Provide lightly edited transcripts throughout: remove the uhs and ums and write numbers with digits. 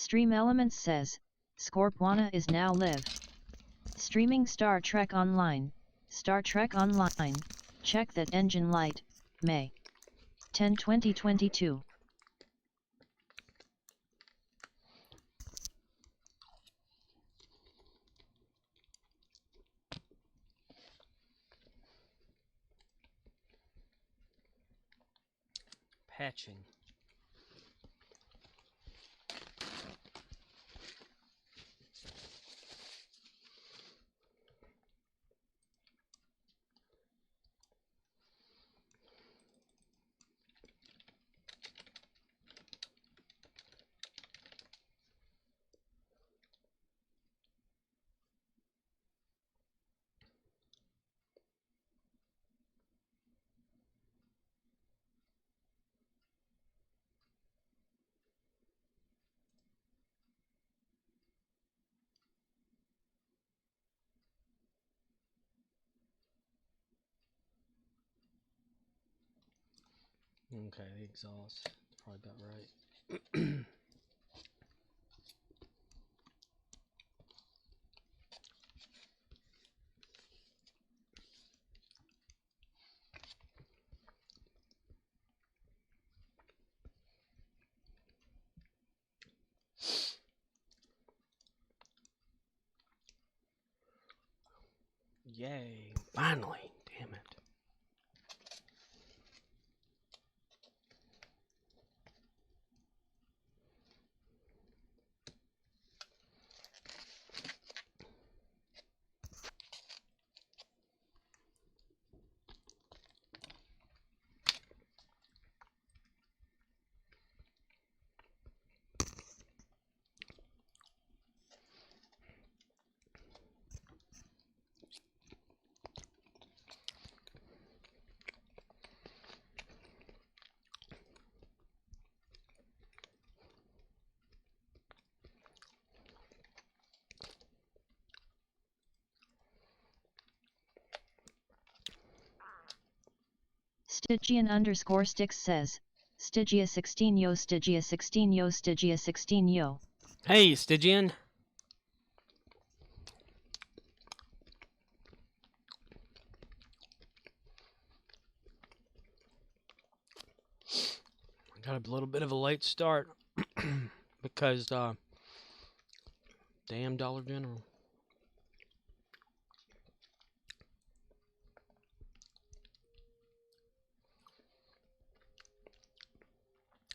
Stream Elements says, Scorpwana is now live. Streaming Star Trek Online. Star Trek Online, check that engine light, May 10, 2022. Patching. Okay, the exhaust. Probably about right. Yay, finally. Damn it. Stygian underscore sticks says, Stygia 16 yo, Stygia 16 yo, Stygia 16 yo. Hey, Stygian. Got a little bit of a late start because damn Dollar General.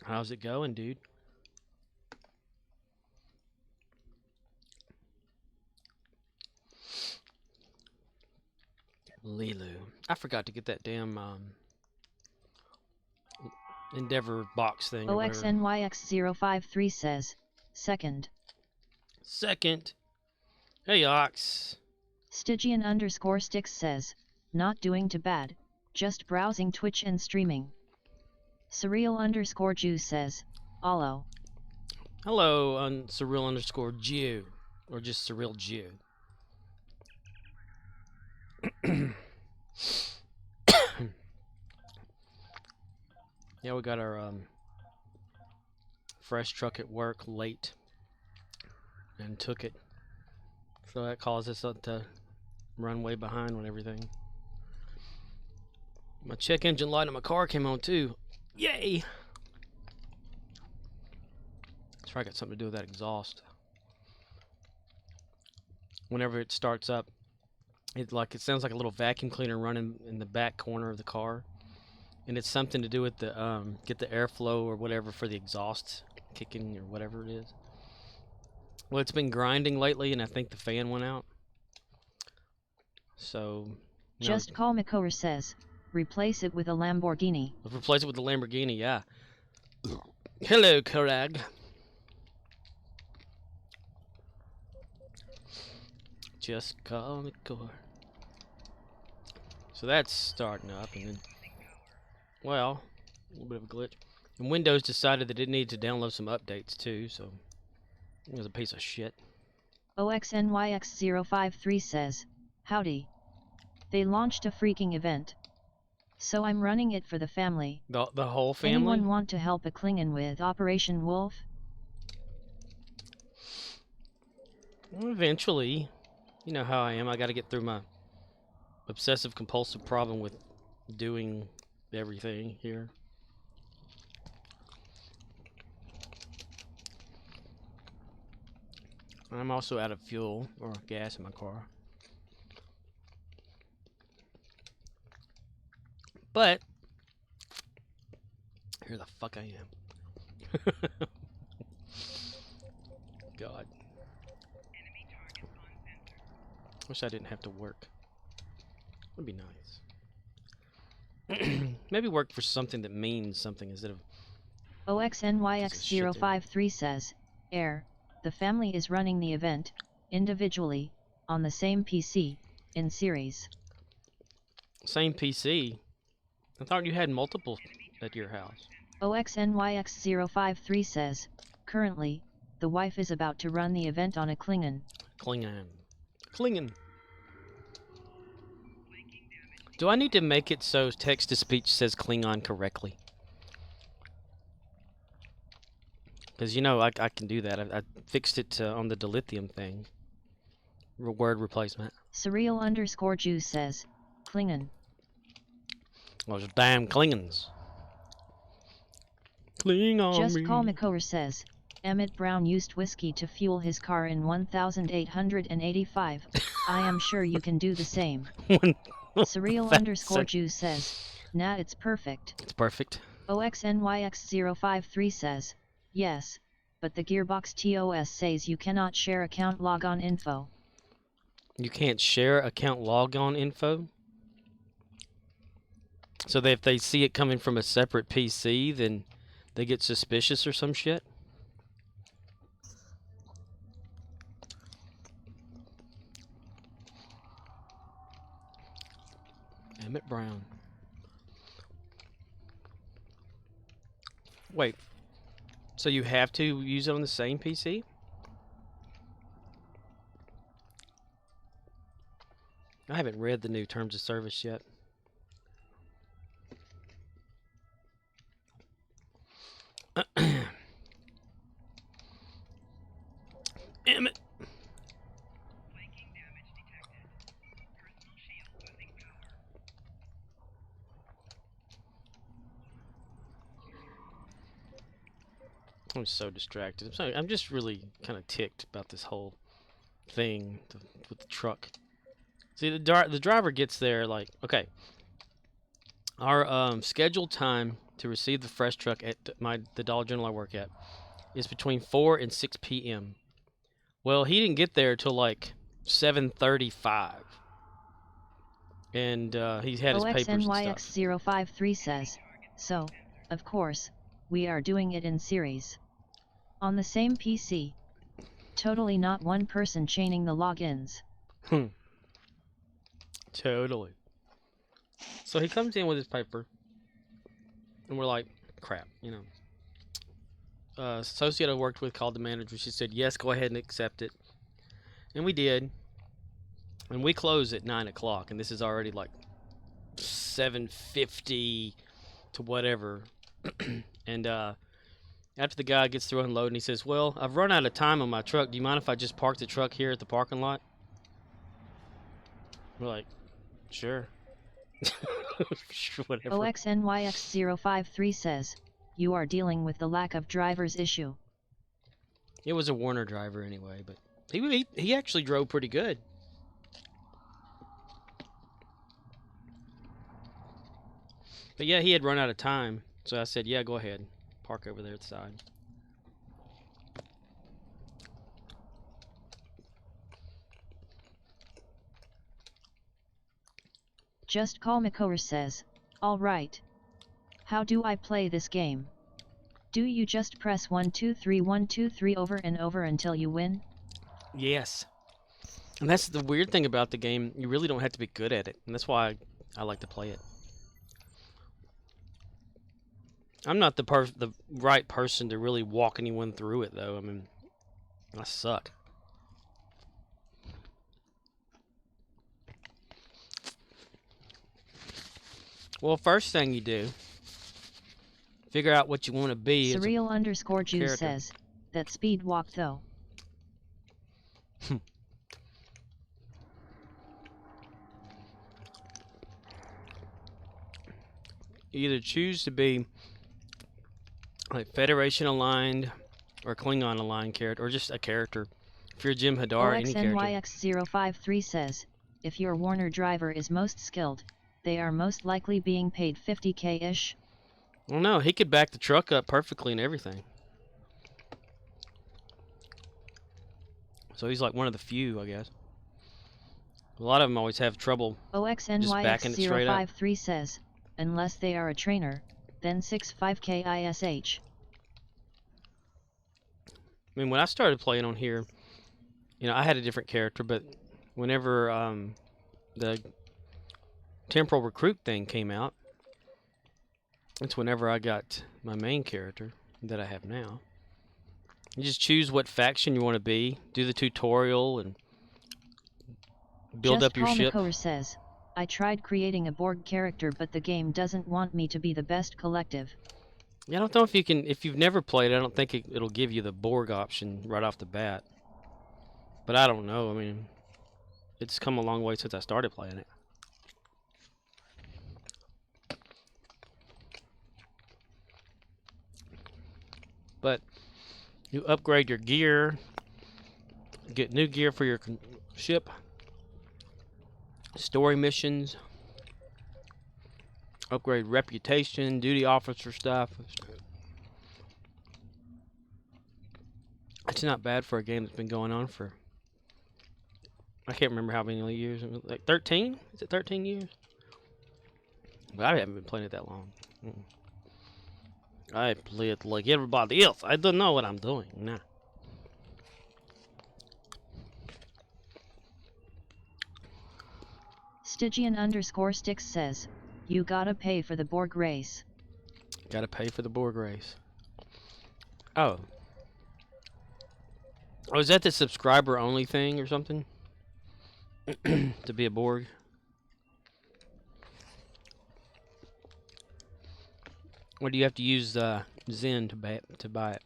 How's it going, dude? Lilu. I forgot to get that damn Endeavor box thing. OXNYX053 says, second. Second. Hey, Ox. Stygian underscore sticks says, not doing too bad, just browsing Twitch and streaming. Surreal underscore Jew says, Allo. Hello, surreal underscore Jew. Or just surreal Jew. Yeah, we got our fresh truck at work late and took it. So that caused us to run way behind on everything. My check engine light on my car came on too. Yay! That's probably got something to do with that exhaust. Whenever it starts up, it sounds like a little vacuum cleaner running in the back corner of the car. And it's something to do with the get the airflow or whatever for the exhaust kicking or whatever it is. Well, it's been grinding lately, and I think the fan went out. So Just Call Makor says, replace it with a Lamborghini. Let's replace it with the Lamborghini, yeah. Hello, Korag. Just call Makor. So that's starting up, and then, well, a little bit of a glitch. And Windows decided that it needed to download some updates too, so it was a piece of shit. OXNYX053 says, howdy. They launched a freaking event. So I'm running it for the family. The whole family? Anyone want to help a Klingon with Operation Wolf? Well, eventually, you know how I am. I got to get through my obsessive compulsive problem with doing everything here. I'm also out of fuel or gas in my car. But here the fuck I am. God. Wish I didn't have to work. Would be nice. Maybe work for something that means something instead of OXNYX053 says, Air, the family is running the event, individually, on the same PC, in series. same PC. I thought you had multiple at your house. OXNYX053 says, currently, the wife is about to run the event on a Klingon. Klingon. Do I need to make it so text-to-speech says Klingon correctly? Because, you know, I can do that. I fixed it on the dilithium thing. Word replacement. Surreal_Jew says, Klingon. Those damn Klingons. Klingon. Just Call McCower says, Emmett Brown used whiskey to fuel his car in 1885. I am sure you can do the same. Surreal_Jew says, nah, it's perfect. It's perfect. OXNYX053 says, yes, but the Gearbox TOS says you cannot share account logon info. You can't share account logon info? So that if they see it coming from a separate PC, then they get suspicious or some shit? Emmett Brown. Wait. So you have to use it on the same PC? I haven't read the new terms of service yet. Emmett. I'm so distracted. I'm just really kind of ticked about this whole thing with the truck. See, the driver gets there like, okay, our scheduled time to receive the fresh truck at the Dollar General I work at is between 4 and 6 p.m. Well, he didn't get there till like 7:35, and he's had his papers and stuff. OXNYX053 says, so, of course, we are doing it in series. On the same PC. Totally not one person chaining the logins. Totally. So he comes in with his paper, and we're like, crap, you know. Associate I worked with called the manager. She said, yes, go ahead and accept it. And we did. And we close at 9 o'clock, and this is already like 7:50 to whatever. And after the guy gets through unloading, he says, well, I've run out of time on my truck. Do you mind if I just park the truck here at the parking lot? We're like, sure. Sure, whatever. OXNYX053 says, you are dealing with the lack of drivers issue. It was a Warner driver anyway, but he actually drove pretty good. But yeah, he had run out of time, so I said, yeah, go ahead. Park over there at the side. Just Call McCower says, alright. How do I play this game? Do you just press 1 2 3 1 2 3 over and over until you win? Yes. And that's the weird thing about the game. You really don't have to be good at it, and that's why I like to play it. I'm not the right person to really walk anyone through it, though. I mean, I suck. Well, first thing you do, figure out what you want to be. Surreal_Jew says, that speed walk though. You either choose to be like Federation aligned or Klingon aligned character, or just a character. If you're Jim Hadar, any character. OXNYX053 says, if your Warner driver is most skilled, they are most likely being paid 50k-ish. Well, no, he could back the truck up perfectly and everything. So he's like one of the few, I guess. A lot of them always have trouble just backing it straight up. OXNYX053 says, unless they are a trainer, then 65k ISH. I mean, when I started playing on here, I had a different character, but whenever the Temporal Recruit thing came out, that's whenever I got my main character that I have now. You just choose what faction you want to be, do the tutorial, and build up your ship. Paul says, I tried creating a Borg character, but the game doesn't want me to be the best collective. Yeah, I don't know if you can. If you've never played, I don't think it'll give you the Borg option right off the bat. But I don't know. I mean, it's come a long way since I started playing it. But you upgrade your gear, get new gear for your ship, story missions, upgrade reputation, duty officer stuff. It's not bad for a game that's been going on for, I can't remember how many years, like 13? Is it 13 years? But I haven't been playing it that long. I play it like everybody else. I don't know what I'm doing. Nah. Stygian_Sticks says, you gotta pay for the Borg race. Gotta pay for the Borg race. Oh. Oh, is that the subscriber only thing or something? To be a Borg? Or do you have to use Zen to buy it?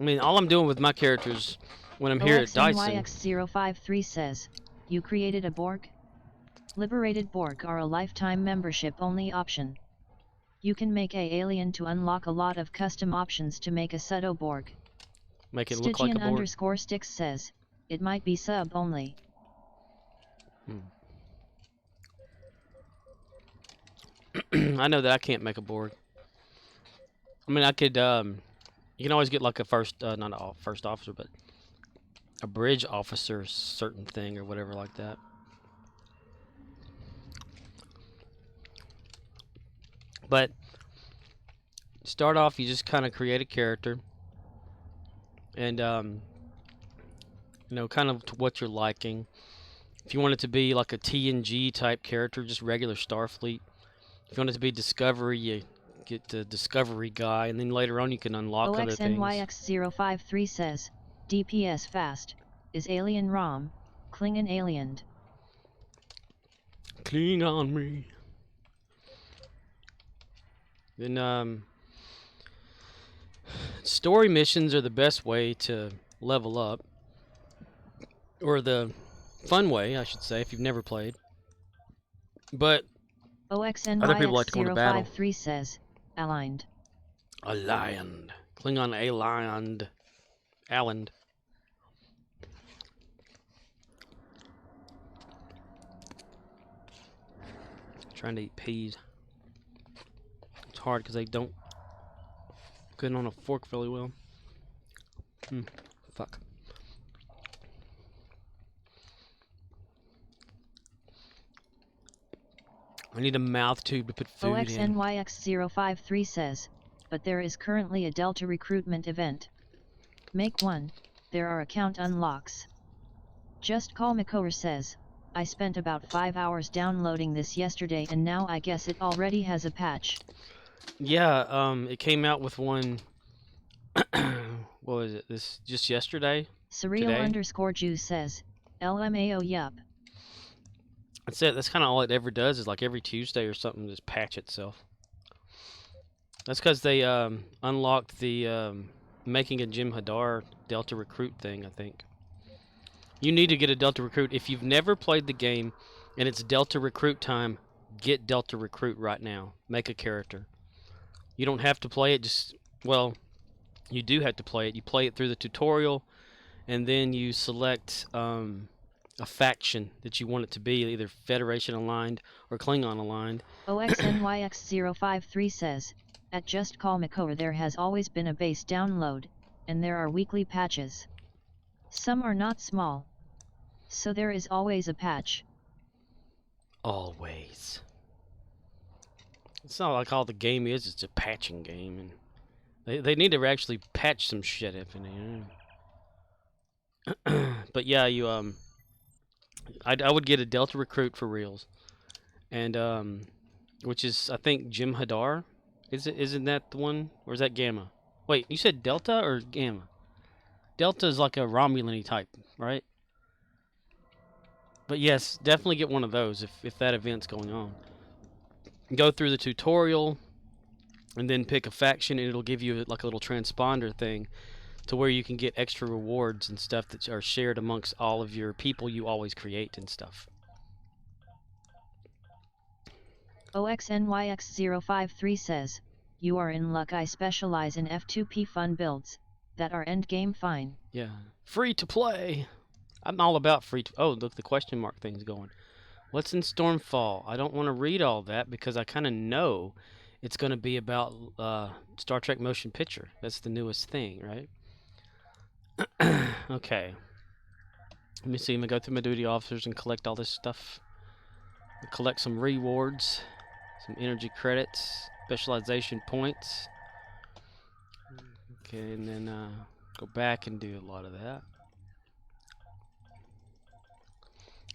I mean, all I'm doing with my characters when I'm here at Dyson. OXNYX053 says, you created a Borg? Liberated Borg are a lifetime membership only option. You can make a alien to unlock a lot of custom options to make a pseudo Borg. Make it look like a Borg. Stygian_Sticks says, it might be sub only. I know that I can't make a Borg. I mean, I could, you can always get like a not a first officer, but a bridge officer certain thing or whatever like that. But start off, you just kind of create a character and, kind of to what you're liking. If you want it to be like a TNG type character, just regular Starfleet. If you want it to be Discovery, you get the Discovery guy, and then later on you can unlock other things. OXNYX053 says, DPS fast, is alien ROM, Klingon aliened. Cling on me. Then, story missions are the best way to level up. Or the fun way, I should say, if you've never played. But other people like to go to battle. OXNYX053 says, aligned. Aligned. Klingon aligned. Aligned. Trying to eat peas. It's hard because they don't get on a fork really well. Fuck. I need a mouth tube to put food in. OXNYX053 says, but there is currently a Delta recruitment event. Make one, there are account unlocks. Just Call Makover says, I spent about 5 hours downloading this yesterday and now I guess it already has a patch. Yeah, it came out with one, what was it, just yesterday? Surreal_Jew says, LMAO yup. That's it. That's kind of all it ever does is like every Tuesday or something just patch itself. That's because they unlocked the making a Jim Hadar Delta Recruit thing, I think. You need to get a Delta Recruit. If you've never played the game and it's Delta Recruit time, get Delta Recruit right now. Make a character. You don't have to play it. Well, you do have to play it. You play it through the tutorial, and then you select a faction that you want it to be, either Federation aligned or Klingon aligned. OXNYX053 says, at Just Call Makor there has always been a base download, and there are weekly patches. Some are not small, so there is always a patch. Always. It's not like all the game is, it's a patching game, and they need to actually patch some shit up in there. But yeah, I would get a Delta Recruit for reals, and which is, I think, Jim Hadar. Isn't that the one, or is that Gamma? Wait, you said Delta or Gamma? Delta is like a Romulan type, right? But yes, definitely get one of those if that event's going on. Go through the tutorial, and then pick a faction, and it'll give you like a little transponder thing to where you can get extra rewards and stuff that are shared amongst all of your people you always create and stuff. OXNYX053 says, you are in luck. I specialize in F2P fun builds, that are endgame fine. Yeah. Free to play! I'm all about free to... Oh, look, the question mark thing's going. What's in Stormfall? I don't want to read all that because I kind of know it's going to be about Star Trek Motion Picture. That's the newest thing, right? Okay. Let me see. I'm going to go through my duty officers and collect all this stuff. Collect some rewards, some energy credits, specialization points. Okay, and then go back and do a lot of that.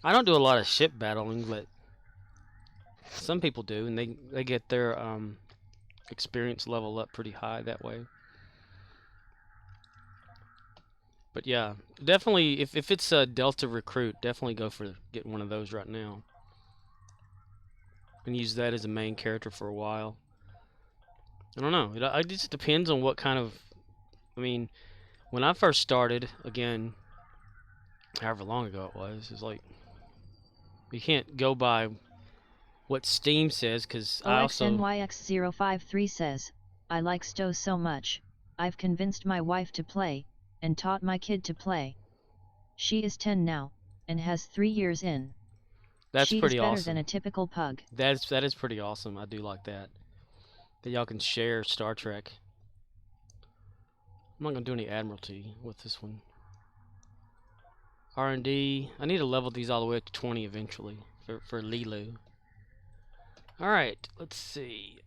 I don't do a lot of ship battling, but some people do, and they get their experience level up pretty high that way. But yeah, definitely, if it's a Delta Recruit, definitely go for getting one of those right now. And use that as a main character for a while. I don't know. It just depends on what kind of... I mean, when I first started, again, however long ago it was, it's like... You can't go by what Steam says, because I also... OXNYX053 says, I like Stowe so much, I've convinced my wife to play, and taught my kid to play. She is 10 now, and has 3 years in. That's she pretty is better awesome. than a typical pug. That is pretty awesome. I do like that. That y'all can share Star Trek. I'm not going to do any Admiralty with this one. R&D. I need to level these all the way up to 20 eventually for Lilu. Alright, let's see.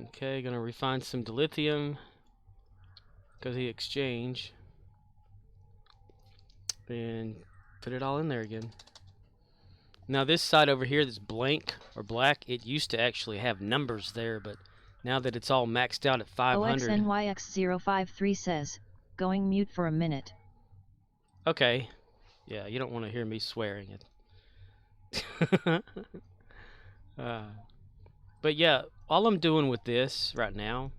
Okay, gonna refine some dilithium. Go to the exchange. And put it all in there again. Now this side over here that's blank or black, it used to actually have numbers there, but now that it's all maxed out at 500... OXNYX053 says, going mute for a minute. Okay. Yeah, you don't want to hear me swearing it. But yeah, all I'm doing with this right now,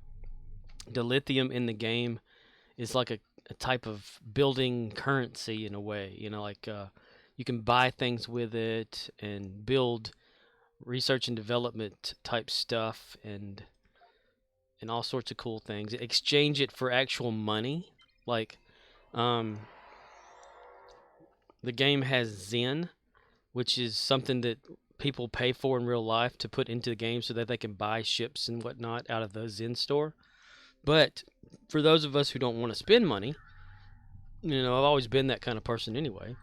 the lithium in the game, is like a type of building currency in a way. You know, like you can buy things with it and build research and development type stuff and all sorts of cool things. Exchange it for actual money. Like, the game has Zen, which is something that people pay for in real life to put into the game so that they can buy ships and whatnot out of the Zen store. But for those of us who don't want to spend money, you know, I've always been that kind of person anyway,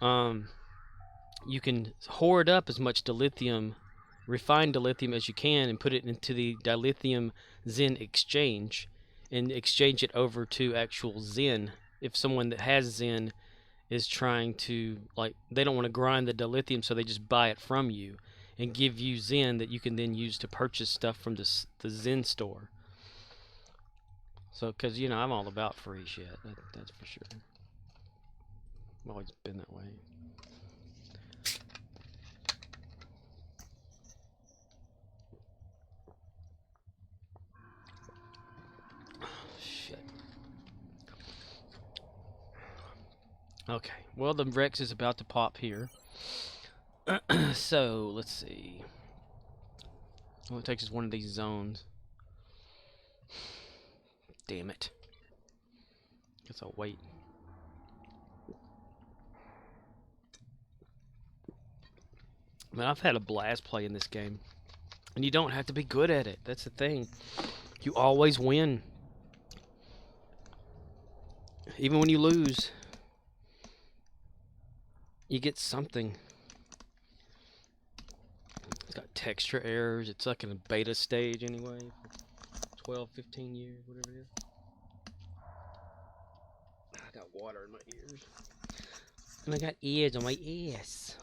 you can hoard up as much dilithium, refined dilithium as you can, and put it into the dilithium Zen exchange and exchange it over to actual Zen. If someone that has Zen is trying to, like, they don't want to grind the dilithium, so they just buy it from you and give you Zen that you can then use to purchase stuff from the Zen store. So, because, you know, I'm all about free shit, that's for sure. I've always been that way. Shit. Okay, well, the Rex is about to pop here. So, let's see. Well, it takes us one of these zones. Damn it. Guess I'll wait. Man, I've had a blast playing this game. And you don't have to be good at it. That's the thing. You always win. Even when you lose, you get something. It's got texture errors. It's like in a beta stage anyway. 12, 15 years, whatever it is. I got water in my ears. And I got ears on my ears.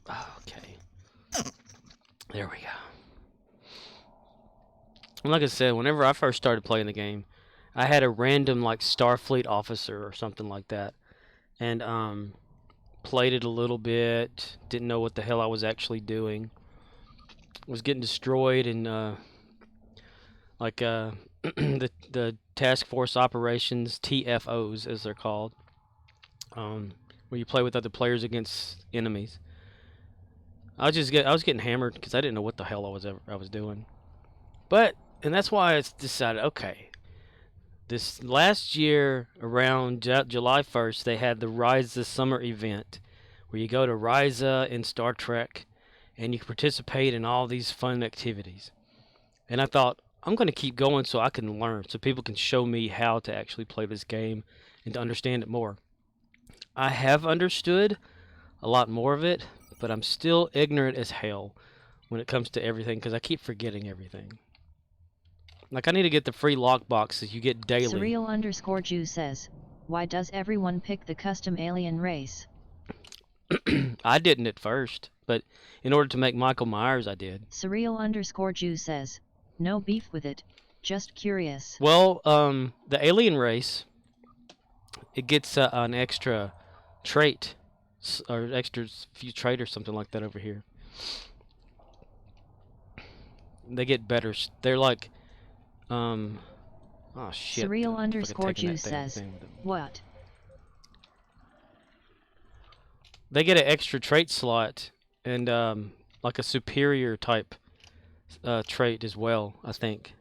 Okay. There we go. And like I said, whenever I first started playing the game, I had a random like Starfleet officer or something like that. And played it a little bit, didn't know what the hell I was actually doing. Was getting destroyed in the task force operations, TFOs as they're called, where you play with other players against enemies. I was getting hammered because I didn't know what the hell I was doing. And that's why I decided, okay, this last year around July 1st, they had the Ryza summer event where you go to Ryza in Star Trek and you can participate in all these fun activities. And I thought, I'm going to keep going so I can learn, so people can show me how to actually play this game and to understand it more. I have understood a lot more of it, but I'm still ignorant as hell when it comes to everything because I keep forgetting everything. Like, I need to get the free lockboxes you get daily. Surreal_Jew says, why does everyone pick the custom alien race? I didn't at first, but in order to make Michael Myers, I did. Surreal_Jew says, no beef with it, just curious. Well, the alien race, it gets an extra trait, or extra few trait or something like that over here. They get better. They're like, oh shit. Surreal_Jew says, what? They get an extra trait slot and like a superior type trait as well, I think.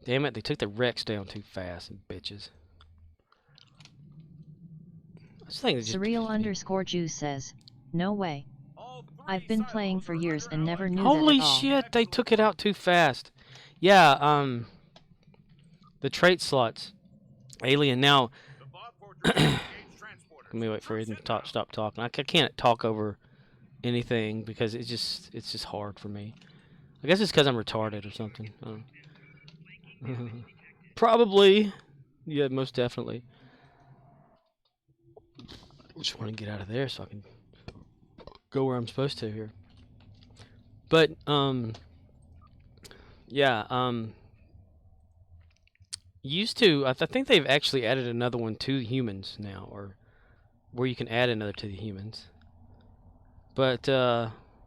Damn it, they took the Rex down too fast, bitches. Surreal_Jew says, no way. I've been playing for years and never knew that at all. Holy shit, they took it out too fast. Yeah, the trait slots. Alien. Now, let me wait for him to stop talking. I can't talk over anything because it's just hard for me. I guess it's because I'm retarded or something. Probably. Yeah, most definitely. I just want to get out of there so I can go where I'm supposed to here. But, yeah, used to, I think they've actually added another one to humans now, or where you can add another to the humans. But,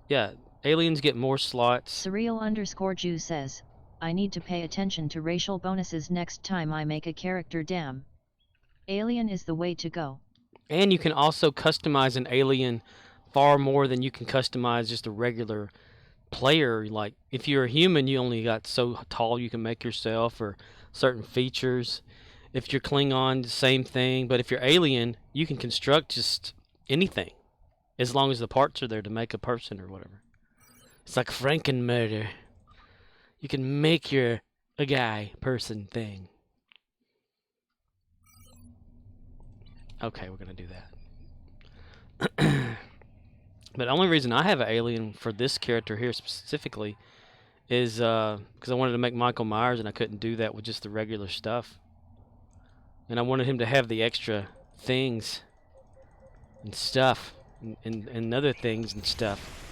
yeah, aliens get more slots. Surreal_Jew says, I need to pay attention to racial bonuses next time I make a character. Damn. Alien is the way to go. And you can also customize an alien far more than you can customize just a regular player. Like, if you're a human, you only got so tall you can make yourself, or certain features. If you're Klingon, the same thing. But if you're alien, you can construct just anything, as long as the parts are there to make a person or whatever. It's like Frankenmurder. You can make a guy, person, thing. Okay, we're gonna do that. But the only reason I have an alien for this character here specifically is because I wanted to make Michael Myers, and I couldn't do that with just the regular stuff. And I wanted him to have the extra things and stuff and other things and stuff.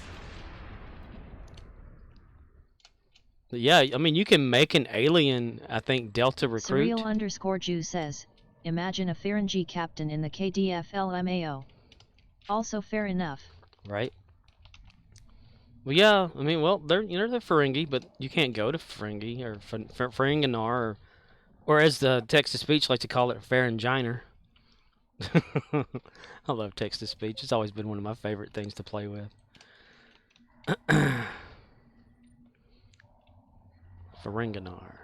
But yeah, I mean, you can make an alien, I think, Delta Recruit. Surreal_Jew says, imagine a Ferengi captain in the KDF LMAO. Also fair enough. Right. Well, yeah, I mean, well, they're Ferengi, but you can't go to Ferengi or Ferenginar, or as the text-to-speech like to call it, Ferenginer. I love text-to-speech. It's always been one of my favorite things to play with. Ferenginar.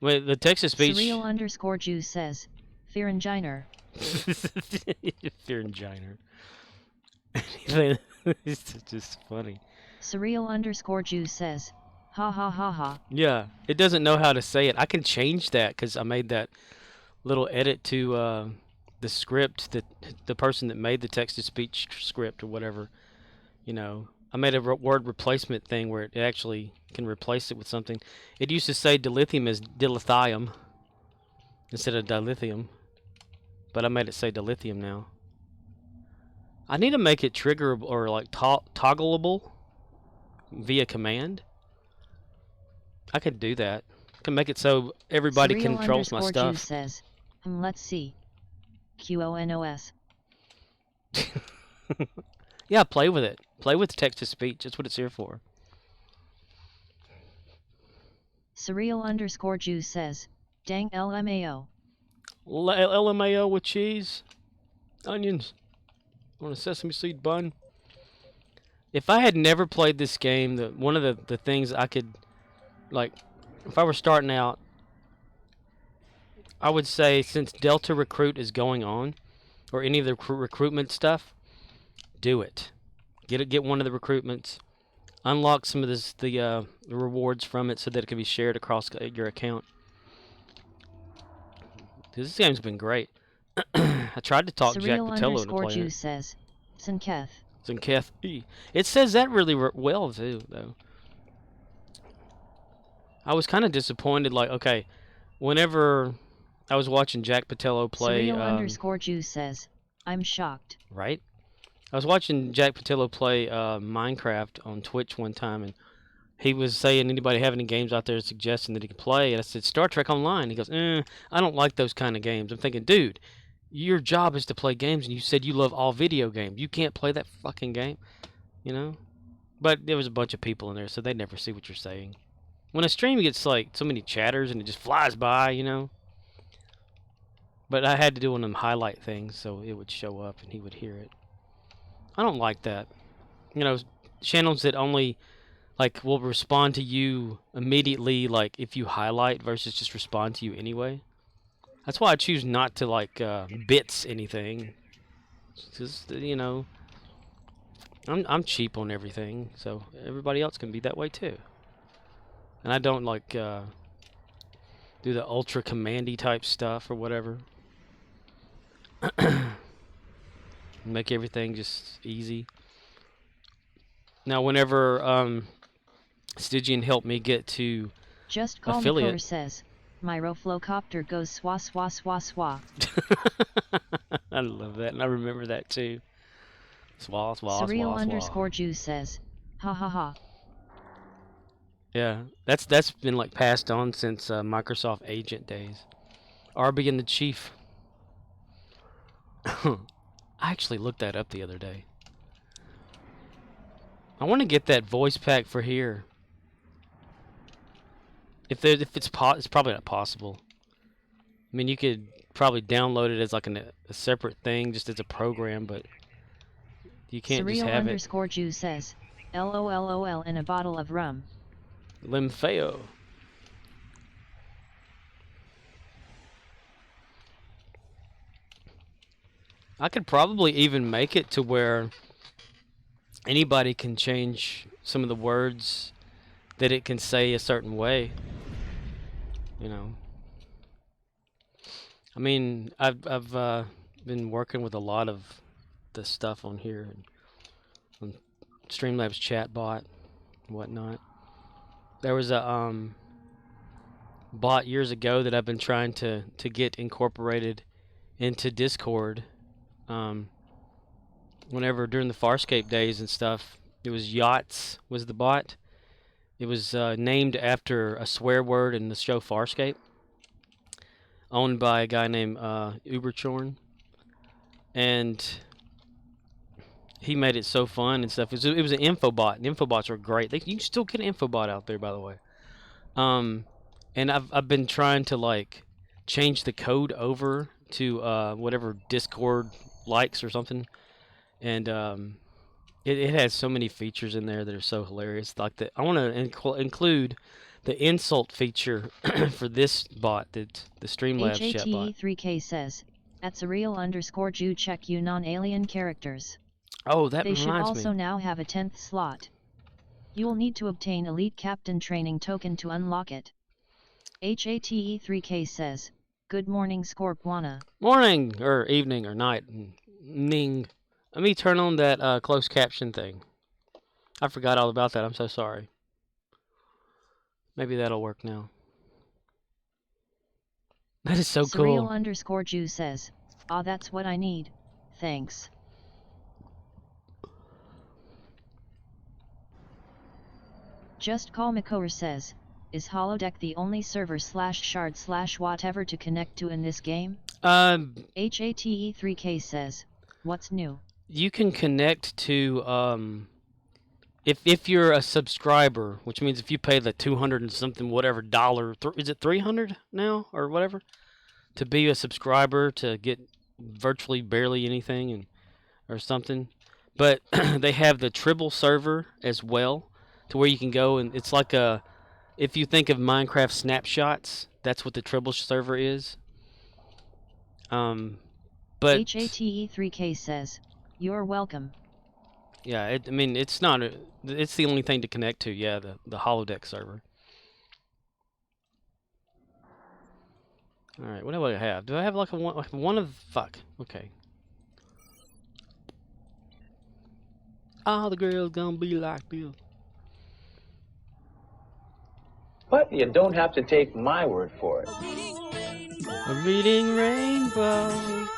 Wait, the text-to-speech... Surreal_Jew says, Ferenginar. Ferenginar. It's just funny. Surreal_Jew says, ha ha ha ha. Yeah, it doesn't know how to say it. I can change that because I made that little edit to the script that the person that made the text-to-speech script or whatever, you know, I made a word replacement thing where it actually can replace it with something. It used to say dilithium as dilithium instead of dilithium, but I made it say dilithium now. I need to make it triggerable or like toggleable via command. I could do that. I can make it so everybody controls my stuff. Says, let's see. QONOS. Yeah, play with it. Play with text-to-speech. That's what it's here for. Surreal_Jew says, dang LMAO. LMAO with cheese, onions, on a sesame seed bun. If I had never played this game, one of the things I could, like, if I were starting out, I would say since Delta Recruit is going on, or any of the recruitment stuff, do it. Get one of the recruitments. Unlock some of the rewards from it so that it can be shared across your account. This game's been great. I tried to talk Jack Patello into playing Surreal_Jew it. says, Sinketh. Zinketh E. It says that really well too, though. I was kind of disappointed. Like, okay, whenever I was watching Jack Patello play, Surreal_Jew says, I'm shocked. Right? I was watching Jack Patello play Minecraft on Twitch one time, and he was saying, anybody have any games out there suggesting that he can play? And I said, Star Trek Online. He goes, I don't like those kind of games. I'm thinking, dude, your job is to play games, and you said you love all video games. You can't play that fucking game, you know? But there was a bunch of people in there, so they never see what you're saying. When a stream gets, like, so many chatters, and it just flies by, you know? But I had to do one of them highlight things, so it would show up, and he would hear it. I don't like that. You know, channels that only, like, will respond to you immediately, like, if you highlight versus just respond to you anyway. That's why I choose not to, like, bits anything. Just, you know, I'm cheap on everything, so everybody else can be that way too. And I don't, like, do the ultra commandy type stuff or whatever. Make everything just easy. Now, whenever Stygian helped me get to Just Call affiliate, McClure says, my Roflocopter goes swa swa swa swa. I love that, and I remember that too. Swa swa swa swa. Surreal_Jew says, ha ha ha. Yeah, that's been like passed on since Microsoft Agent days. Arby and the Chief. I actually looked that up the other day. I want to get that voice pack for here. If it's probably not possible. I mean, you could probably download it as like a separate thing, just as a program, but you can't just have it. Surreal_Jew says, LOLOL in a bottle of rum. Limfeo. I could probably even make it to where anybody can change some of the words that it can say a certain way. You know. I mean, I've been working with a lot of the stuff on here, on Streamlabs chatbot and whatnot. There was a bot years ago that I've been trying to get incorporated into Discord. Whenever during the Farscape days and stuff, it was Yachts was the bot. It was named after a swear word in the show Farscape, owned by a guy named Uberchorn, and he made it so fun and stuff. It was an infobot, and infobots are great. You can still get an infobot out there, by the way. And I've been trying to like change the code over to whatever Discord likes or something, and it has so many features in there that are so hilarious. Like I want to include the insult feature for this bot, that the Streamlabs chat bot. HATE3K says, at surreal_Jew check you non-alien characters. Oh, that They should reminds also me. now have a 10th slot. You will need to obtain Elite Captain Training Token to unlock it. HATE3K says, good morning Scorpwana. Morning, or evening, or night. Ning. Let me turn on that closed caption thing. I forgot all about that. I'm so sorry. Maybe that'll work now. That is so cool. Surreal_Jew says, ah, that's what I need. Thanks. Just Call Makor says, is Holodeck the only server/shard/whatever to connect to in this game? HATE3K says, what's new? You can connect to if you're a subscriber, which means if you pay the 200 and something whatever dollar, is it 300 now or whatever, to be a subscriber to get virtually barely anything or something. But they have the Tribble server as well, to where you can go, and it's like if you think of Minecraft snapshots, that's what the Tribble server is. But HATE3K says, you're welcome. Yeah, I mean, it's not. It's the only thing to connect to. Yeah, the holodeck server. All right, what do I have? Do I have like one of? Fuck. Okay. All the girls gonna be like this. But you don't have to take my word for it. A reading rainbow.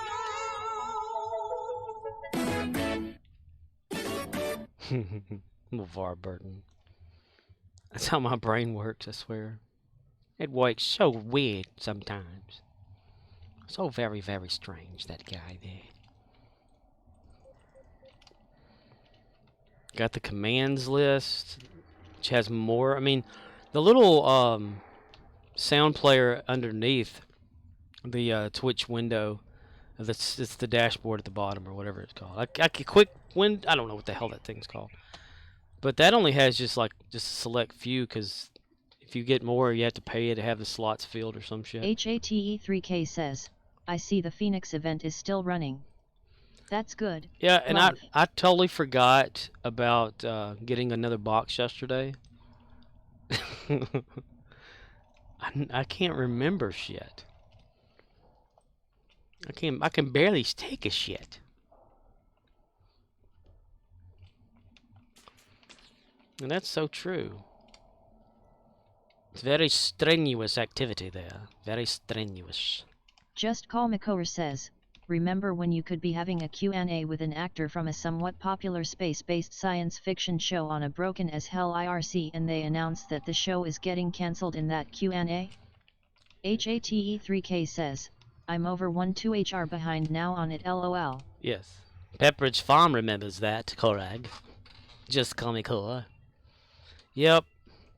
LeVar Burton. That's how my brain works, I swear. It works so weird sometimes. So very, very strange, that guy there. Got the commands list, which has more. I mean, the little sound player underneath the Twitch window, it's the dashboard at the bottom, or whatever it's called. I don't know what the hell that thing's called. But that only has just a select few, because if you get more, you have to pay to have the slots filled or some shit. HATE3K says, I see the Phoenix event is still running. That's good. Yeah, and Love. I totally forgot about getting another box yesterday. I can't remember shit. I can barely take a shit. And that's so true. It's very strenuous activity there. Very strenuous. Just Call Makor says, remember when you could be having a Q&A with an actor from a somewhat popular space-based science fiction show on a broken as hell IRC, and they announced that the show is getting cancelled in that Q&A? HATE3K says, I'm over 1-2 HR behind now on it LOL. Yes. Pepperidge Farm remembers that, Korag. Just Call Makor. Yep.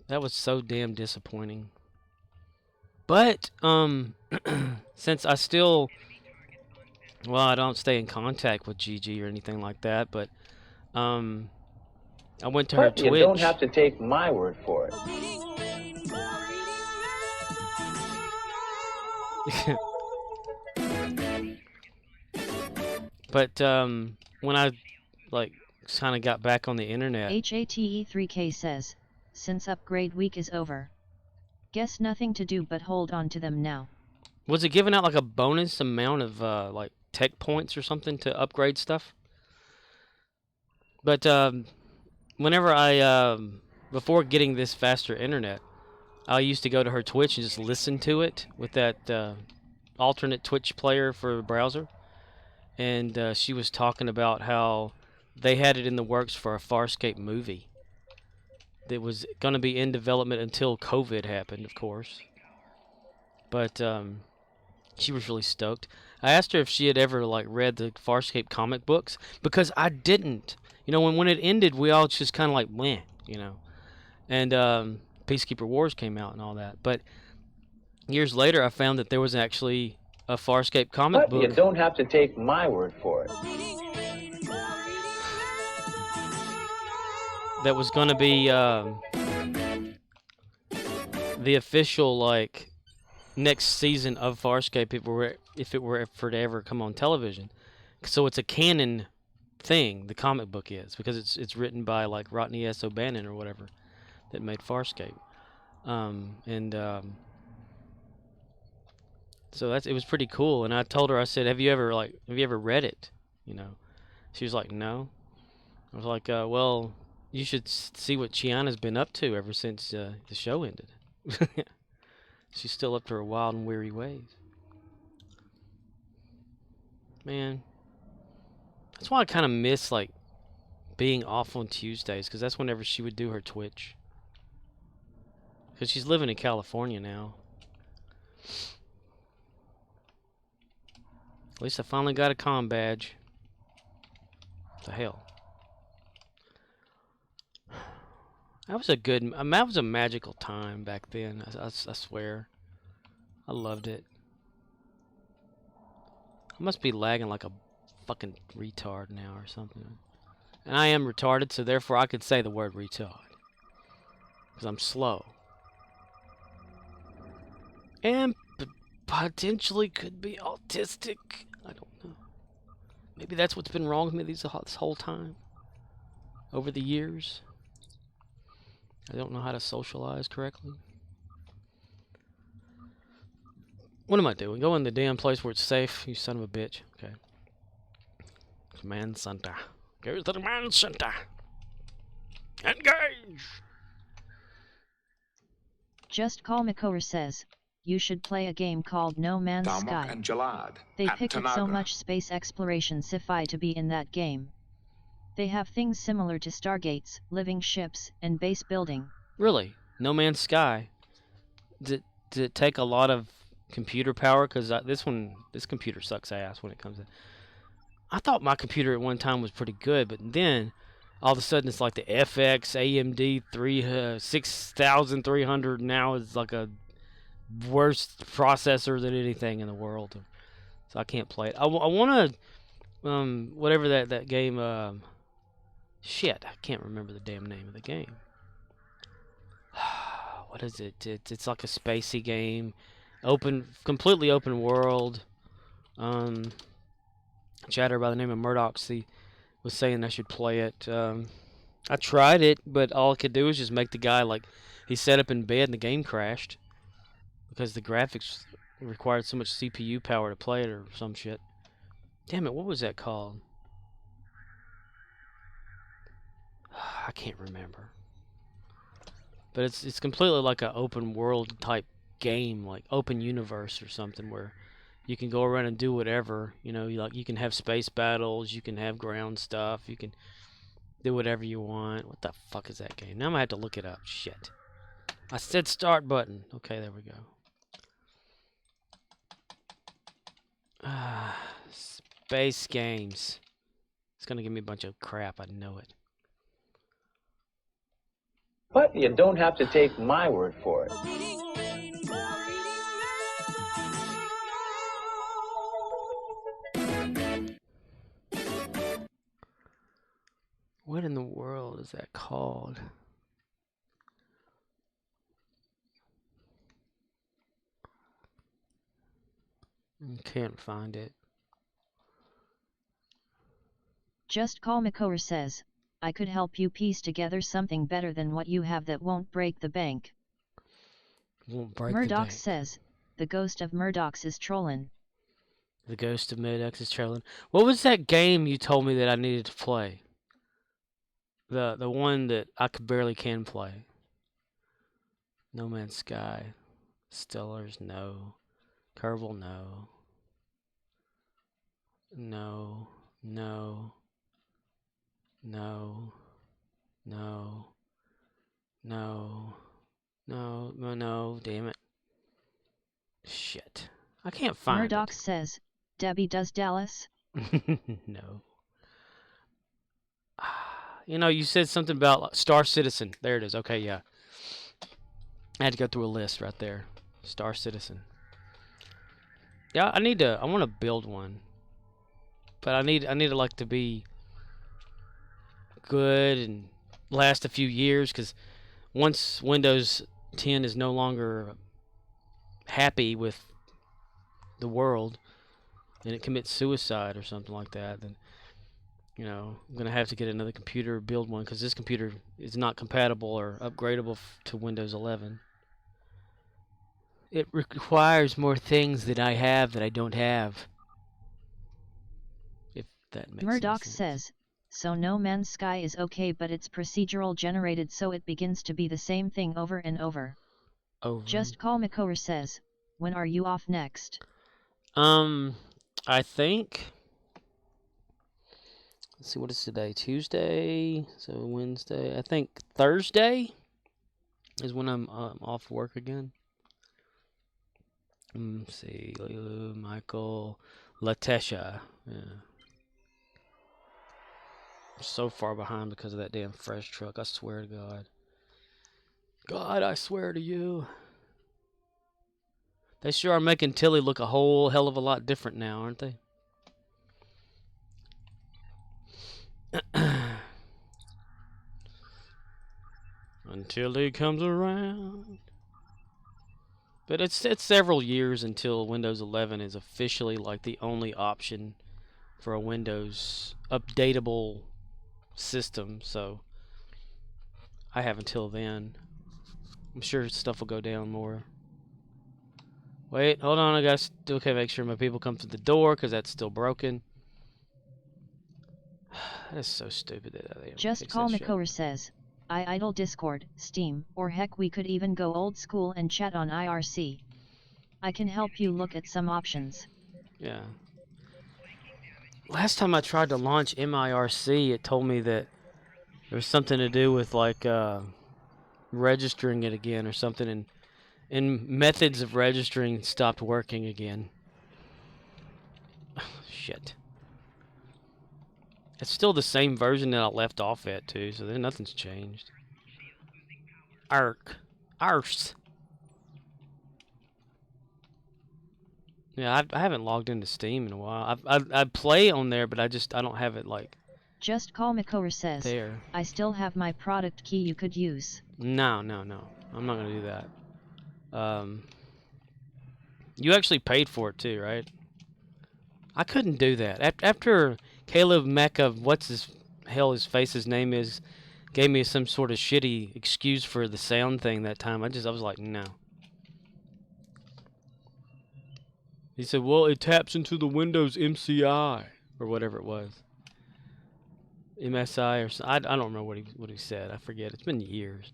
That was so damn disappointing. But, since I still... Well, I don't stay in contact with Gigi or anything like that, but I went to her Twitch. You don't have to take my word for it. But when I kind of got back on the internet, HATE3K says, since upgrade week is over, guess nothing to do but hold on to them now. Was it giving out like a bonus amount of tech points or something to upgrade stuff? But whenever I before getting this faster internet, I used to go to her Twitch and just listen to it with that alternate Twitch player for the browser, and she was talking about how they had it in the works for a Farscape movie that was going to be in development until COVID happened, of course. But she was really stoked. I asked her if she had ever read the Farscape comic books, because I didn't. You know, when it ended, we all just kind of meh, you know. And Peacekeeper Wars came out and all that. But years later, I found that there was actually a Farscape comic But you book don't have to take my word for it. that was going to be the official like next season of Farscape if it were for to ever come on television. So it's a canon thing. The comic book is because it's written by like Rodney S. O'Bannon or whatever that made Farscape. So it was pretty cool. And I told her, I said, have you ever read it? You know, she was like, no. I was like, well, you should see what Chiana's been up to ever since the show ended. She's still up to her wild and weary ways. Man, that's why I kind of miss like being off on Tuesdays, because that's whenever she would do her Twitch. Because she's living in California now. At least I finally got a comm badge. What the hell? That was that was a magical time back then. I swear. I loved it. I must be lagging like a fucking retard now or something. And I am retarded, so therefore I could say the word retard. Because I'm slow. And potentially could be autistic. I don't know. Maybe that's what's been wrong with me this whole time. Over the years. I don't know how to socialize correctly. What am I doing? Go in the damn place where it's safe, you son of a bitch. Okay. Command center. Go to the command center. Engage! Just Call Makover says, you should play a game called No Man's Darmok Sky. and Jalad They at picked it so Tanagra. much space exploration sci-fi to be in that game. They have things similar to Stargates, living ships, and base building. Really? No Man's Sky? Did it take a lot of computer power? Because this computer sucks ass when it comes in. I thought my computer at one time was pretty good, but then all of a sudden it's like the FX AMD 6300 now is like a worse processor than anything in the world. So I can't play it. I want to whatever that game shit, I can't remember the damn name of the game. What is it? It's like a spacey game. Completely open world. Chatter by the name of Murdoch was saying I should play it. I tried it, but all I could do was just make the guy like he sat up in bed and the game crashed because the graphics required so much CPU power to play it or some shit. Damn it, what was that called? I can't remember. But it's completely like an open world type game, like open universe or something, where you can go around and do whatever. You know, you can have space battles, you can have ground stuff, you can do whatever you want. What the fuck is that game? Now I'm gonna have to look it up. Shit. I said start button. Okay, there we go. Space games. It's gonna give me a bunch of crap. I know it. But you don't have to take my word for it. What in the world is that called? Can't find it. Just Call Makover says, I could help you piece together something better than what you have that won't break the bank. Won't break Murdoch the bank. says, the ghost of Murdoch's is trollin'. The ghost of Murdoch is trailing. What was that game you told me that I needed to play? The one that I barely can play. No Man's Sky. Stellars, no. Kerbal, no. No. No. No. No. No. No. No. No. Damn it. Shit. I can't find Murdoch says, Debbie does Dallas? it. No. You know, you said something about Star Citizen. There it is. Okay, yeah. I had to go through a list right there. Star Citizen. Yeah, I want to build one, but I need it like to be good and last a few years, because once Windows 10 is no longer happy with the world and it commits suicide or something like that, then I'm gonna have to get another computer, build one, because this computer is not compatible or upgradable to Windows 11. It requires more things that I have that I don't have. If that makes Murdoch sense. says, so No Man's Sky is okay, but it's procedural generated, so it begins to be the same thing over and over. Over. Just Call Makora says, when are you off next? I think. Let's see, what is today? Tuesday, so Wednesday. I think Thursday is when I'm off work again. Let's see, Lulu, Michael, Latesha. Yeah. I'm so far behind because of that damn fresh truck. I swear to God. God, I swear to you. They sure are making Tilly look a whole hell of a lot different now, aren't they? Until he comes around. But it's several years until Windows 11 is officially like the only option for a Windows updatable system. So I have until then. I'm sure stuff will go down more. Wait, hold on. I gotta still make sure my people come through the door, because that's still broken. That is so stupid that they Just Call Makora says, I idle Discord, Steam, or heck we could even go old school and chat on IRC. I can help you look at some options. Yeah. Last time I tried to launch MIRC, it told me that there was something to do with like registering it again or something, and methods of registering stopped working again. Shit. It's still the same version that I left off at too, so then nothing's changed. Arse. Yeah, I haven't logged into Steam in a while. I play on there, but I don't have it like. Just Call Makora says, there. I still have my product key you could use. No. I'm not gonna do that. You actually paid for it too, right? I couldn't do that. After Caleb Mecca, his face's name is, gave me some sort of shitty excuse for the sound thing that time, I was like, no. He said, well, it taps into the Windows MCI, or whatever it was. MSI, or I don't remember what he said. I forget. It's been years.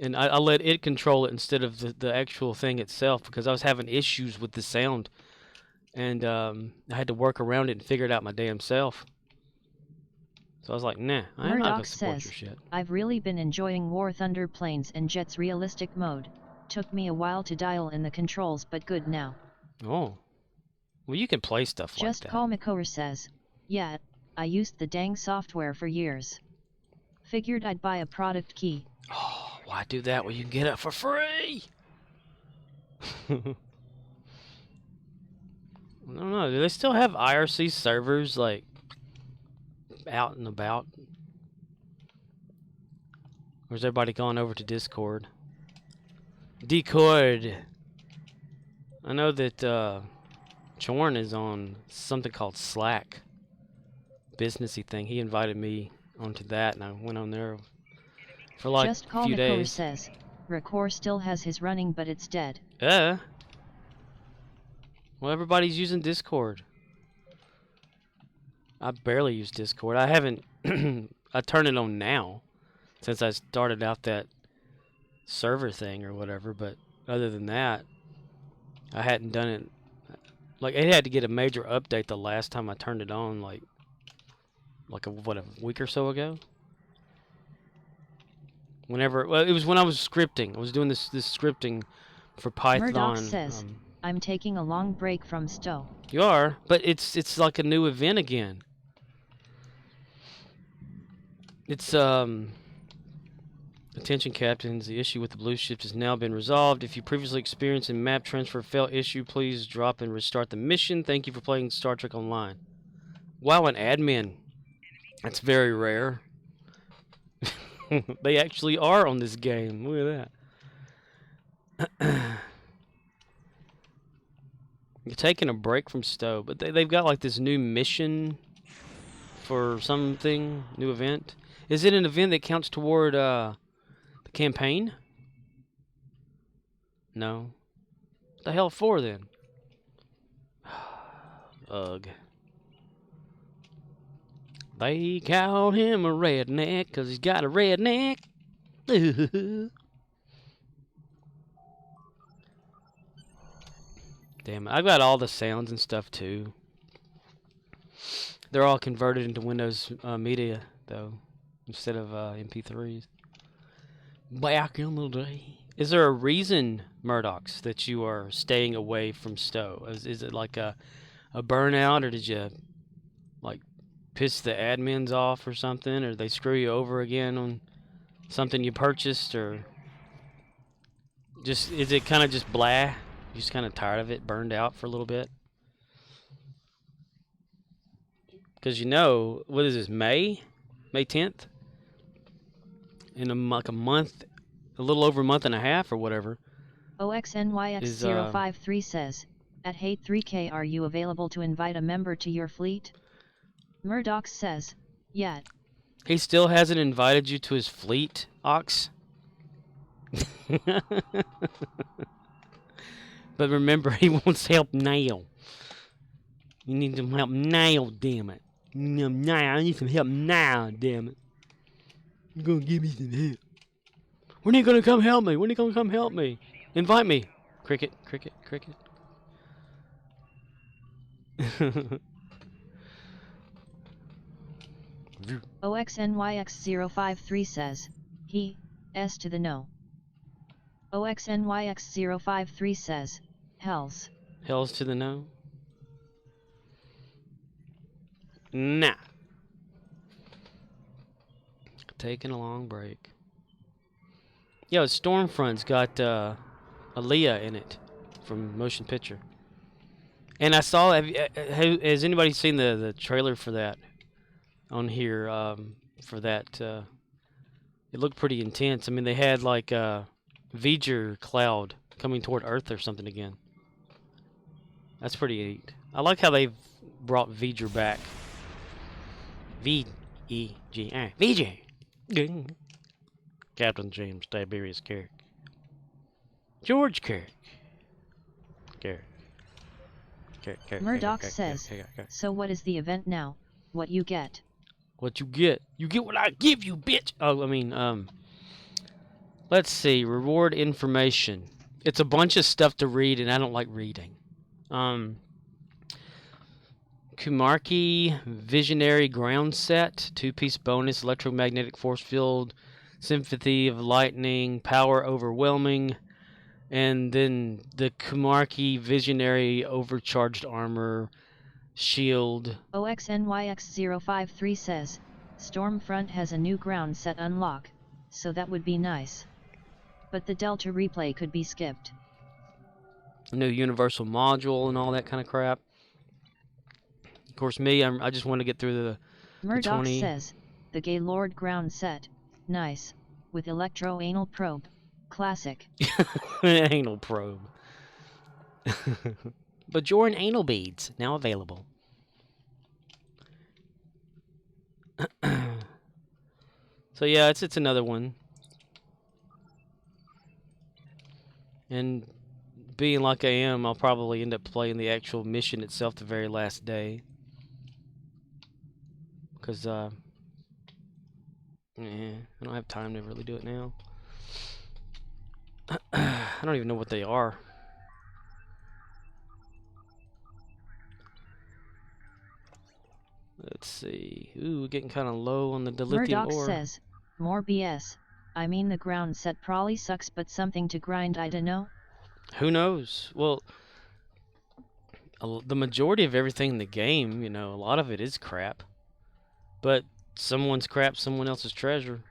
And I let it control it instead of the actual thing itself, because I was having issues with the sound. And I had to work around it and figure it out my damn self. So I was like, nah, I'm not going to support your shit. I've really been enjoying War Thunder Planes and Jet's realistic mode. Took me a while to dial in the controls, but good now. Oh. Well, you can play stuff like that. Just Call Makora says, yeah, I used the dang software for years. Figured I'd buy a product key. Oh, why do that when you can get it for free? I don't know. Do they still have IRC servers like out and about? Or is everybody gone over to Discord? Discord. I know that Chorn is on something called Slack. Businessy thing. He invited me onto that, and I went on there for like Just Call a few Makora days. says, Record still has his running, but it's dead. Yeah. Well, everybody's using Discord. I barely use Discord. I haven't. I turn it on now, since I started out that server thing or whatever. But other than that, I hadn't done it. Like, it had to get a major update the last time I turned it on, like a week or so ago. Well, it was when I was scripting. I was doing this scripting for Python. Murdoch says, I'm taking a long break from Stowe. You are, but it's like a new event again. It's Attention captains, the issue with the blue shift has now been resolved. If you previously experienced a map transfer fail issue, please drop and restart the mission. Thank you for playing Star Trek Online. Wow, an admin. That's very rare. They actually are on this game. Look at that. You're taking a break from Stowe, but they've got like this new mission for something, new event. Is it an event that counts toward the campaign? No. What the hell for then? Ugh. They call him a redneck 'cause he's got a redneck. Damn it. I've got all the sounds and stuff too. They're all converted into Windows Media though, instead of MP3s. Back in the day. Is there a reason, Murdochs, that you are staying away from Stowe? Is it like a burnout, or did you like piss the admins off or something, or they screw you over again on something you purchased, or just is it kind of just blah? You're just kind of tired of it, burned out for a little bit? Because you know, what is this, May 10th? In like a month, a little over a month and a half or whatever. OXNYX053 says, at Hate 3K, are you available to invite a member to your fleet? Murdoch says, yeah. He still hasn't invited you to his fleet, Ox? But remember, he wants help now. You need some help now, damn it. Now, I need some help now, damn it. You're gonna give me some help. When are you gonna come help me? When are you gonna come help me? Invite me. Cricket, cricket, cricket. OXNYX053 says, he, S to the no. OXNYX053 says, hells. Hells to the no? Nah. Taking a long break. Yo, Stormfront's got Aaliyah in it from Motion Picture. And I saw, has anybody seen the trailer for that on here? For that, it looked pretty intense. I mean, they had like a V'ger cloud coming toward Earth or something again. That's pretty neat. I like how they've brought V'ger back. V-E-G-R. V'ger. Captain James Tiberius Kirk. George Kirk. Kirk. Murdoch says, so what is the event now? What you get? What you get? You get what I give you, bitch! Oh, I mean, let's see. Reward information. It's a bunch of stuff to read, and I don't like reading. Kumarki Visionary Ground Set, 2-piece bonus, electromagnetic force field, sympathy of lightning, power overwhelming, and then the Kumarki Visionary overcharged armor, shield. OXNYX053 says, Stormfront has a new ground set unlock, so that would be nice. But the Delta replay could be skipped. A new universal module and all that kind of crap. Of course, me, I just want to get through the Murdoch 20. says, the Gaylord ground set, nice, with electro-anal probe, classic. Anal probe. Bajoran anal beads, now available. So yeah, it's another one. And being like I am, I'll probably end up playing the actual mission itself the very last day. Because, I don't have time to really do it now. I don't even know what they are. Let's see. Ooh, getting kind of low on the dilithium Murdoch ore. says, more BS. I mean, the ground set probably sucks, but something to grind, I dunno. Who knows? Well, the majority of everything in the game, you know, a lot of it is crap. But someone's crap, someone else's treasure.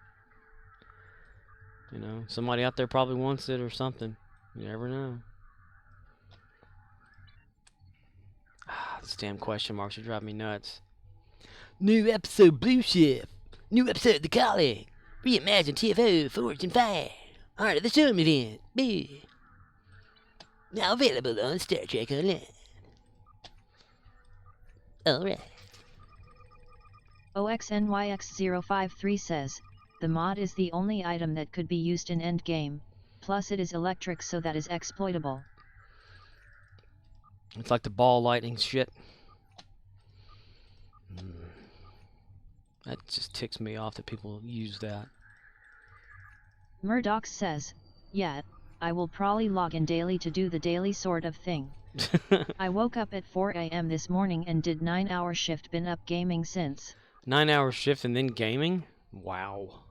You know, somebody out there probably wants it or something. You never know. These damn question marks are driving me nuts. New episode Blue Shift. New episode The Calling. Reimagine TFO Fortune 5. Art of the Storm event. Boo. Now available on Star Trek Online. Alright. OXNYX053 says, the mod is the only item that could be used in endgame, plus it is electric so that is exploitable. It's like the ball lightning shit. That just ticks me off that people use that. Murdoch says, yeah, I will probably log in daily to do the daily sort of thing. I woke up at 4 AM this morning and did 9-hour shift, been up gaming since. 9-hour shift and then gaming? Wow.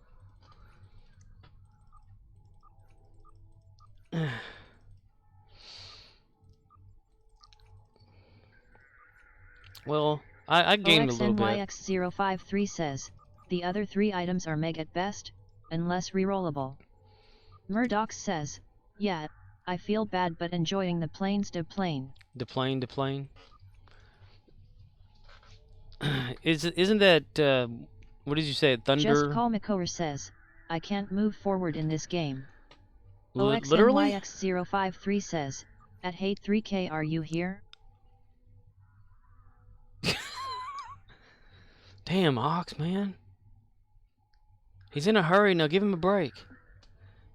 Well, I gamed a little bit. OXNYX053 says, the other 3 items are meg at best, unless rerollable. Murdoch says, yeah, I feel bad but enjoying the planes de plane. De plane. Isn't that, what did you say, Thunder? Just Call Makower says, I can't move forward in this game. Literally? OXNYX053 says, at Hate 3K are you here? Damn, Ox, man. He's in a hurry, now give him a break.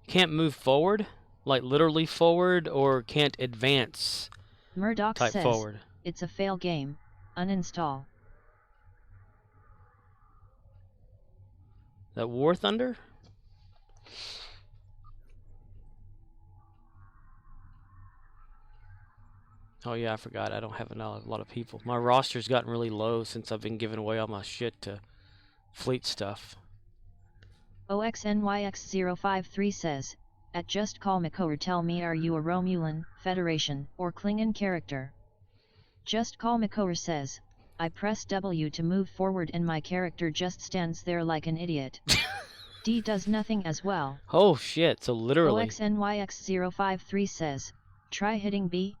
Can't move forward? Like literally forward, or can't advance Murdoch type says, forward? it's a fail game, uninstall. That War Thunder? Oh yeah, I forgot. I don't have a lot of people. My roster's gotten really low since I've been giving away all my shit to fleet stuff. OXNYX053 says, at Just Call Makower tell me are you a Romulan, Federation, or Klingon character? Just Call Makower says, I press W to move forward and my character just stands there like an idiot. D does nothing as well. Oh shit, so literally. OXNYX053 says, try hitting B.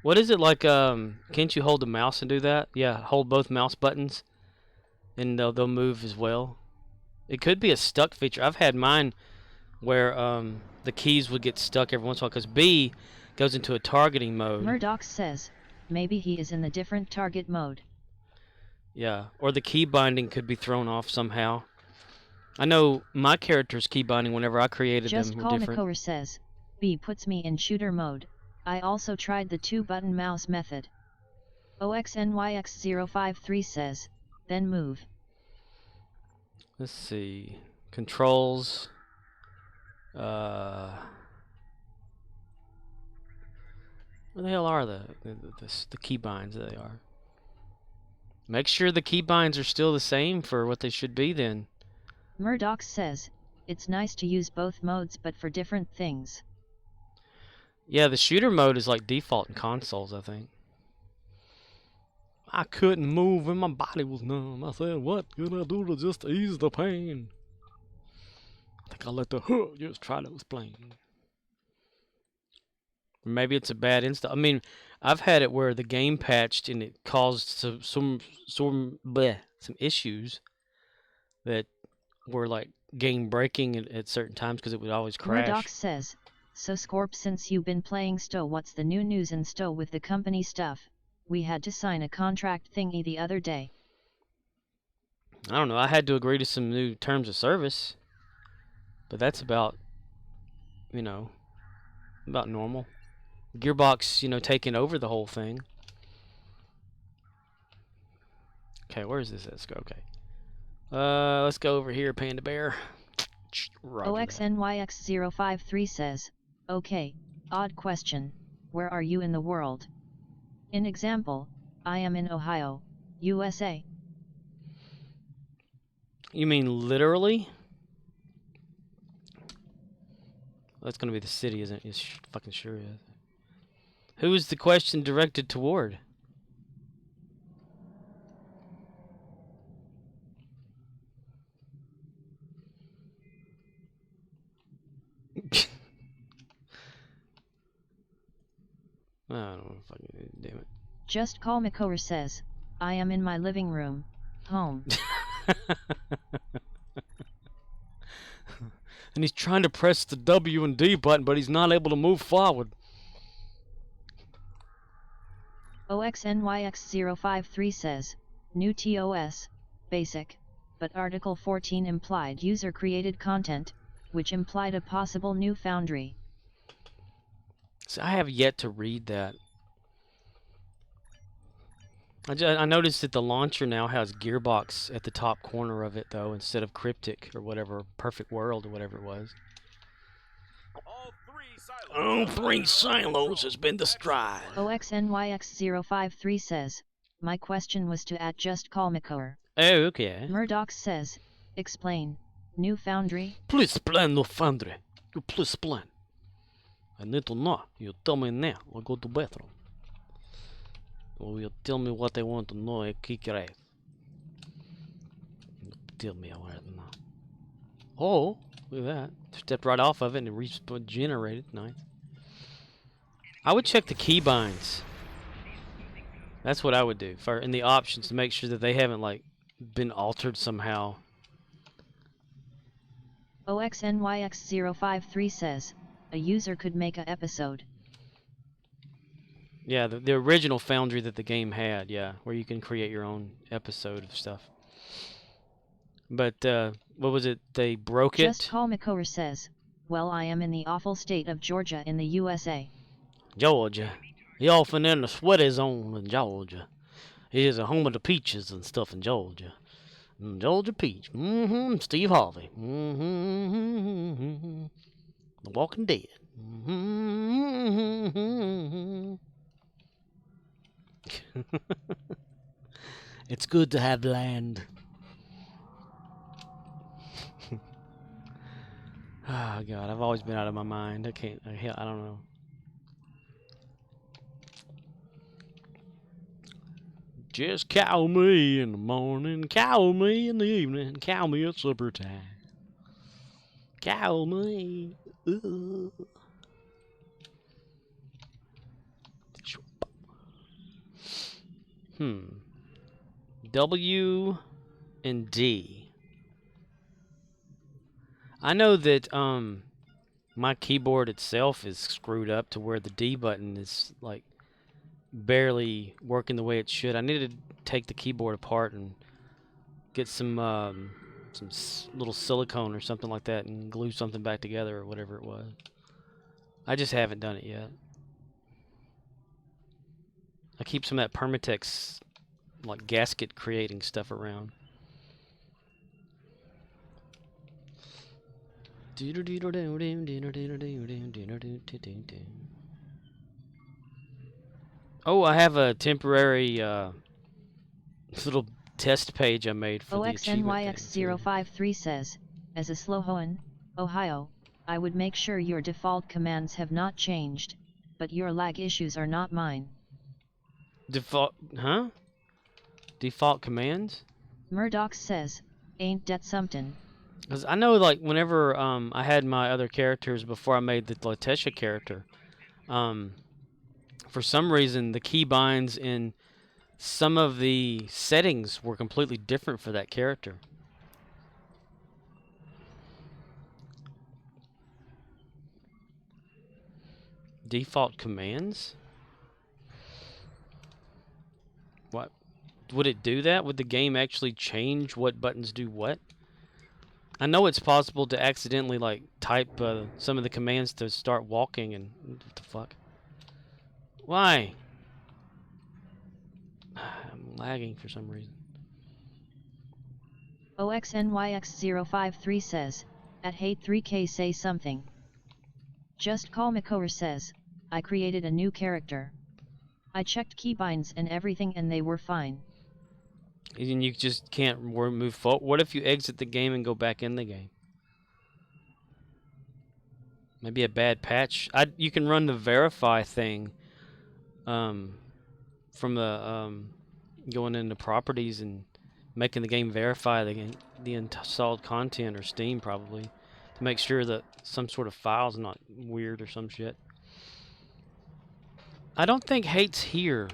What is it like, can't you hold the mouse and do that? Yeah, hold both mouse buttons and they'll move as well. It could be a stuck feature. I've had mine where the keys would get stuck every once in a while because B goes into a targeting mode. Murdoch says, maybe he is in the different target mode. Yeah, or the key binding could be thrown off somehow. I know my character's key binding whenever I created Just them were Call different. Makower says, B puts me in shooter mode. I also tried the 2-button mouse method. OXNYX053 says, then move. Let's see. Controls. Where the hell are the keybinds? There they are. Make sure the keybinds are still the same for what they should be then. Murdoch says, it's nice to use both modes but for different things. Yeah, the shooter mode is like default in consoles, I think. I couldn't move and my body was numb. I said, what can I do to just ease the pain? I think I'll let the just try to explain. Maybe it's a bad install. I mean, I've had it where the game patched and it caused some issues that were like game breaking at certain times because it would always crash. Murdoch says, so Scorp, since you've been playing STO, what's the new news in STO with the company stuff? We had to sign a contract thingy the other day. I don't know. I had to agree to some new terms of service. But that's about, about normal. Gearbox, taking over the whole thing. Okay, where is this? Let's go. Okay. Let's go over here, Panda Bear. OXNYX053 says, okay, odd question, where are you in the world? In example, I am in Ohio, USA. You mean literally? That's gonna be the city, isn't it? It fucking sure is. Who is the question directed toward? I don't know if I can, damn it. Just Call Makower says, I am in my living room, home. And he's trying to press the W and D button, but he's not able to move forward. OXNYX053 says, new TOS, basic, but Article 14 implied user-created content, which implied a possible new foundry. So I have yet to read that. I noticed that the launcher now has Gearbox at the top corner of it, though, instead of Cryptic or whatever, Perfect World or whatever it was. All three silos has been destroyed. OXNYX053 says, my question was to Just Call Makower. Oh, okay. Murdoch says, explain, new foundry? Please explain no foundry. You please explain. I need to know. You tell me now. I'll go to bathroom. Or you tell me what I want to know. I kick right. Tell me I want to know. Oh, look at that. Stepped right off of it and it regenerated. Nice. I would check the keybinds. That's what I would do for in the options to make sure that they haven't like been altered somehow. OXNYX053 says, a user could make an episode. Yeah, the original Foundry that the game had, yeah, where you can create your own episode of stuff. But, what was it? They broke it? Just Call Makower says, well, I am in the awful state of Georgia in the USA. Georgia. He often in the sweaty zone in Georgia. It is a home of the peaches and stuff in Georgia. Georgia Peach. Steve Harvey. The Walking Dead. It's good to have land. Oh God, I've always been out of my mind. I don't know. Just call me in the morning, call me in the evening, call me at supper time. Call me. W and D. I know that my keyboard itself is screwed up to where the D button is like barely working the way it should. I need to take the keyboard apart and get some little silicone or something like that and glue something back together or whatever it was. I just haven't done it yet. I keep some of that Permatex like gasket creating stuff around. Oh, I have a temporary little test page I made for the achievement thing. OXNYX053 says, as a Slohoan, Ohio, I would make sure your default commands have not changed, but your lag issues are not mine. Default, huh? Default commands? Murdoch says, ain't that something? Because I know, like, whenever I had my other characters before I made the Latesha character, for some reason the keybinds in some of the settings were completely different for that character. Default commands? What? Would it do that? Would the game actually change what buttons do what? I know it's possible to accidentally like type some of the commands to start walking and what the fuck? Why? I'm lagging for some reason. OXNYX053 says, at hate 3K say something. Just Call Makower says, I created a new character. I checked keybinds and everything and they were fine. And you just can't move forward. What if you exit the game and go back in the game? Maybe a bad patch. You can run the verify thing from the going into properties and making the game verify the installed content, or Steam probably, to make sure that some sort of file's not weird or some shit. I don't think Hate's here.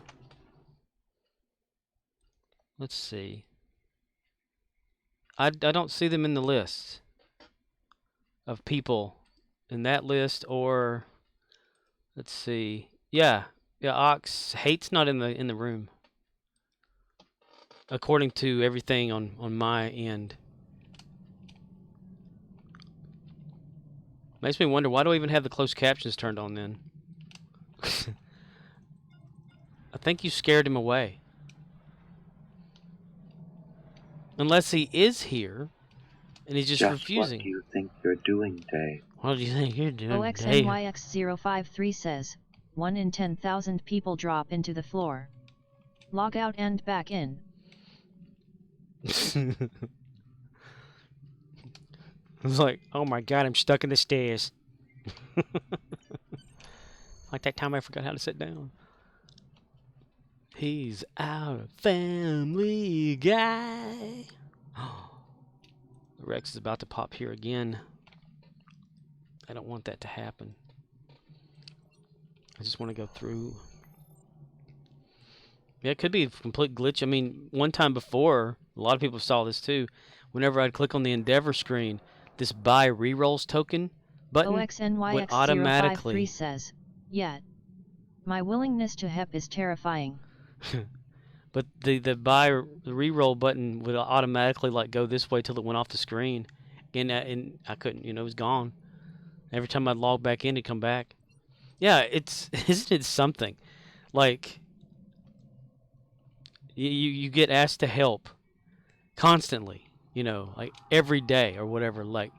Let's see. I don't see them in the list of people in that list, or let's see. Yeah, Ox Hate's not in the room, according to everything on my end. Makes me wonder, why do I even have the closed captions turned on then? I think you scared him away. Unless he is here, and he's just refusing. What do you think you're doing, Dave? What do you think you're doing, Dave? OXNYX053 says, 1 in 10,000 people drop into the floor. Log out and back in. It's like, oh my god, I'm stuck in the stairs. Like that time I forgot how to sit down. He's our Family Guy. Rex is about to pop here again. I don't want that to happen. I just want to go through. Yeah, it could be a complete glitch. I mean, one time before, a lot of people saw this too. Whenever I'd click on the Endeavor screen, this buy rerolls token button would automatically. OXNYX053 says, yet. My willingness to help is terrifying. But the reroll button would automatically like go this way till it went off the screen, and I couldn't, it was gone. Every time I'd log back in, it'd come back. Yeah, isn't it something? Like you get asked to help constantly, like every day or whatever, like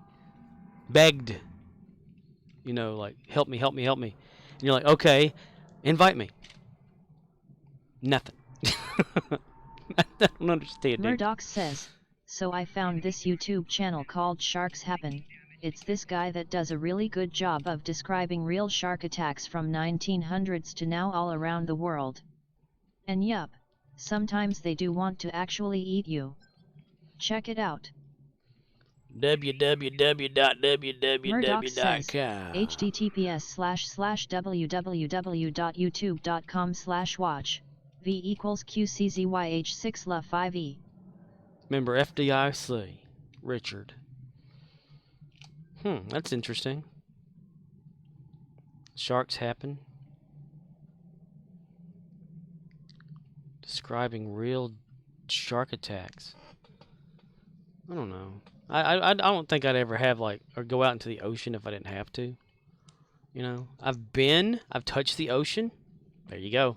begged, like help me, and you're like, okay, invite me. Nothing. I don't understand. Murdoch says, so I found this YouTube channel called Sharks Happen. It's this guy that does a really good job of describing real shark attacks from 1900s to now all around the world. And yup, sometimes they do want to actually eat you. Check it out. Murdoch says, https://www.youtube.com/watch v = QCZYH6 La 5E. Member FDIC, Richard. That's interesting. Sharks happen. Describing real shark attacks. I don't know. I don't think I'd ever have or go out into the ocean if I didn't have to. I've touched the ocean. There you go.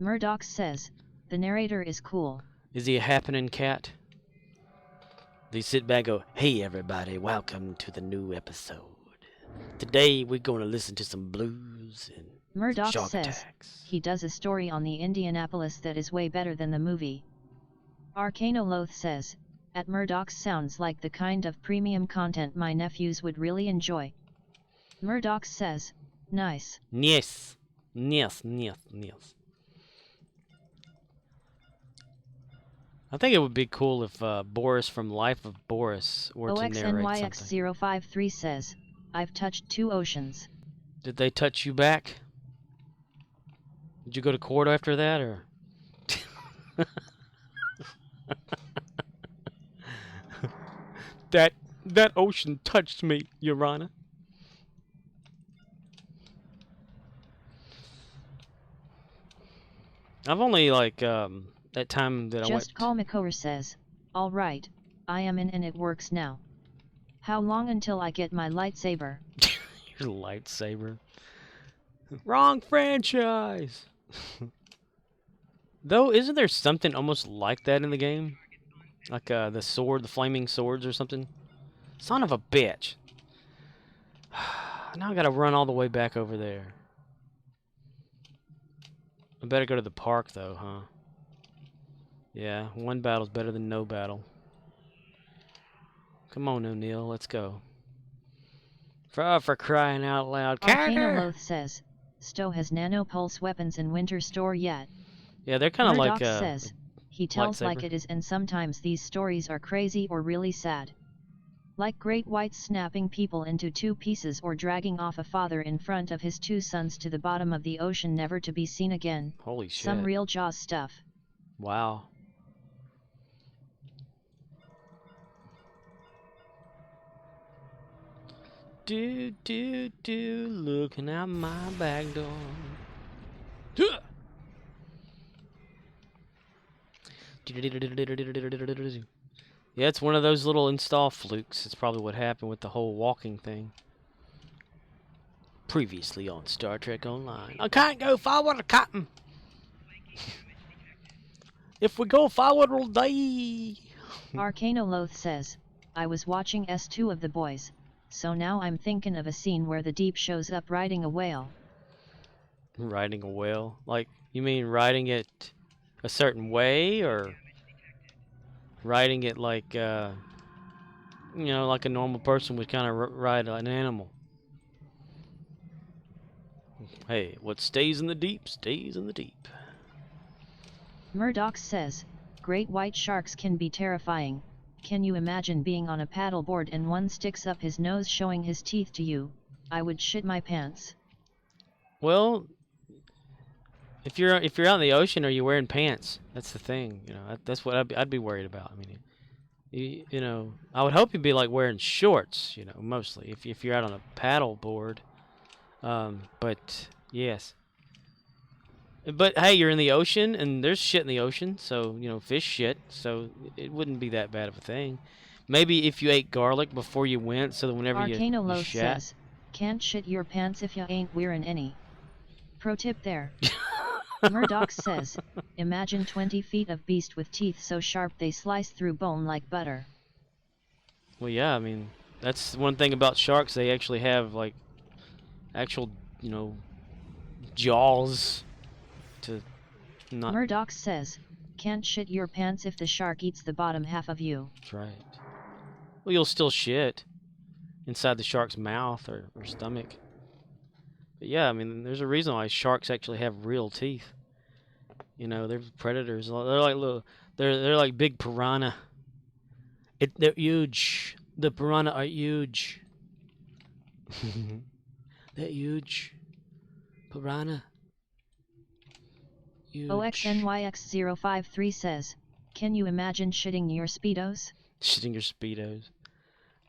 Murdoch says, the narrator is cool. Is he a happening cat? They sit back and go, hey everybody, welcome to the new episode. Today we're going to listen to some blues and Murdoch shark says, attacks. He does a story on the Indianapolis that is way better than the movie. Arcanoloth says, at Murdoch sounds like the kind of premium content my nephews would really enjoy. Murdoch says, nice. Yes. I think it would be cool if Boris from Life of Boris were to narrate something. OXNYX053 says, I've touched 2 oceans. Did they touch you back? Did you go to court after that, or? That ocean touched me, Your Honor. I've only that time that I went. Just Call Makora says, all right, I am in and it works now. How long until I get my lightsaber? Your lightsaber. Wrong franchise. Though, isn't there something almost like that in the game? Like the sword, the flaming swords or something? Son of a bitch. Now I gotta run all the way back over there. I better go to the park though, huh? Yeah, one battle's better than no battle. Come on, O'Neil, let's go. For crying out loud. Arcanoloth says, Stowe has nano-pulse weapons in winter store yet. Yeah, they're kind of like says, he tells lightsaber. like it is, and sometimes these stories are crazy or really sad. Like great whites snapping people into two pieces or dragging off a father in front of his two sons to the bottom of the ocean never to be seen again. Holy shit. Some real Jaws stuff. Wow. Looking out my back door. Yeah, it's one of those little install flukes. It's probably what happened with the whole walking thing. Previously on Star Trek Online. I can't go forward, Captain. If we go forward, we'll die. Arcanoloth says, I was watching S2 of the boys, so now I'm thinking of a scene where the Deep shows up riding a whale. Riding a whale? Like, you mean riding it a certain way, or riding it like, you know, like a normal person would kind of ride an animal? Hey, what stays in the deep, stays in the deep. Murdoch says, great white sharks can be terrifying. Can you imagine being on a paddleboard and one sticks up his nose showing his teeth to you? I would shit my pants. Well, if you're out in the ocean, are you wearing pants? That's the thing. You know, that's what I'd be worried about. I mean, you know, I would hope you'd be like wearing shorts. You know, mostly if you're out on a paddleboard. But yes. But hey, you're in the ocean, and there's shit in the ocean, so, you know, fish shit, so it wouldn't be that bad of a thing. Maybe if you ate garlic before you went, so that whenever you Arcanoloth shat... says, can't shit your pants if ya ain't wearing any. Pro tip there. Murdoch says, imagine 20 feet of beast with teeth so sharp they slice through bone like butter. Well, yeah, I mean, that's one thing about sharks, they actually have, like, actual, you know, jaws to not... Murdoch says, can't shit your pants if the shark eats the bottom half of you. That's right. Well, you'll still shit inside the shark's mouth or stomach. But yeah, I mean, there's a reason why sharks actually have real teeth. You know, they're predators. They're like little, they're like big piranha. They're huge. The piranha are huge. They're huge. Piranha. Huge. OXNYX053 says, can you imagine shitting your Speedos? Shitting your Speedos.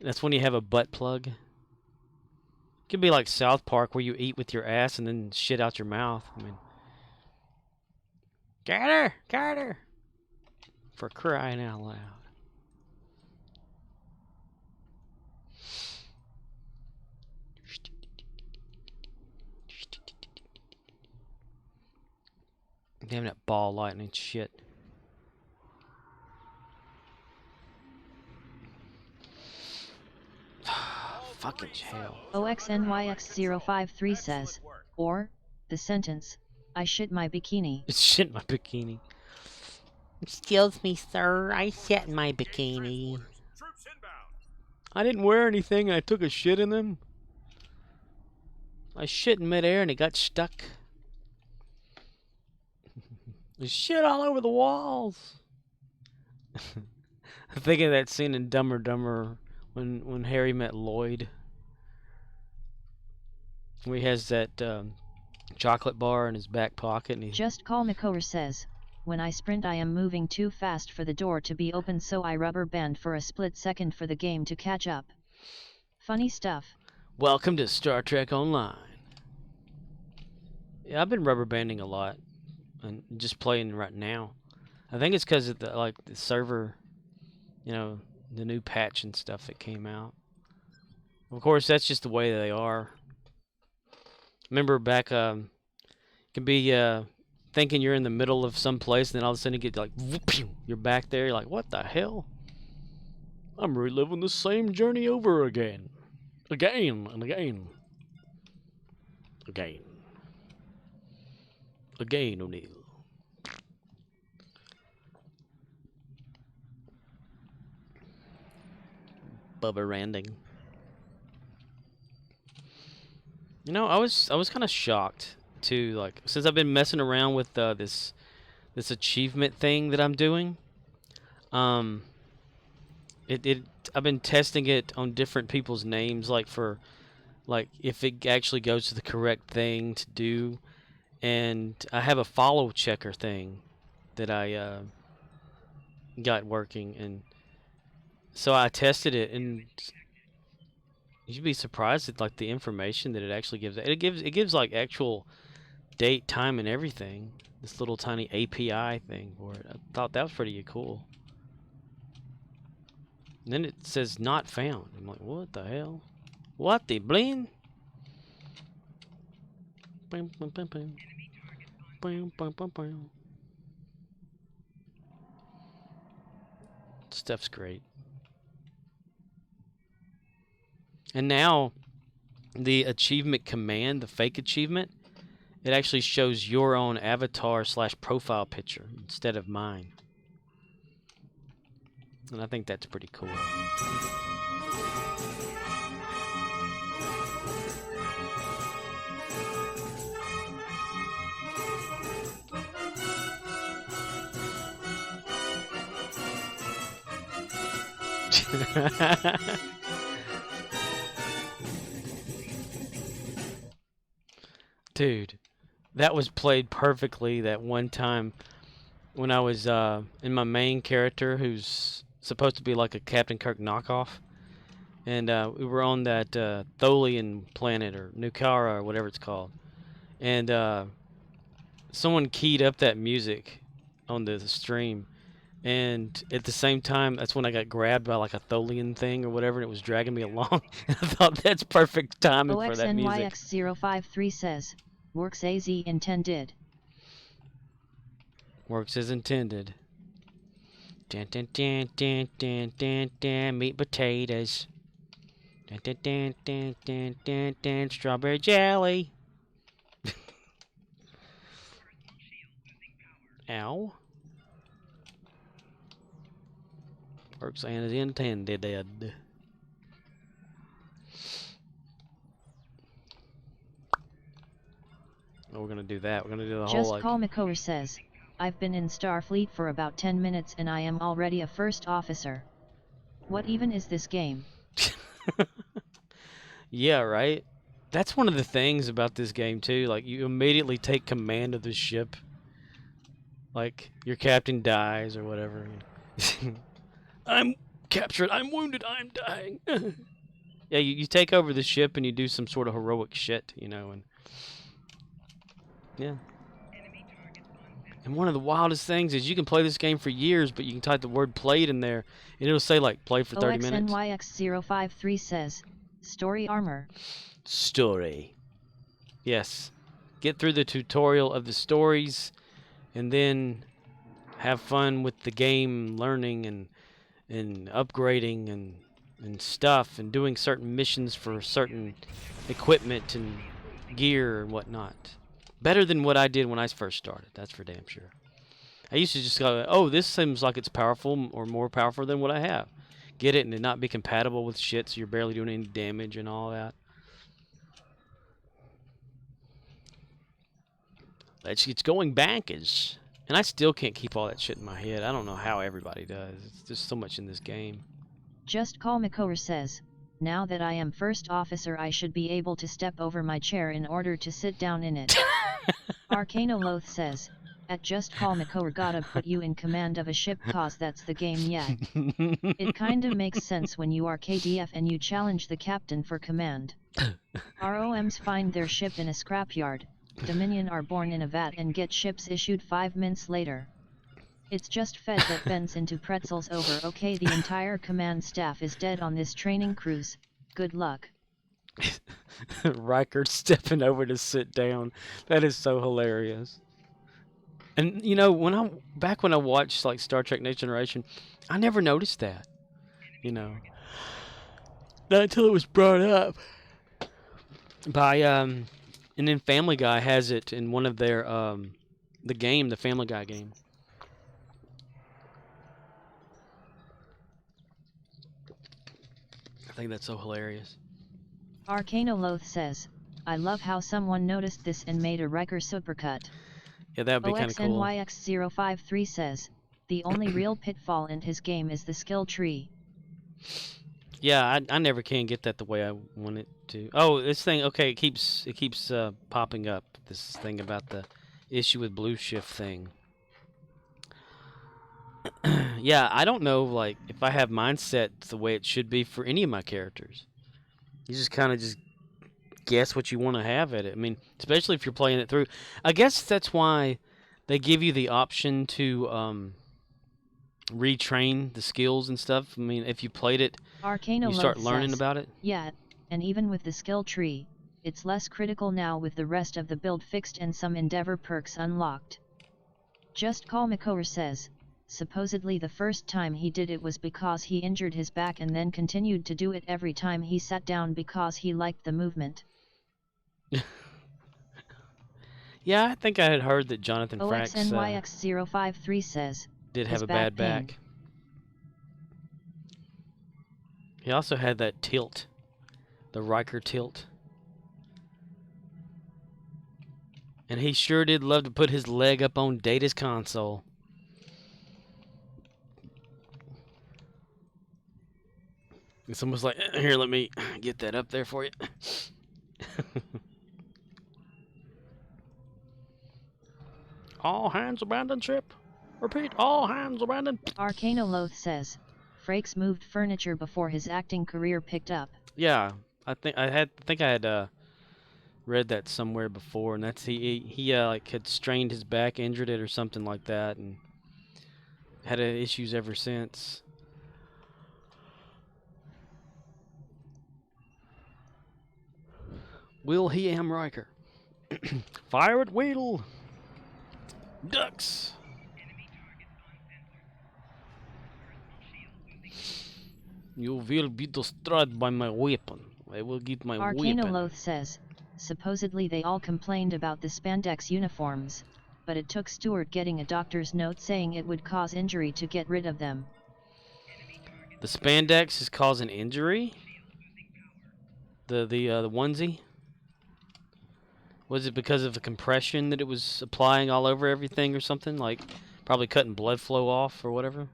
That's when you have a butt plug. It could be like South Park where you eat with your ass and then shit out your mouth. I mean, Carter! Carter! For crying out loud. Damn that ball lightning shit. Fucking hell. OXNYX053 says, or, the sentence, I shit my bikini. It's shit in my bikini. Excuse me, sir. I shit in my bikini. I didn't wear anything and I took a shit in them. I shit in midair and it got stuck. There's shit all over the walls. I'm thinking of that scene in Dumb and Dumber when Harry met Lloyd. Where he has that chocolate bar in his back pocket. And Just Call McCower says, when I sprint I am moving too fast for the door to be open, so I rubber band for a split second for the game to catch up. Funny stuff. Welcome to Star Trek Online. Yeah, I've been rubber banding a lot. And just playing right now. I think it's because of the server, you know, the new patch and stuff that came out. Of course, that's just the way they are. Remember back, you can be thinking you're in the middle of some place, and then all of a sudden you get like, whoop, you're back there. You're like, what the hell? I'm reliving the same journey over again. Again and again. Again. Again, O'Neill. Bubba Randing. You know, I was kind of shocked too. Like, since I've been messing around with this achievement thing that I'm doing, I've been testing it on different people's names, like for like if it actually goes to the correct thing to do. And I have a follow checker thing that I got working, and so I tested it, and you'd be surprised at like the information that it actually gives. It gives like actual date, time, and everything. This little tiny API thing for it. I thought that was pretty cool. And then it says not found. I'm like, what the hell? What the bling? Bam, bam, bam, bam. Bam, bam, bam, bam. Stuff's great. And now the achievement command, the fake achievement, it actually shows your own avatar / profile picture instead of mine. And I think that's pretty cool. Dude, that was played perfectly that one time when I was in my main character, who's supposed to be like a Captain Kirk knockoff. And we were on that Tholian planet, or Nukara, or whatever it's called. And someone keyed up that music on the stream. And at the same time, that's when I got grabbed by like a Tholian thing or whatever, and it was dragging me along. I thought that's perfect timing for that music. OXNYX053 says, works as intended. Works as intended. Dun, dun, dun, dun, dun, dun, dun, meat potatoes. Dun, dun, dun, dun, dun, dun, dun, strawberry jelly. Ow. Works as intended. Oh, we're gonna do that. We're gonna do the whole Just like... Call McCower says, I've been in Starfleet for about 10 minutes and I am already a first officer. What even is this game? Yeah, right? That's one of the things about this game too. Like, you immediately take command of the ship. Like, your captain dies or whatever. I'm captured, I'm wounded, I'm dying. Yeah, you take over the ship and you do some sort of heroic shit, you know, and yeah. And one of the wildest things is you can play this game for years, but you can type the word played in there, and it'll say, like, play for 30 minutes. OXNYX053 says, story armor. Story. Yes. Get through the tutorial of the stories, and then have fun with the game, learning and upgrading and stuff, and doing certain missions for certain equipment and gear and whatnot. Better than what I did when I first started, that's for damn sure. I used to just go, oh, this seems like it's powerful or more powerful than what I have. Get it, and it not be compatible with shit, so you're barely doing any damage and all that. It's going bankers. And I still can't keep all that shit in my head. I don't know how everybody does. It's just so much in this game. Just Call McCower says, now that I am first officer I should be able to step over my chair in order to sit down in it. Arcanoloth says, at Just Call McCower gotta put you in command of a ship cause that's the game yet. It kinda makes sense when you are KDF and you challenge the captain for command. ROMs find their ship in a scrapyard, Dominion are born in a vat and get ships issued 5 minutes later. It's just Fed that bends into pretzels over okay the entire command staff is dead on this training cruise, good luck. Riker stepping over to sit down. That is so hilarious. And you know, back when I watched like Star Trek Next Generation, I never noticed that. You know, not until it was brought up by and then Family Guy has it in one of their the Family Guy game. I think that's so hilarious. Arcanoloth says, I love how someone noticed this and made a Riker supercut. Yeah, that would be kind of cool. OXNYX053 says, the only real pitfall in his game is the skill tree. Yeah, I never can get that the way I want it to. Oh, this thing. Okay, it keeps popping up. This thing about the issue with Blue Shift thing. Yeah, I don't know. Like, if I have mine set the way it should be for any of my characters, you just kind of just guess what you want to have at it. I mean, especially if you're playing it through. I guess that's why they give you the option to retrain the skills and stuff. I mean, if you played it, you start Arcanoloth learning says, about it. yeah, and even with the skill tree, it's less critical now with the rest of the build fixed and some Endeavor perks unlocked. Just Call Makover says, supposedly the first time he did it was because he injured his back and then continued to do it every time he sat down because he liked the movement. Yeah, I think I had heard that Jonathan Frakes OXNYX053 says, did have his a bad pain. back. He also had that tilt, the Riker tilt. And he sure did love to put his leg up on Data's console. It's almost like, here, let me get that up there for you. All hands abandon ship. Repeat, all hands abandon. Arcanoloth says, Frakes moved furniture before his acting career picked up. Yeah, I think I had read that somewhere before, and that's he like had strained his back, injured it or something like that, and had issues ever since. Will he am Riker? Fire at will. Ducks. You will be destroyed by my weapon. I will get my weapon. Arcanoloth says, supposedly they all complained about the spandex uniforms, but it took Stewart getting a doctor's note saying it would cause injury to get rid of them. The spandex is causing injury? The onesie? Was it because of the compression that it was applying all over everything or something? Like, probably cutting blood flow off or whatever?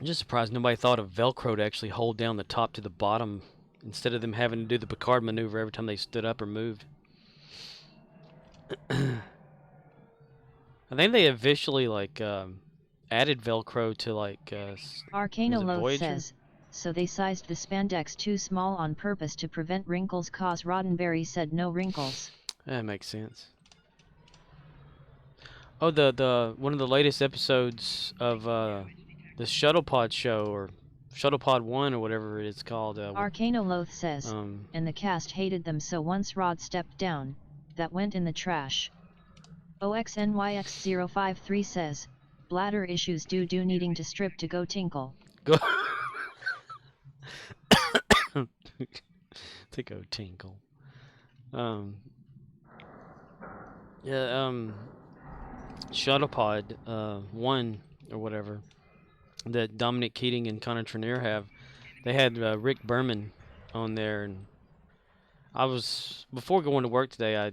I'm just surprised nobody thought of Velcro to actually hold down the top to the bottom instead of them having to do the Picard maneuver every time they stood up or moved. I think they officially, like, added Velcro to, like, Arcanoloth says, so they sized the spandex too small on purpose to prevent wrinkles cause Roddenberry said no wrinkles. That makes sense. Oh, the one of the latest episodes of the Shuttlepod show, or Shuttlepod 1 or whatever it's called. Arcanoloth says, and the cast hated them, so once Rod stepped down, that went in the trash. OXNYX053 says, bladder issues due needing to strip to go tinkle. Go to go tinkle. Shuttlepod 1 or whatever that Dominic Keating and Connor Trenier have. They had Rick Berman on there, and I was, before going to work today, I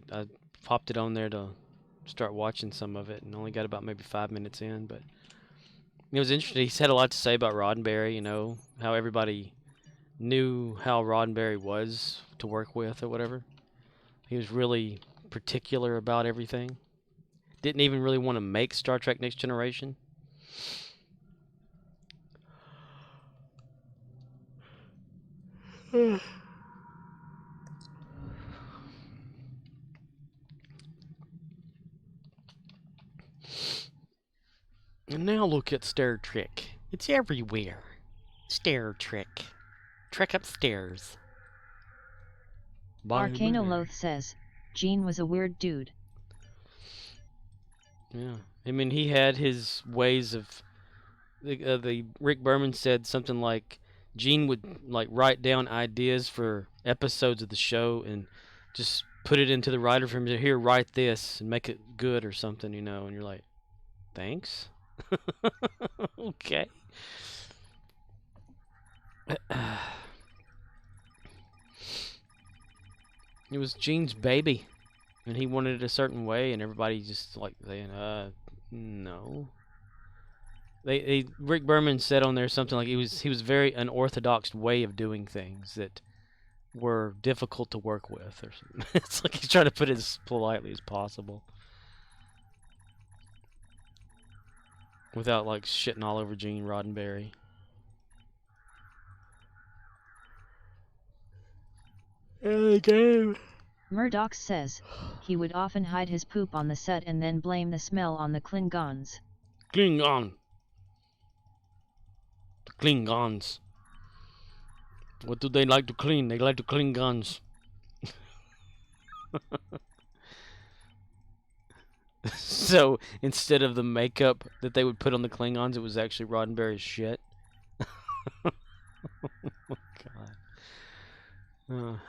popped it on there to start watching some of it, and only got about maybe 5 minutes in, but it was interesting. He had a lot to say about Roddenberry, you know, how everybody knew how Roddenberry was to work with or whatever. He was really particular about everything. Didn't even really want to make Star Trek Next Generation. And now look at Star Trek. It's everywhere. Star Trek. Trek upstairs. Arcanoloth says, Gene was a weird dude. Yeah. I mean, he had his ways of... the Rick Berman said something like, Gene would like write down ideas for episodes of the show and just put it into the writer for him to, here, write this and make it good or something, you know, and you're like, thanks? Okay. It was Gene's baby. and he wanted it a certain way, and everybody just like saying, no. Rick Berman said on there something like he was very unorthodox way of doing things that were difficult to work with, or something. It's like he's trying to put it as politely as possible, without like shitting all over Gene Roddenberry. Game. Murdoch says, he would often hide his poop on the set and then blame the smell on the Klingons. Klingon. The Klingons. What do they like to clean? They like to clean guns. So instead of the makeup that they would put on the Klingons, it was actually Roddenberry's shit. Oh my God.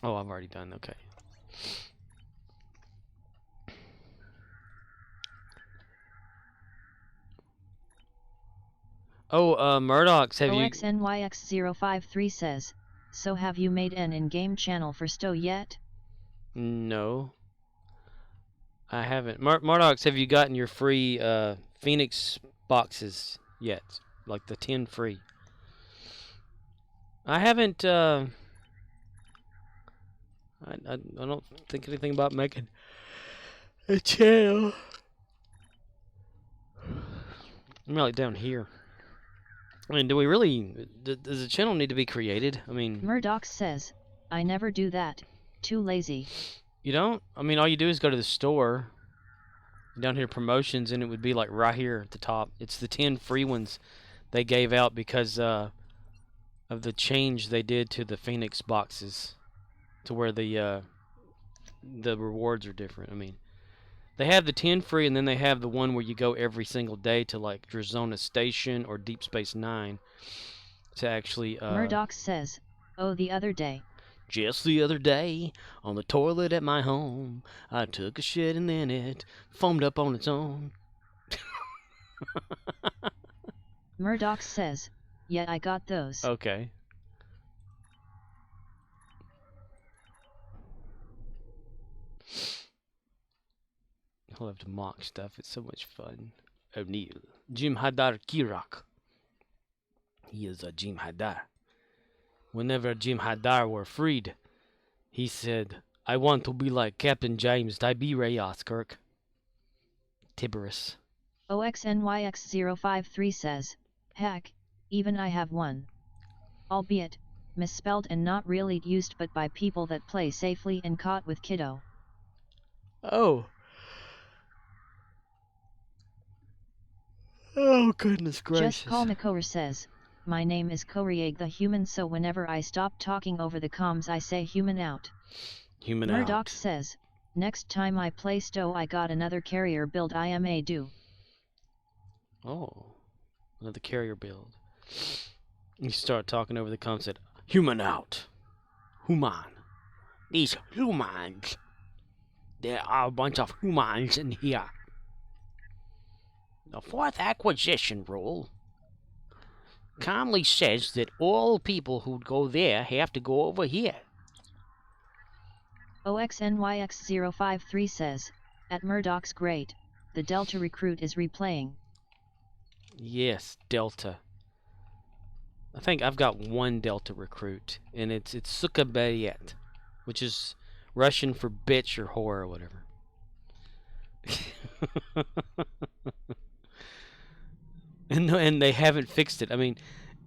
Oh, I've already done. Okay. Oh, Murdoch's, have you... OXNYX053 says, so have you made an in-game channel for Stowe yet? No. I haven't. Murdoch's, have you gotten your free Phoenix boxes yet? Like the 10 free? I haven't, I don't think anything about making a channel. I'm really down here. I mean, do we really... Does a channel need to be created? I mean... Murdoch says, I never do that. Too lazy. You don't? I mean, all you do is go to the store. Down here, promotions, and it would be like right here at the top. It's the 10 free ones they gave out because of the change they did to the Phoenix boxes. To where the rewards are different. I mean... They have the 10 free, and then they have the one where you go every single day to like Drazona Station or Deep Space Nine to actually... Murdoch says, oh, the other day. Just the other day, on the toilet at my home, I took a shit and then it foamed up on its own. Murdoch says, yeah, I got those. Okay. I'll have to mock stuff. It's so much fun. O'Neill. Jim Hadar Kirak. He is a Jim Hadar. Whenever Jim Hadar were freed, he said, I want to be like Captain James Tiberius Kirk. Tiberius. OXNYX053 says, heck, even I have one. Albeit, misspelled and not really used but by people that play safely and caught with kiddo. Oh. Oh, goodness gracious. Just Call Nikor says, my name is Koriag the Human, so whenever I stop talking over the comms I say human out. Human Murdoch out. says, next time I play Stowe I got another carrier build I am a do. Oh. Another carrier build. You start talking over the comms, said, human out. Human. These humans. There are a bunch of humans in here. The fourth acquisition rule calmly says that all people who go there have to go over here. OXNYX053 says, at Murdoch's great, the Delta recruit is replaying. Yes, Delta. I think I've got one Delta recruit, and it's Sukabayet, which is Russian for bitch or whore or whatever. And they haven't fixed it. I mean,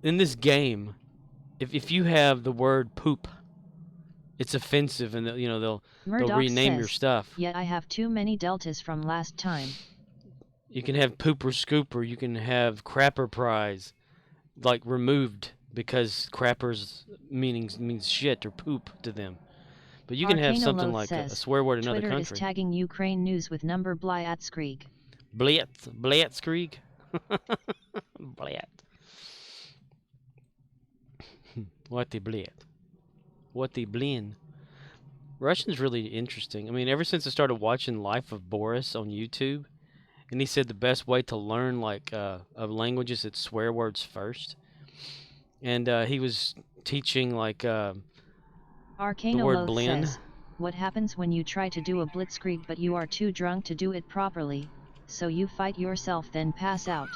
in this game, if you have the word poop, it's offensive, and they'll rename your stuff. Yet I have too many deltas from last time. You can have pooper scooper. You can have crapper prize, like removed because crappers means shit or poop to them. But you can have something like a swear word in another Twitter country. is tagging Ukraine news with number Bliatzkrieg. Bliatzkrieg. Blat. What the blat? What the blin? Russian's really interesting. I mean, ever since I started watching Life of Boris on YouTube, and he said the best way to learn of languages, it's swear words first. And he was teaching Arcanoloth blend. says, what happens when you try to do a blitzkrieg but you are too drunk to do it properly, so you fight yourself then pass out.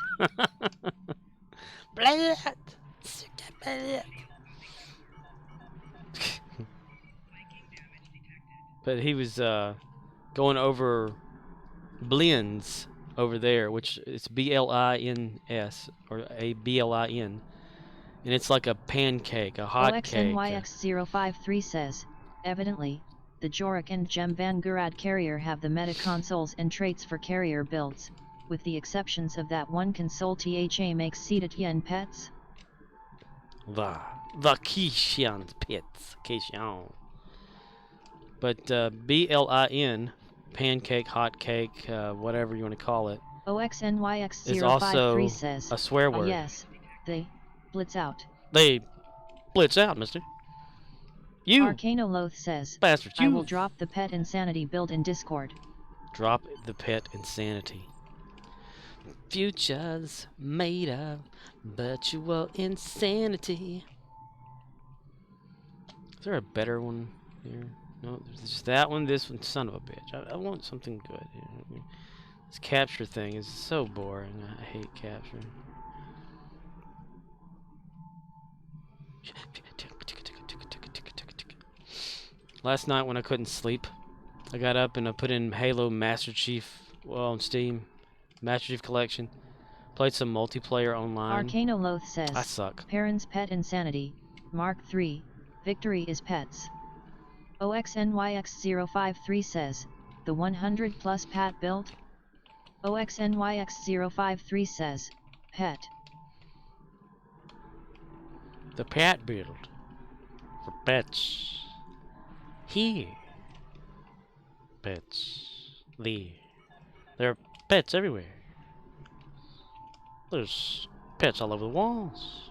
But he was going over blends over there, which it's BLINS or a BLIN, and it's like a pancake, a hot cake. OXNYX053 says, evidently, the Jorik and Gem Vanguard carrier have the meta consoles and traits for carrier builds, with the exceptions of that one console THA makes seated yen pets. The Kishan pits, Kishan. But BLIN, pancake, hot cake, whatever you want to call it, is also OXNYX053 says, a swear word. yes, they blitz out. They blitz out, mister. You Arcanoloth says, bastard, I you will drop the pet insanity build in Discord. drop the pet insanity. Future's made of virtual insanity. Is there a better one here? No, there's just that one, this one, son of a bitch. I want something good here. This capture thing is so boring. I hate capture. Last night when I couldn't sleep, I got up and I put in Halo Master Chief, well, on Steam, Master Chief Collection. Played some multiplayer online. Arcanoloth says, I suck. Parents Pet Insanity, Mark III, Victory is Pets. OXNYX053 says, the 100 plus Pat build? OXNYX053 says, Pet. The Pat build. For pets. Here. Pets. There. There are pets everywhere. There's pets all over the walls.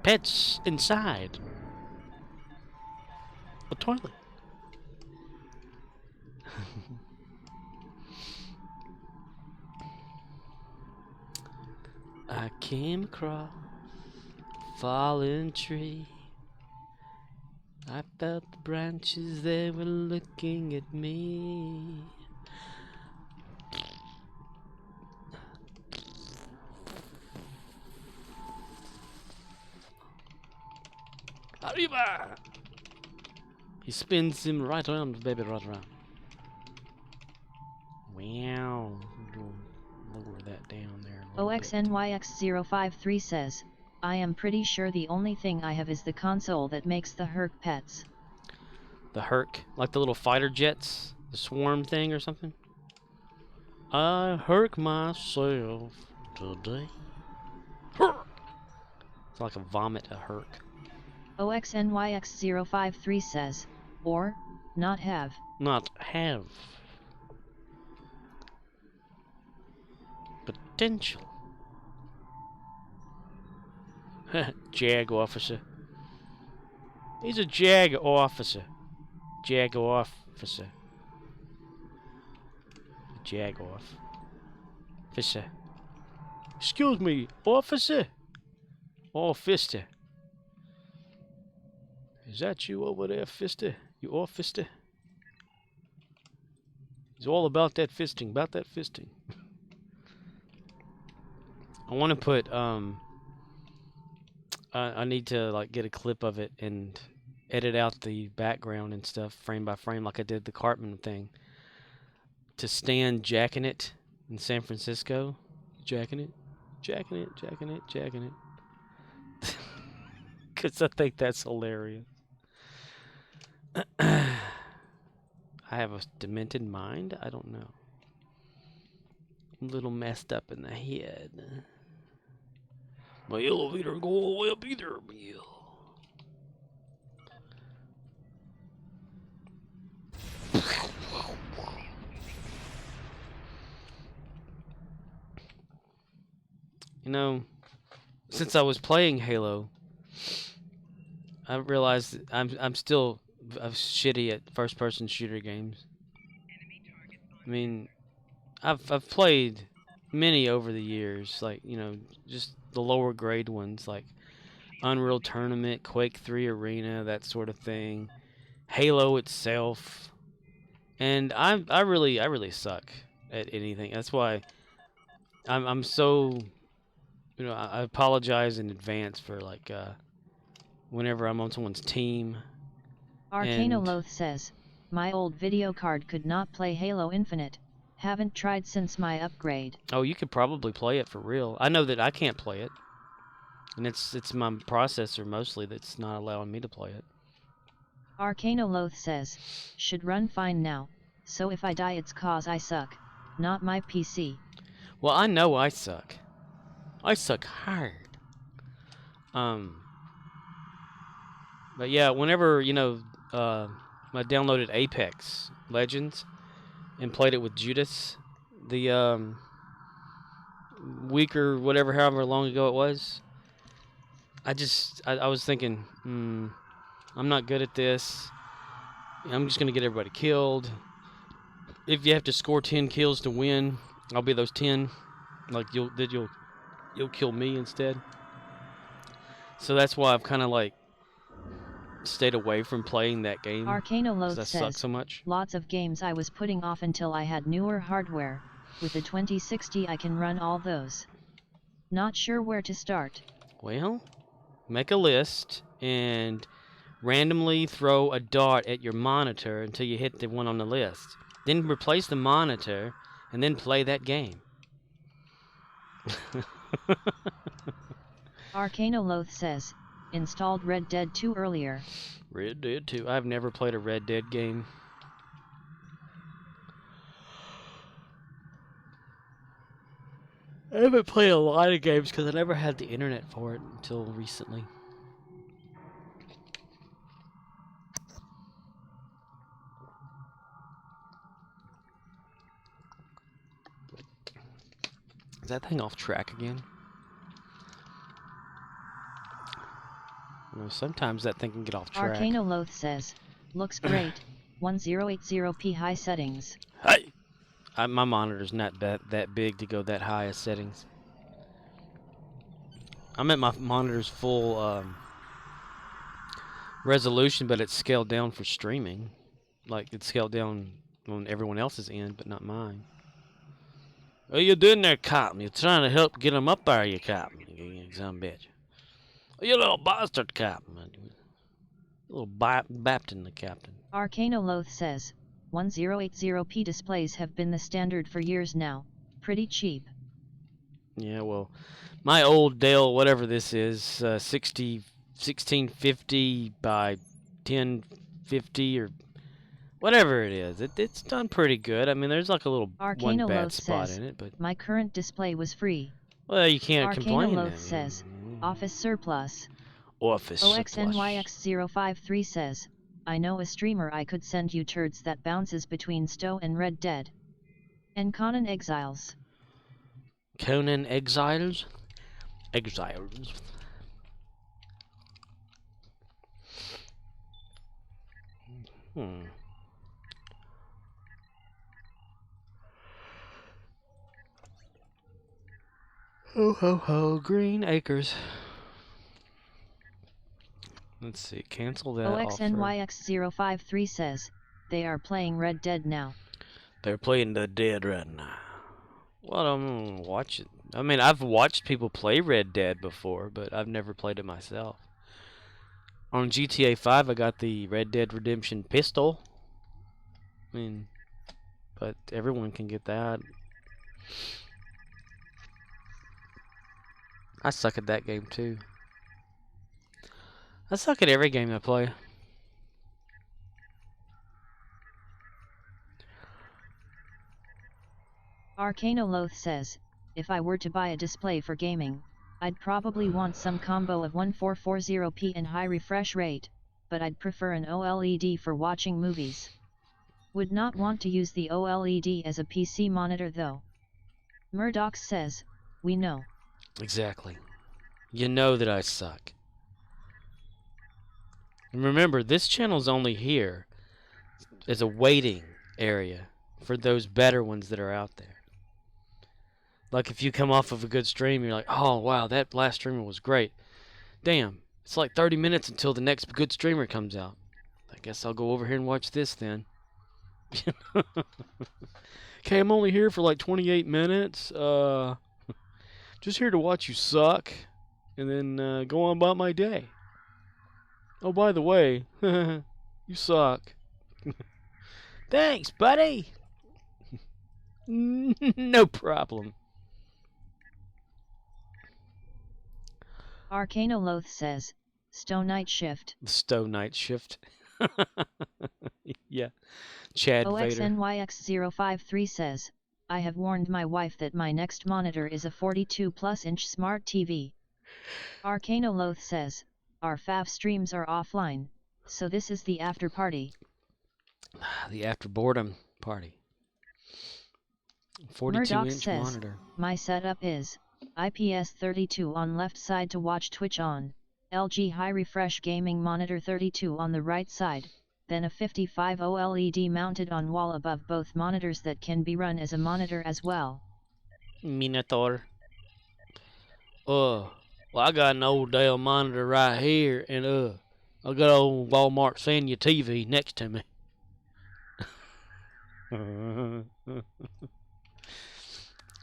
Pets inside the toilet. I came across a fallen tree. I felt the branches, they were looking at me. Arriba! He spins him right around, baby, right around. Wow. Lower that down there a little bit. OXNYX053 says, I am pretty sure the only thing I have is the console that makes the Herc pets. The Herc? Like the little fighter jets? The swarm thing or something? I Herc myself today. Herc! It's like a vomit, a Herc. OXNYX053 says, or, not have. Not have. Potential. JAG officer. He's a JAG officer. JAG officer. JAG off. Officer. Excuse me, officer? Officer. Is that you over there, Fister? You officer? He's all about that fisting, I want to put, I need to, like, get a clip of it and edit out the background and stuff, frame by frame, like I did the Cartman thing. To Stan jacking it in San Francisco. Jacking it. Because I think that's hilarious. I have a demented mind? I don't know. I'm a little messed up in the head. My elevator go all the way up either, Bill. You know, since I was playing Halo, I realized I'm still shitty at first-person shooter games. I mean, I've played many over the years, like, you know, just the lower grade ones. Like, Unreal Tournament, Quake 3 Arena, that sort of thing. Halo itself. And I really suck at anything. That's why I'm so, I apologize in advance for like whenever I'm on someone's team. Arcanoloth says, my old video card could not play Halo Infinite. Haven't tried since my upgrade. Oh, you could probably play it for real. I know that I can't play it. And it's my processor mostly that's not allowing me to play it. Arcanoloth says, should run fine now, so if I die it's cause I suck, not my PC. Well, I know I suck. I suck hard. But yeah, whenever, I downloaded Apex Legends and played it with Judas, the week or whatever, however long ago it was, I was thinking, I'm not good at this. I'm just gonna get everybody killed. If you have to score 10 kills to win, I'll be those 10. Like you'll kill me instead. So that's why I've kind of like stayed away from playing that game. Arcanoloth I says, suck so much. lots of games I was putting off until I had newer hardware. With the 2060 I can run all those. Not sure where to start. Well, make a list and randomly throw a dart at your monitor until you hit the one on the list. Then replace the monitor and then play that game. Arcanoloth says, installed Red Dead 2 earlier. Red Dead 2. I've never played a Red Dead game. I haven't played a lot of games because I never had the internet for it until recently. Is that thing off track again? Sometimes that thing can get off track. Arcanoloth says, looks great, 1080p high settings. Hey! My monitor's not that big to go that high as settings. I'm at my monitor's full resolution, but it's scaled down for streaming. Like, it's scaled down on everyone else's end, but not mine. What are you doing there, Captain? You're trying to help get him up there, you Captain. You son of a bitch. You little bastard, Captain. Little Baptin, the Captain. Arcanoloth says, 1080p displays have been the standard for years now. Pretty cheap. Yeah, well, my old Dell, whatever this is, 1650 by 1050 or whatever it is, it's done pretty good. I mean, there's like a little one bad spot in it, but my current display was free. Well, you can't complain. Arcanoloth says, Office surplus. Office surplus. OXNYX053 says, I know a streamer I could send you turds that bounces between Stow and Red Dead. And Conan Exiles. Conan Exiles? Exiles. Ho ho ho, Green Acres. Let's see, cancel that offer. OXNYX053 says, they are playing Red Dead now. They're playing the Dead right now. Well, I'm gonna watch it. I mean, I've watched people play Red Dead before, but I've never played it myself. On GTA 5, I got the Red Dead Redemption pistol. I mean, but everyone can get that. I suck at that game too. I suck at every game I play. Arcanoloth says, if I were to buy a display for gaming, I'd probably want some combo of 1440p and high refresh rate, but I'd prefer an OLED for watching movies. Would not want to use the OLED as a PC monitor though. Murdoch says, we know. Exactly. You know that I suck. And remember, this channel's only here as a waiting area for those better ones that are out there. Like if you come off of a good stream, you're like, oh wow, that last streamer was great. Damn, It's like 30 minutes until the next good streamer comes out. I guess I'll go over here and watch this then. Okay, I'm only here for like 28 minutes. Just here to watch you suck. And then go on about my day. Oh, by the way, you suck. Thanks, buddy. No problem. Arcanoloth says, Stone Night Shift. The Stowe Night Shift. Yeah. Chad Vader. OXNYX053 says, I have warned my wife that my next monitor is a 42-plus-inch smart TV. Arcanoloth says, our FAV streams are offline, so this is the after party. The after boredom party. 42-inch monitor. My setup is IPS 32 on left side to watch Twitch on, LG high refresh gaming monitor 32 on the right side, then a 55 OLED mounted on wall above both monitors that can be run as a monitor as well. Minotaur. Well, I got an old Dell monitor right here, and I got old Walmart Sanya TV next to me.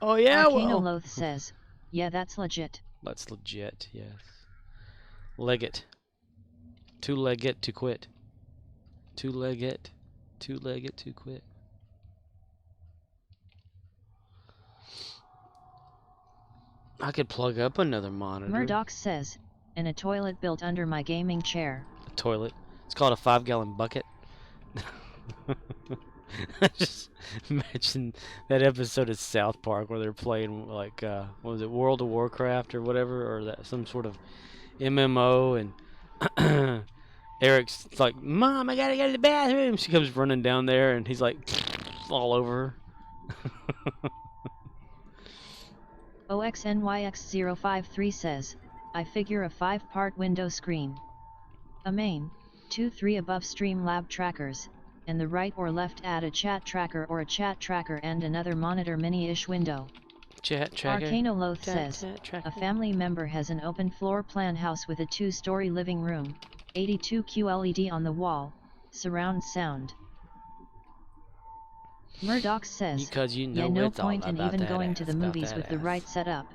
Oh yeah, Arcanoloth says, yeah, that's legit. That's legit, yes. Leggett. Two-legged to quit. Two-legged to quit. I could plug up another monitor. Murdoch says, and a toilet built under my gaming chair. A toilet. It's called a 5-gallon bucket. I just imagine that episode of South Park where they're playing like what was it, World of Warcraft or whatever, or that some sort of MMO, and Eric's like, "Mom, I gotta go to the bathroom." She comes running down there, and he's like, all over her. OXNYX053 says, I figure a 5-part window screen. A main, 2-3 above Streamlab trackers, and the right or left add a chat tracker or a chat tracker and another monitor mini-ish window. Chat tracker. Arcanoloth says, a family member has an open floor plan house with a 2-story living room, 82 QLED on the wall, surround sound. Murdoch says, because you know, yeah, no it's all point in about even that going to the ass, about movies that with the ass. right setup.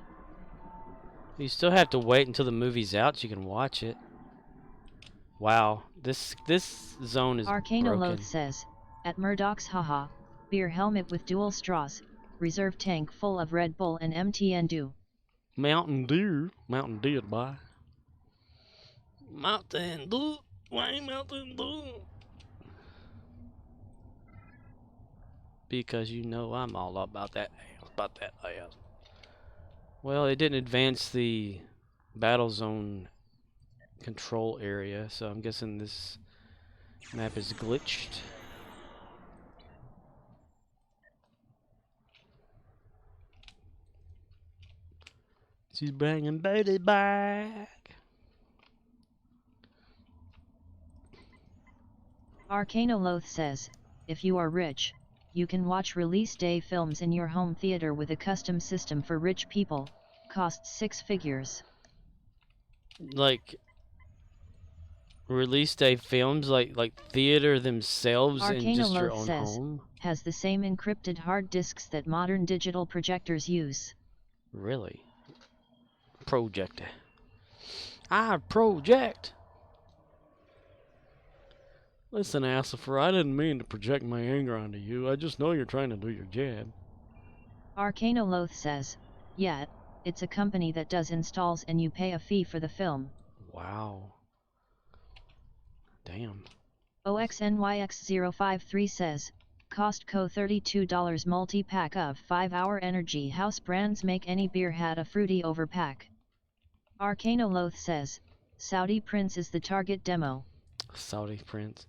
You still have to wait until the movie's out so you can watch it. Wow, this zone is Arcanoloth broken. says, at Murdoch's haha, beer helmet with dual straws, reserve tank full of Red Bull and MTN Dew. Mountain Dew, boy. Mountain Dew, why Mountain Dew? Because you know I'm all about that ass. Well, it didn't advance the battle zone control area, so I'm guessing this map is glitched. She's bringing Bodie back. Arcanoloth says, if you are rich, you can watch release day films in your home theater with a custom system for rich people, costs 6 figures. Like release day films, like theater themselves in just your Arcanoloth own says, home? has the same encrypted hard disks that modern digital projectors use. Really? Projector. I project. Listen, Assifer, I didn't mean to project my anger onto you. I just know you're trying to do your job. Arcanoloth says, yeah, it's a company that does installs and you pay a fee for the film. Wow. Damn. OXNYX053 says, Costco $32 multi-pack of 5-hour energy house brands make any beer had a fruity overpack. Arcanoloth says, Saudi Prince is the target demo. Saudi Prince.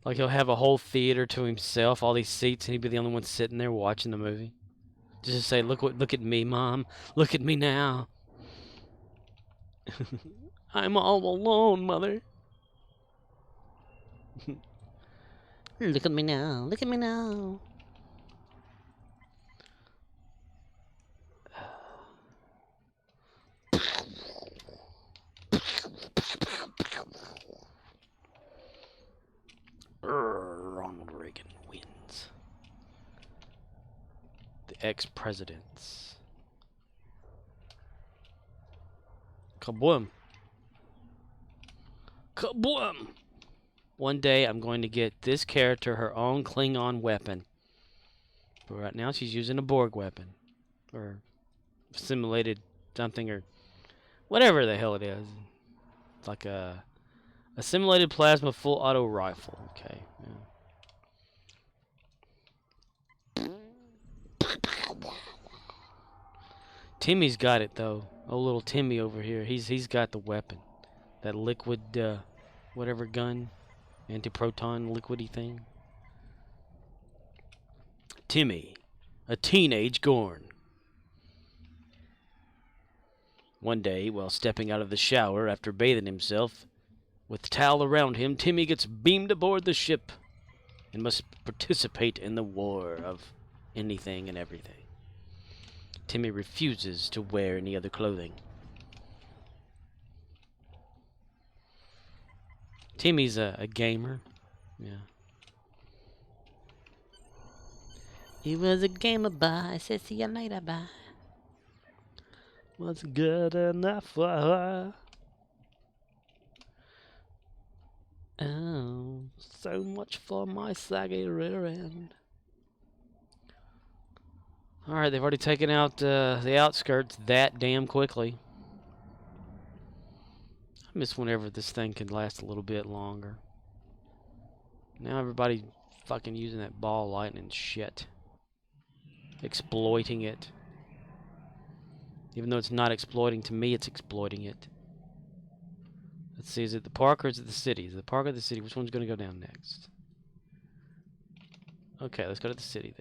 Like he'll have a whole theater to himself, all these seats, and he'd be the only one sitting there watching the movie. Just to say, look at me, Mom. Look at me now. I'm all alone, Mother. Look at me now. Look at me now. ex-presidents. Kaboom. Kaboom! One day I'm going to get this character her own Klingon weapon. But right now she's using a Borg weapon. Or simulated something, or whatever the hell it is. It's like a simulated plasma full auto rifle. Okay. Yeah. Timmy's got it though. Oh, little Timmy over here. He's got the weapon. That liquid whatever gun. Anti-proton liquidy thing. Timmy, a teenage Gorn. One day, while stepping out of the shower after bathing himself, with the towel around him, Timmy gets beamed aboard the ship and must participate in the war of anything and everything. Timmy refuses to wear any other clothing. Timmy's a gamer. Yeah. He was a gamer boy. Said see you later, bye. Was good enough for her. Oh, so much for my saggy rear end. Alright, they've already taken out the outskirts that damn quickly. I miss whenever this thing can last a little bit longer. Now everybody fucking using that ball lightning shit. Exploiting it. Even though it's not exploiting to me, it's exploiting it. Let's see, is it the park or is it the city? Is it the park or the city? Which one's going to go down next? Okay, let's go to the city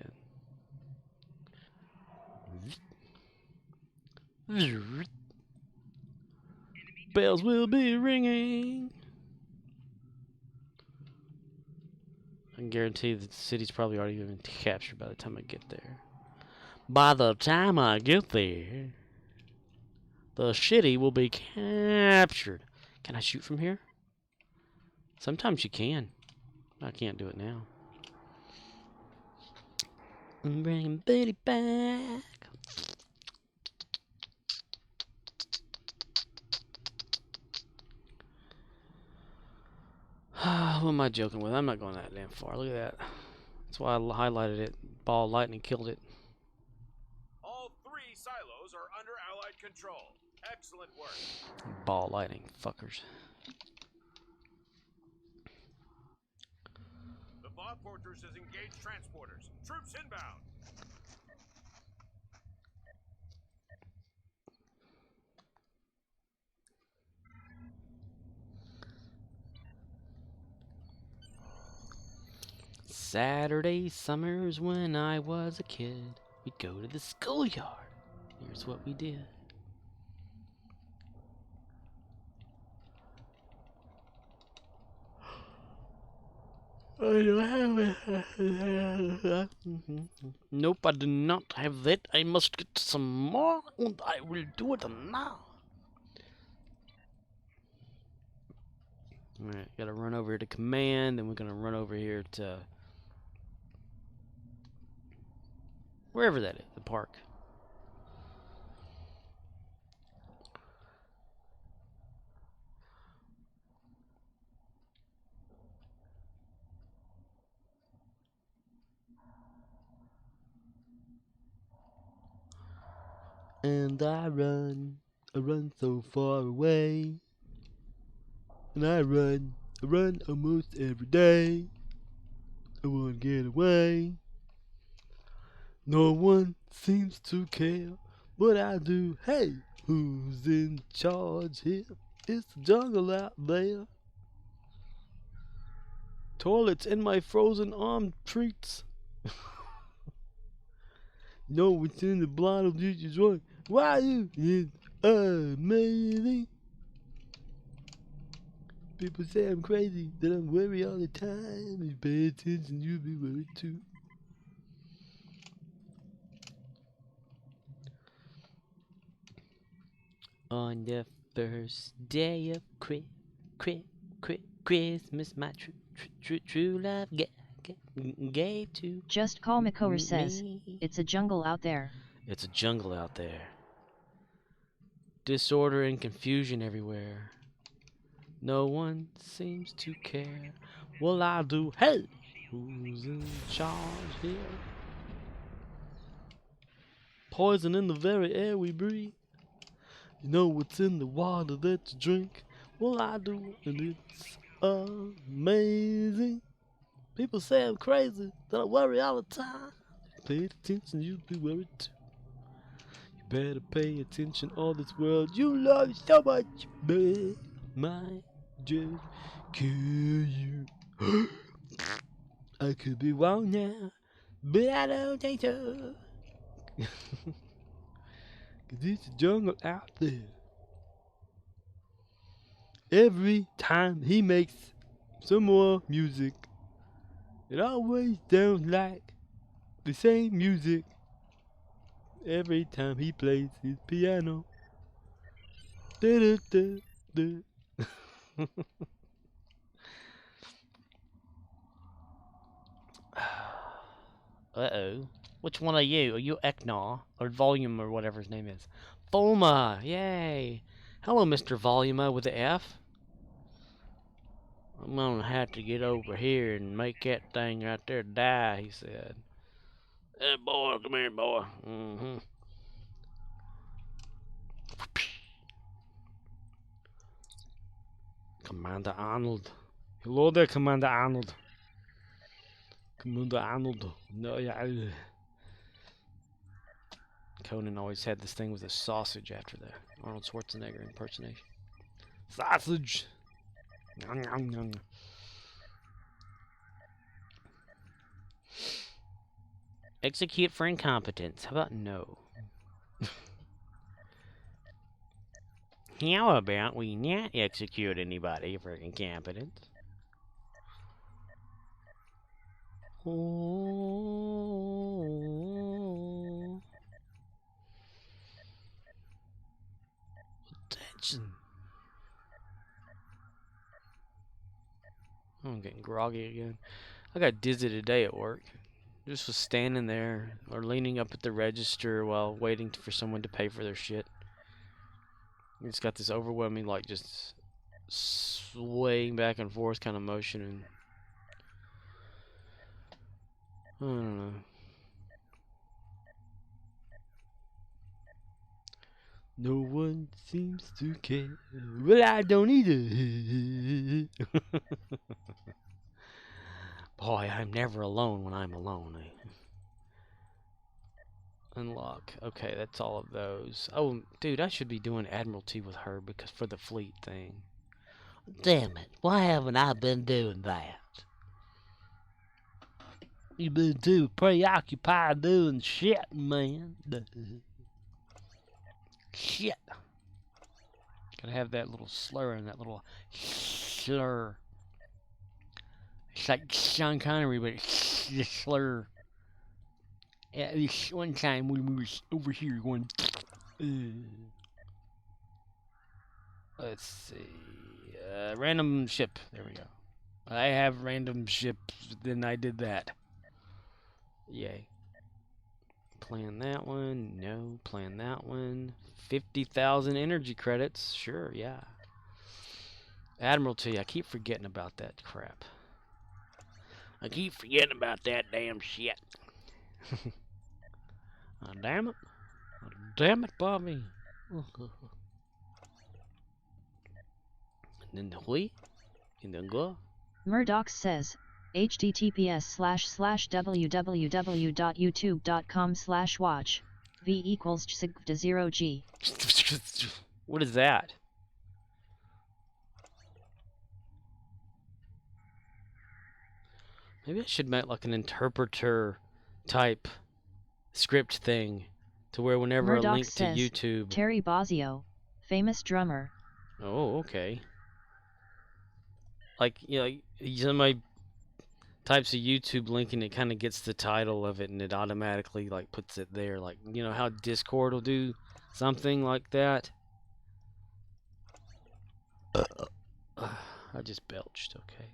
then. Bells will be ringing. I can guarantee that the city's probably already been captured by the time I get there. By the time I get there, the city will be captured. Can I shoot from here? Sometimes you can. I can't do it now. I'm bringing Betty back. Who am I joking with? I'm not going that damn far. Look at that. That's why I highlighted it. Ball lightning killed it. All 3 silos are under Allied control. Excellent work. Ball lightning, fuckers. The Bob Fortress has engaged transporters. Troops inbound. Saturday summers when I was a kid, we'd go to the schoolyard. Here's what we did. Nope, I do not have that. I must get some more, and I will do it now. Alright, gotta run over here to command, then we're gonna run over here to wherever that is, the park. And I run so far away. And I run almost every day. I won't get away. No one seems to care, but I do. Hey, who's in charge here? It's the jungle out there. Toilets in my frozen arm treats. No what's in the bottle you just drunk. Why you? It's amazing. People say I'm crazy, that I'm worried all the time. If you pay attention, you'll be worried too. On the first day of Christmas, my true love gave to Just Call Makover says, me. it's a jungle out there. It's a jungle out there. Disorder and confusion everywhere. No one seems to care. Well, I do. Hey! Who's in charge here? Poison in the very air we breathe. You know what's in the water that you drink? Well, I do, and it's amazing. People say I'm crazy, that I worry all the time. If you paid attention, you'd be worried too. You better pay attention, all this world you love so much, babe. Might just kill you. I could be wrong now, but I don't think so. 'Cause it's a jungle out there. Every time he makes some more music, it always sounds like the same music. Every time he plays his piano. Da, da, da, da. Uh-oh. Which one are you? Are you Eknar? Or Volume or whatever his name is? Volma! Yay! Hello, Mr. Voluma with the F. I'm gonna have to get over here and make that thing right there die, he said. Hey, boy, come here, boy. Mm-hmm. Commander Arnold. Hello there, Commander Arnold. Commander Arnold. No, yeah. Conan always had this thing with a sausage after the Arnold Schwarzenegger impersonation. Sausage! Nom, nom, nom. Execute for incompetence. How about no? How about we not execute anybody for incompetence? Oh. Attention. I'm getting groggy again. I got dizzy today at work. Just was standing there or leaning up at the register while waiting for someone to pay for their shit. It's got this overwhelming, like, just swaying back and forth kind of motion, and I don't know. No one seems to care. Well, I don't either. Boy, I'm never alone when I'm alone. Unlock. Okay, that's all of those. Oh, dude, I should be doing Admiralty with her because for the fleet thing. Damn it, why haven't I been doing that? You've been too preoccupied doing shit, man. Shit. Gotta have that little slur and that little slur. It's like Sean Connery, but it's the slur. Yeah, this one time when we was over here going. Let's see. Random ship. There we go. I have random ships. Then I did that. Yay. Plan that one. No. Plan that one. 50,000 energy credits. Sure, yeah. Admiralty. I keep forgetting about that crap. I keep forgetting about that damn shit. Oh, damn it. Oh, damn it, Bobby. And then the hui. And then go. Murdoch says, https://www.youtube.com/watch v equals sig to 0g. What is that? Maybe I should make like an interpreter type script thing to where whenever Murdoch I link to says, YouTube. Terry Bozzio, famous drummer. Oh, okay. Like, you know, somebody types a YouTube link and it kind of gets the title of it and it automatically like puts it there. Like, you know how Discord will do something like that? I just belched, okay.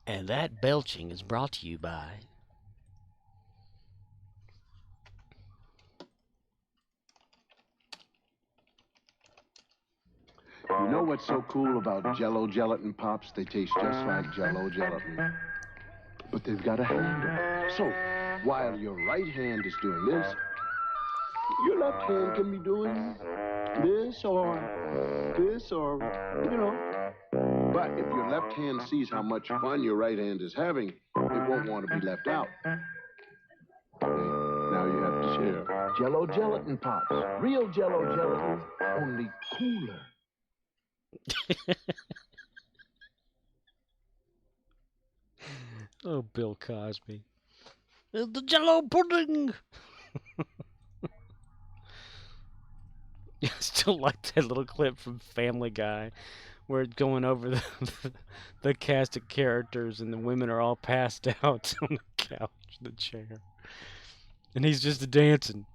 And that belching is brought to you by... You know what's so cool about Jell-O gelatin pops? They taste just like Jell-O gelatin. But they've got a handle. So, while your right hand is doing this, your left hand can be doing this or, you know. But if your left hand sees how much fun your right hand is having, it won't want to be left out. Now you have to share. Jell-O gelatin pops. Real Jell-O gelatin, only cooler. Oh, Bill Cosby. It's the Jell-O pudding! I still like that little clip from Family Guy where it's going over the cast of characters and the women are all passed out on the couch, the chair. And he's just dancing.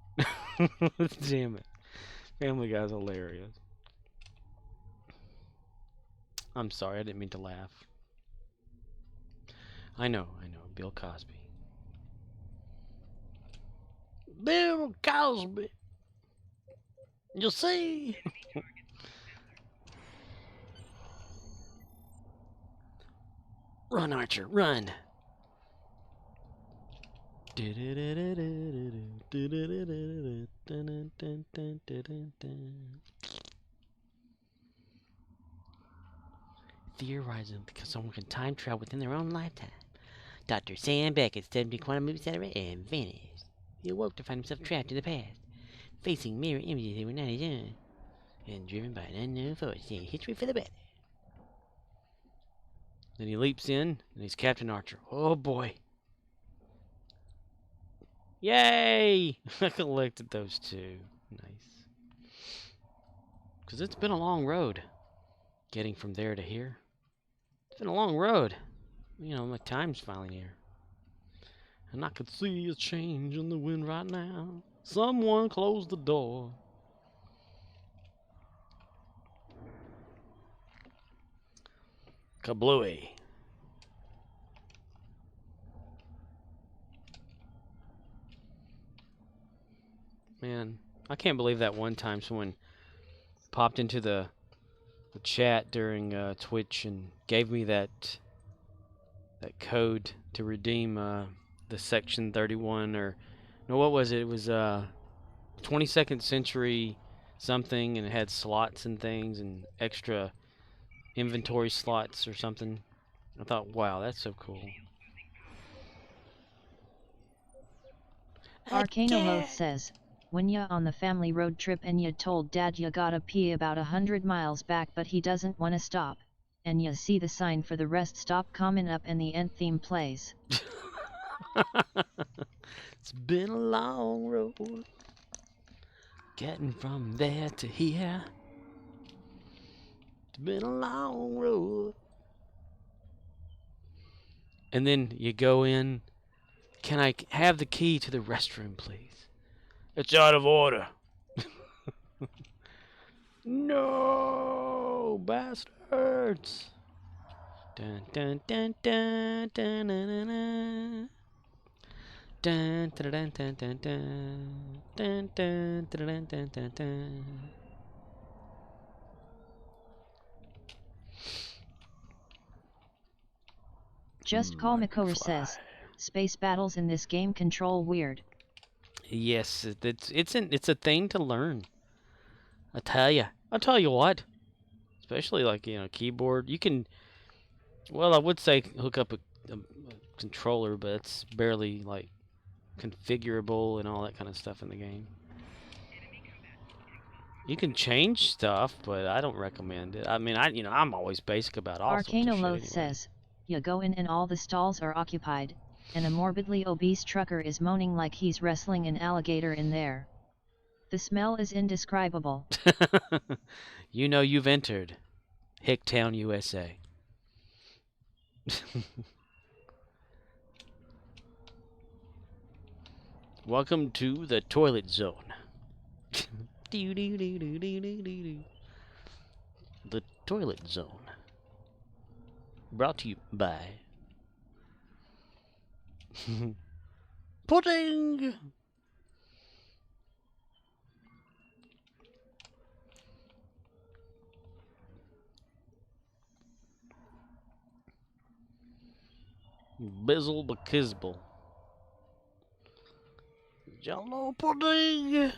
Damn it. Family Guy's hilarious. I'm sorry, I didn't mean to laugh. I know, Bill Cosby. Bill Cosby! You see? Run, Archer, run! Theorizing because someone can time travel within their own lifetime. Dr. Sam Beckett stepped into quantum accelerator and vanished. He awoke to find himself trapped in the past, facing mirror images that were not his own, and driven by an unknown force, seeing history for the better. Then he leaps in, and he's Captain Archer. Oh boy. Yay! I collected those two. Nice. Because it's been a long road, getting from there to here. It's been a long road. You know, my time's finally near. And I could see a change in the wind right now. Someone closed the door. Kablooey. Man, I can't believe that one time someone popped into the chat during Twitch and gave me that code to redeem the Section 31 or no, what was it? It was 22nd century something, and it had slots and things and extra inventory slots or something. I thought, wow, that's so cool. Arcanoloth says, when ya on the family road trip and ya told dad ya gotta pee about 100 miles back but he doesn't wanna stop, and ya see the sign for the rest stop coming up and the end theme plays. It's been a long road, getting from there to here. It's been a long road. And then you go in, can I have the key to the restroom, please? It's out of order. No, bastards. Dun dun dun dun dun dun dun. Dun dun dun dun dun dun dun dun dun dun dun. Just Call Makora says, space battles in this game control weird. Yes, it's a thing to learn. I tell you what. Especially like, you know, keyboard. You can, well, I would say hook up a controller, but it's barely like configurable and all that kind of stuff in the game. You can change stuff, but I don't recommend it. I mean, I'm always basic about all sorts of shit anyway. Arcanoloth says, you go in and all the stalls are occupied, and a morbidly obese trucker is moaning like he's wrestling an alligator in there. The smell is indescribable. You know you've entered Hicktown, USA. Welcome to the toilet zone. The toilet zone. Brought to you by Pudding! Bizzle Bakizble. Jello pudding!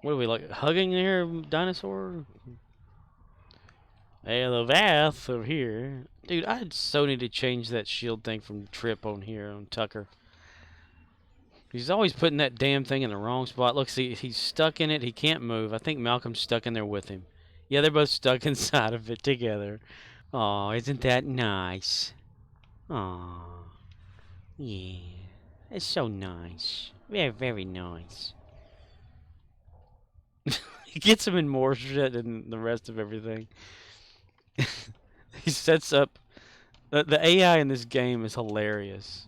What are we, like, hugging here, dinosaur? Hey, the Vath over here. Dude, I so need to change that shield thing from Trip on here, on Tucker. He's always putting that damn thing in the wrong spot. Look, see, he's stuck in it. He can't move. I think Malcolm's stuck in there with him. Yeah, they're both stuck inside of it together. Aw, isn't that nice? Aw. Yeah. It's so nice. Very, very nice. He gets him in more shit than the rest of everything. He sets up... The AI in this game is hilarious.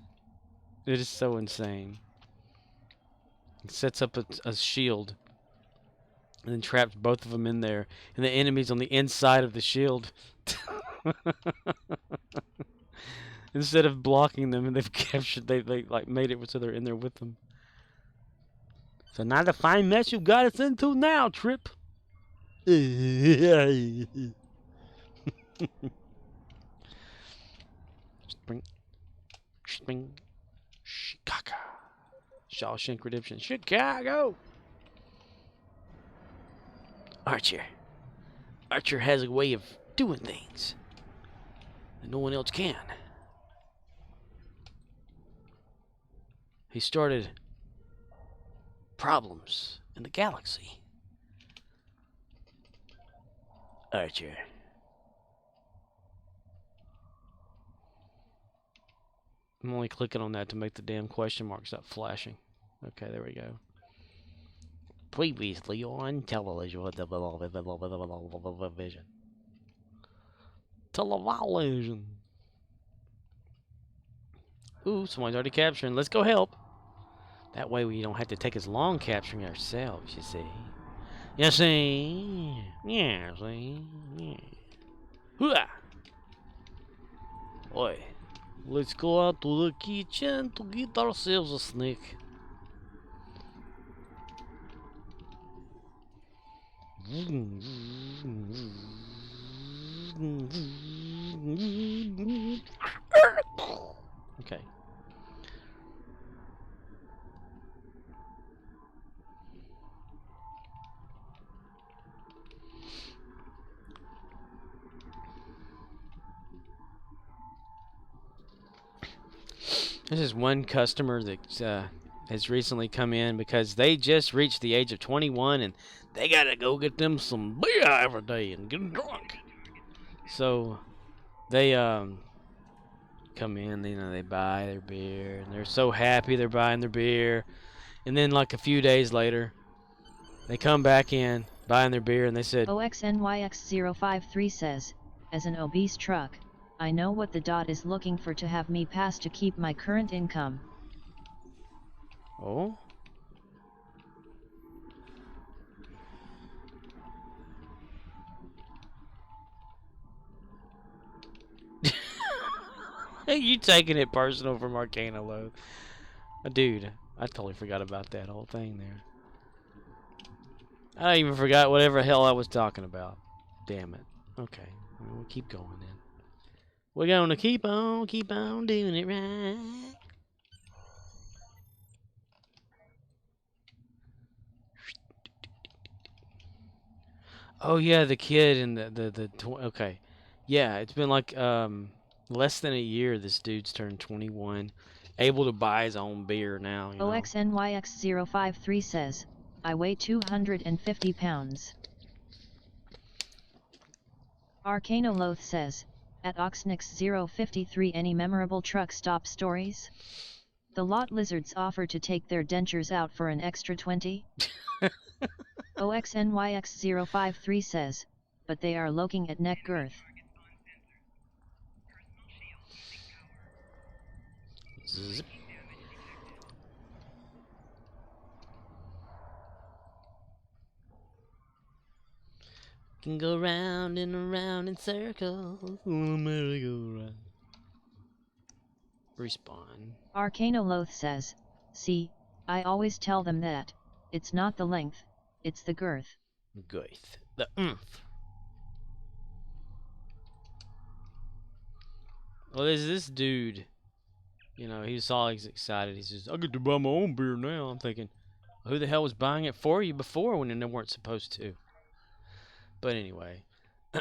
It is so insane. He sets up a shield. And then traps both of them in there. And the enemy's on the inside of the shield. Instead of blocking them, and they've captured, they like made it so they're in there with them. So now the fine mess you got us into now, Trip. Spring, Chicago, Shawshank Redemption, Chicago. Archer has a way of doing things that no one else can. He started problems in the galaxy. Archer. I'm only clicking on that to make the damn question mark stop flashing. Okay, there we go. Previously on television. Television. Ooh, someone's already capturing. Let's go help. That way we don't have to take as long capturing ourselves, you see. You see? Yeah, see? Yeah. Hooah! Oi. Let's go out to the kitchen to get ourselves a snack. Okay. This is one customer that has recently come in because they just reached the age of 21 and they gotta go get them some beer every day and get drunk. So they come in, you know, they buy their beer and they're so happy they're buying their beer, and then like a few days later they come back in buying their beer and they said, OXNYX053 says, as an obese truck, I know what the dot is looking for to have me pass to keep my current income. oh. You taking it personal from Arcana Low. Dude, I totally forgot about that whole thing there. I even forgot whatever hell I was talking about. Damn it. Okay, we'll keep going then. We're gonna keep on doing it right. Oh yeah, the kid and okay. Yeah, it's been like less than a year this dude's turned 21, able to buy his own beer now, you know. OXNYX053 says, I weigh 250 pounds. Arcanoloth says, at Oxnix053 any memorable truck stop stories? The lot lizards offer to take their dentures out for an extra 20? OXNYX053 says, but they are looking at neck girth. Zip. Can go round and around in circles on a merry-go-round. Respawn. Arcanoloth says, see, I always tell them that, it's not the length, it's the girth. Girth. The oomph. Well, there's this dude. You know, he's always excited. He says, I get to buy my own beer now. I'm thinking, who the hell was buying it for you before when they weren't supposed to? But anyway,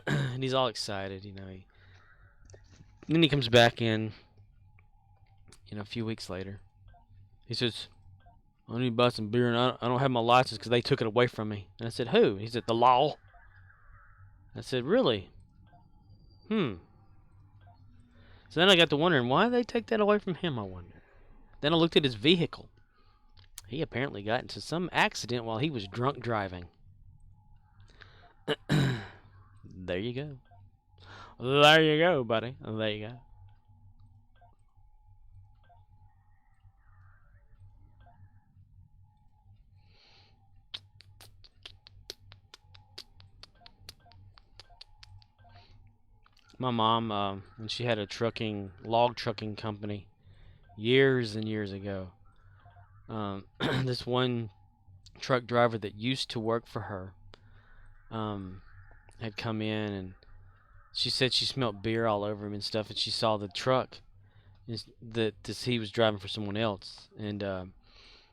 and he's all excited, you know. Then he comes back in, you know, a few weeks later. He says, I need to buy some beer, and I don't have my license because they took it away from me. And I said, who? He said, the law. I said, really? So then I got to wondering, why did they take that away from him, I wonder. Then I looked at his vehicle. He apparently got into some accident while he was drunk driving. There you go. There you go, buddy. There you go. My mom, when she had a log trucking company, years and years ago, this one truck driver that used to work for her, had come in, and she said she smelled beer all over him and stuff, and she saw the truck that he was driving for someone else, and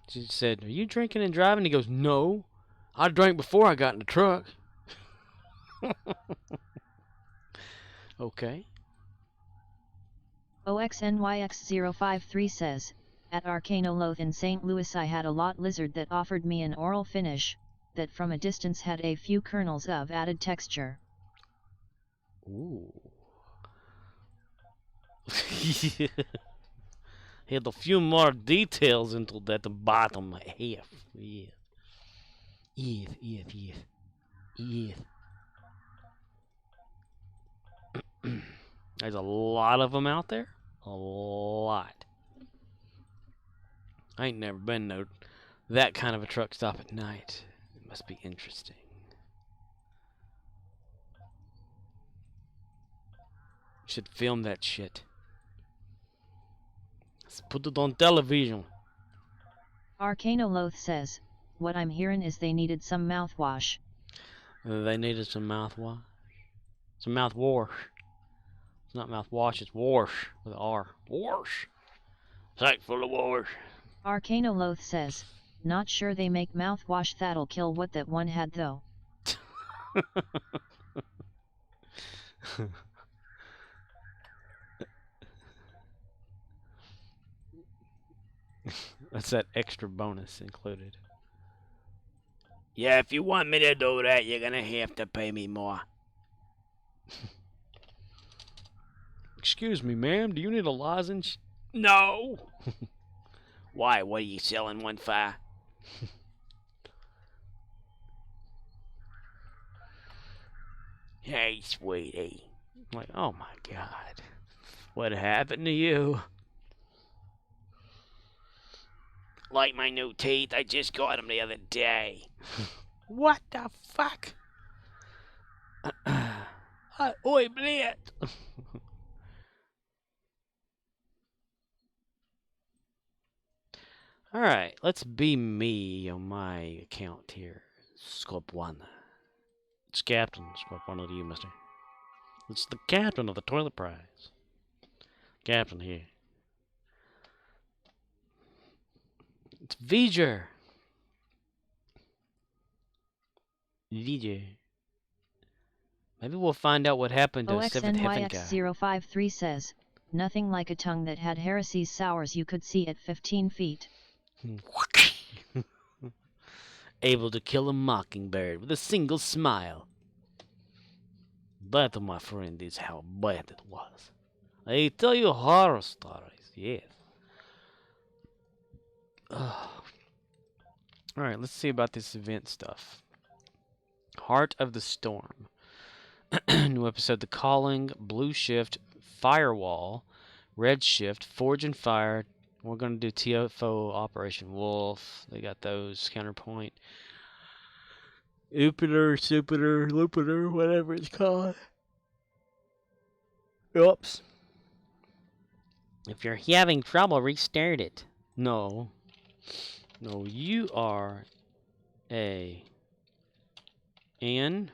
she said, "Are you drinking and driving?" He goes, "No, I drank before I got in the truck." Okay. OXNYX053 says, at Arcanoloth in St. Louis I had a lot lizard that offered me an oral finish, that from a distance had a few kernels of added texture. Ooh. Had a few more details into that bottom half. Yeah. Yes. There's a lot of them out there. A lot. I ain't never been to that kind of a truck stop at night. It must be interesting. Should film that shit. Let's put it on television. Arcanoloth says, what I'm hearing is they needed some mouthwash. They needed some mouthwash. Some mouthwash. It's not mouthwash, it's wash with an R. Wash. Sack full of wash. Arcanoloth says, not sure they make mouthwash that'll kill what that one had though. That's that extra bonus included. Yeah, if you want me to do that, you're gonna have to pay me more. Excuse me, ma'am, do you need a lozenge? No! Why, what are you selling one for? Hey, sweetie. I'm like, oh my God. What happened to you? Like my new teeth, I just got them the other day. What the fuck? Oi, bleed. Alright, let's be me on my account here. Scope 1. It's Captain Scope 1 to you, mister. It's the captain of the toilet prize. Captain here. It's V'ger. V'ger. Maybe we'll find out what happened to Seventh Heaven guy. OXNYX053 says, nothing like a tongue that had heresies sours you could see at 15 feet. Able to kill a mockingbird with a single smile. That, my friend, is how bad it was. I tell you horror stories, yes. Alright, let's see about this event stuff. Heart of the Storm. New episode, The Calling, Blue Shift, Firewall, Red Shift, Forge and Fire. We're going to do TFO Operation Wolf. They got those. Counterpoint. Jupiter, Supiter, Lupiter, whatever it's called. Oops. If you're having trouble, restart it. No. No, you are a N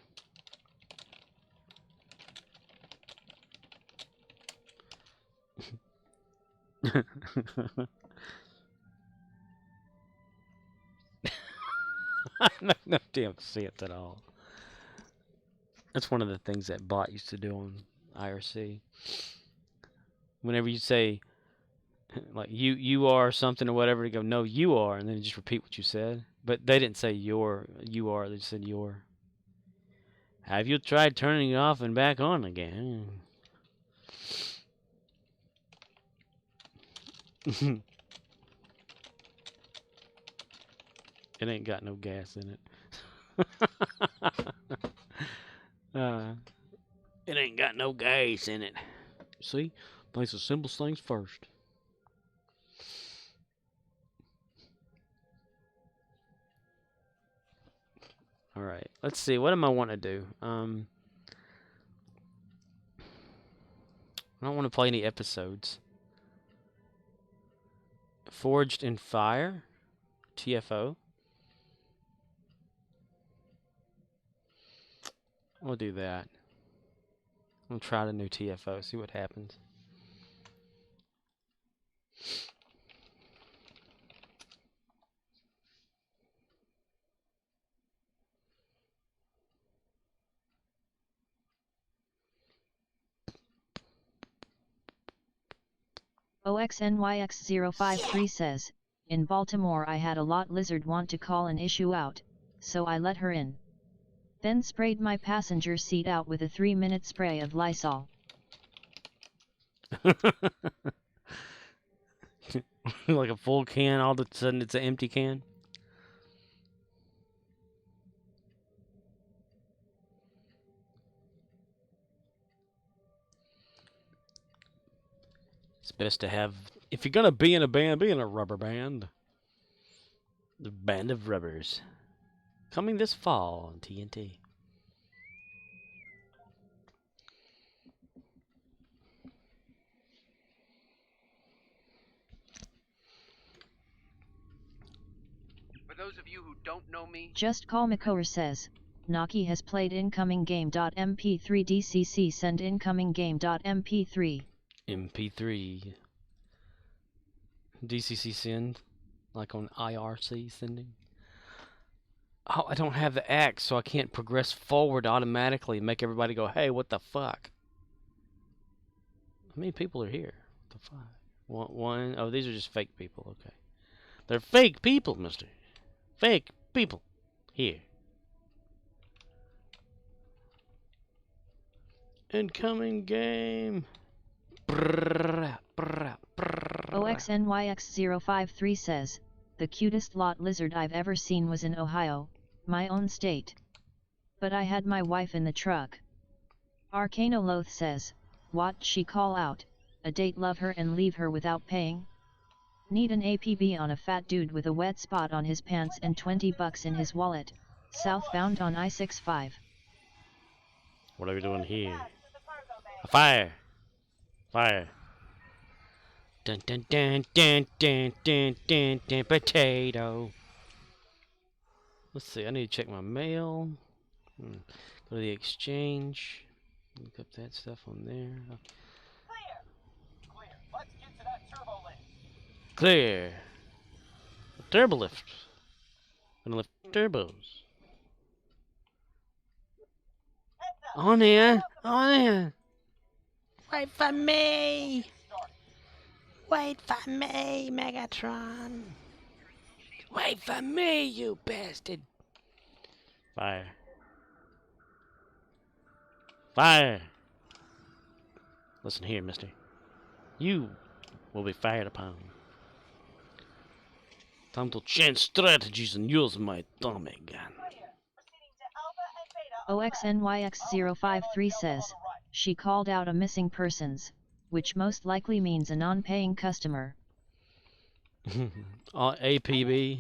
no damn sense at all. That's one of the things that bot used to do on IRC. Whenever you say like you are something or whatever, to go no you are, and then just repeat what you said. But they didn't say you are. They just said your. Have you tried turning it off and back on again? It ain't got no gas in it. It ain't got no gas in it. See? Thanks the simplest things first. Alright, let's see. What am I wanting to do? I don't want to play any episodes. Forged in Fire? TFO? We'll do that. We'll try the new TFO, see what happens. OXNYX053 says, in Baltimore I had a lot lizard want to call an issue out, so I let her in. Then sprayed my passenger seat out with a 3-minute spray of Lysol. Like a full can, all of a sudden it's an empty can. It's best to have, if you're gonna be in a band, be in a rubber band. The Band of Rubbers. Coming this fall on TNT. For those of you who don't know me, Just Call McCower says, Naki has played incoming game.mp3 DCC send incoming game.mp3. MP3. DCC send. Like on IRC sending. Oh, I don't have the axe, so I can't progress forward automatically and make everybody go, hey, what the fuck? How many people are here? What the fuck? One. Oh, these are just fake people. Okay. They're fake people, mister. Fake people. Here. Incoming game. OXNYX053 says, the cutest lot lizard I've ever seen was in Ohio, my own state. But I had my wife in the truck. Arcanoloth says, what she call out, a date love her and leave her without paying? Need an APB on a fat dude with a wet spot on his pants and $20 in his wallet, southbound on I-65. What are we doing here? A fire! Fire! Dun dun dun dun dun dun dun dun potato. Let's see, I need to check my mail. Go to the exchange. Look up that stuff on there. Clear. Let's get to that turbo lift. Clear. Turbo lift. Gonna lift turbos. On there. On there. Wait for me. Wait for me, Megatron. Wait for me, you bastard. Fire. Fire. Listen here, mister. You will be fired upon. Time to change strategies and use my atomic gun. OXNYX053 says, she called out a missing persons, which most likely means a non-paying customer. APB.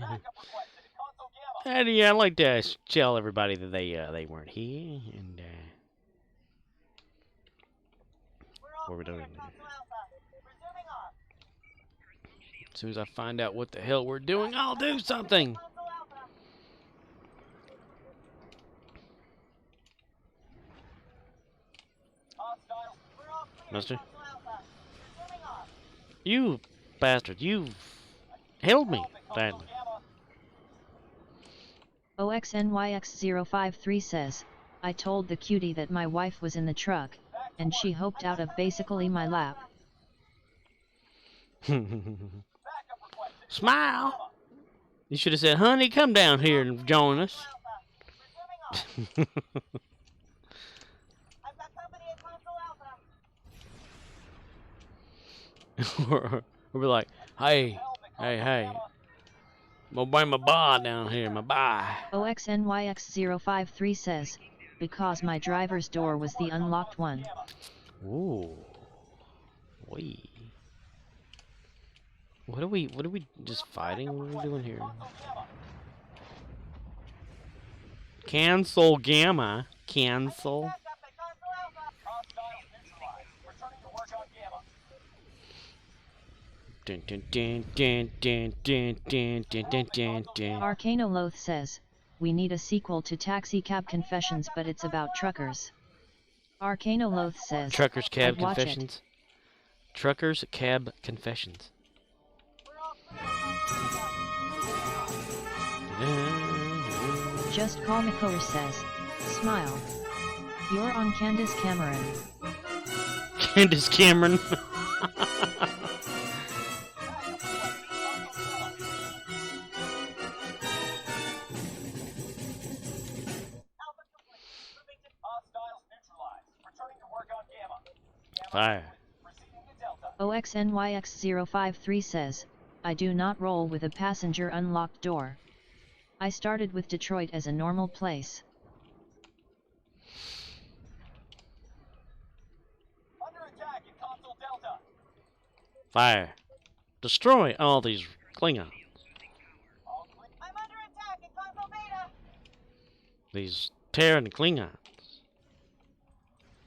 And yeah, I'd like to tell everybody that they weren't here, and what we're doing. As soon as I find out what the hell we're doing, I'll do something. Mister? You bastard, you held me badly. OXNYX053 says, I told the cutie that my wife was in the truck, and she hoped out of basically my lap. Smile! You should have said, honey, come down here and join us. Or be like, hey, I'm gonna bring my bar down here, my bar. OXNYX053 says, because my driver's door was the unlocked one. Ooh. Wee. What are we just fighting? What are we doing here? Cancel Gamma. Cancel. Dun, dun, dun, dun, dun, dun, dun, dun, dun, dun, dun. Arcanoloth says, we need a sequel to Taxi Cab Confessions, but it's about truckers. Arcanoloth says, Truckers Cab I'd watch it. Confessions. Truckers Cab Confessions. Just Call Nicole says, smile. You're on Candace Cameron. Candace Cameron. Fire. OXNYX053 says, I do not roll with a passenger unlocked door. I started with Detroit as a normal place. Under attack in Console Delta. Fire. Destroy all these Klingons. I'm under attack in Console Beta. These Terran Klingons.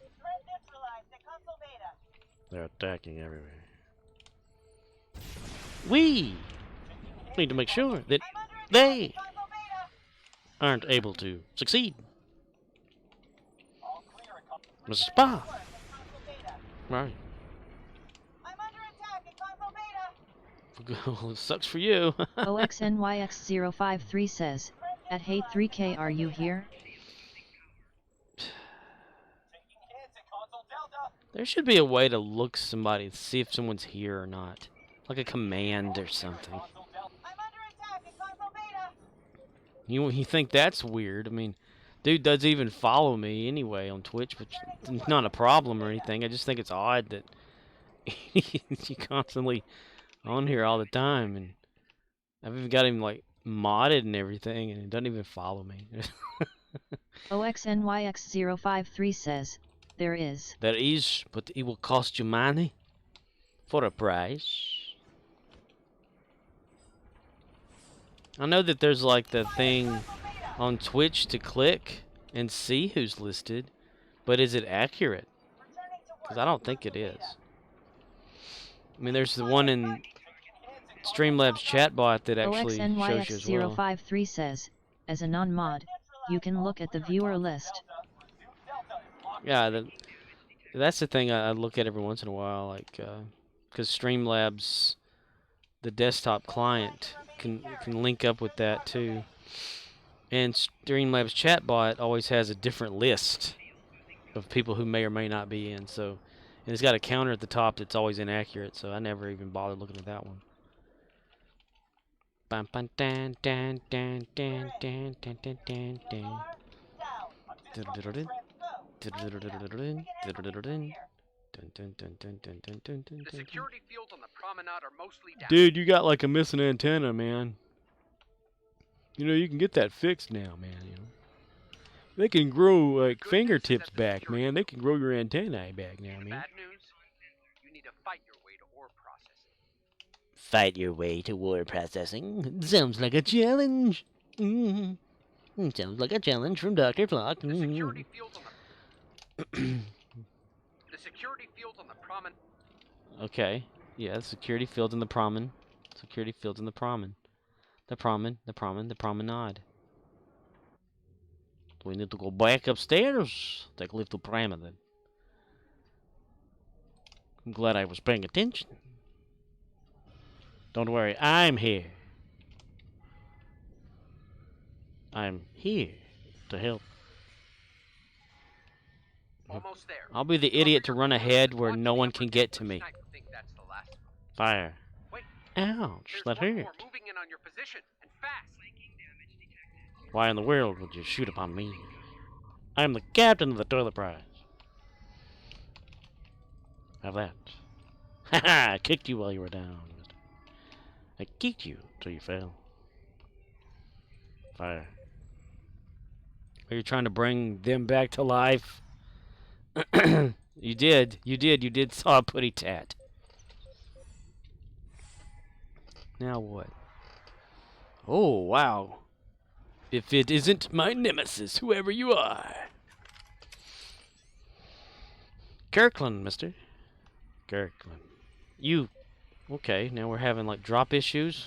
Threat neutralized at Console Beta. They're attacking everywhere. We need to make sure that they aren't able to succeed. Mrs. Spa. Right. I'm under attack in Console Beta. Well, it sucks for you. OXNYX053 says, at Hey 3K, are you here? There should be a way to look somebody to see if someone's here or not. Like a command or something. I'm under attack in Console Beta. You think that's weird? I mean, dude doesn't even follow me anyway on Twitch, which is not a problem or anything. I just think it's odd that you constantly on here all the time, and I've even got him like modded and everything, and he doesn't even follow me. OXNYX053 says, there is. There is, but it will cost you money for a price. I know that there's like the thing on Twitch to click and see who's listed, but is it accurate? Because I don't think it is. I mean, there's the one in Streamlabs chatbot that actually shows you as well. OXNYX053 says, as a non-mod, you can look at the viewer list. Yeah, that's the thing I look at every once in a while, like, because Streamlabs, the desktop client, can link up with that too. And Streamlabs chatbot always has a different list of people who may or may not be in. So, and it's got a counter at the top that's always inaccurate. So I never even bothered looking at that one. Bum, bum, dan, dan, dan, dan, dan, dan, dan, dan, dan. The security fields on the promenade are mostly down. Dude, you got like a missing antenna, man. You know, you can get that fixed now, man. You know, they can grow like Good fingertips news is that the back, security man. They can grow your antennae back now, man. Bad news, you need to fight your way to ore processing. Fight your way to war processing. Sounds like a challenge. Sounds like a challenge from Dr. Flock. The security fields on the security fields on the promenade. Okay. Yeah, security fields in the promenade. Security fields in the promenade. The promenade. Do we need to go back upstairs? Take a lift to promenade. I'm glad I was paying attention. Don't worry, I'm here. I'm here to help. Almost there. I'll be the idiot to run ahead where no one can get to me. I think that's the last one. Fire. Wait. Ouch, There's that one hurt. more moving in on your position, and fast. Why in the world would you shoot upon me? I am the captain of the toilet prize. Have that. Haha, I kicked you while you were down. I kicked you till you fell. Fire. Are you trying to bring them back to life? You did saw a putty tat. Now what? Oh, wow. If it isn't my nemesis, whoever you are. Kirkland, mister. Kirkland. You. Okay, now we're having like drop issues.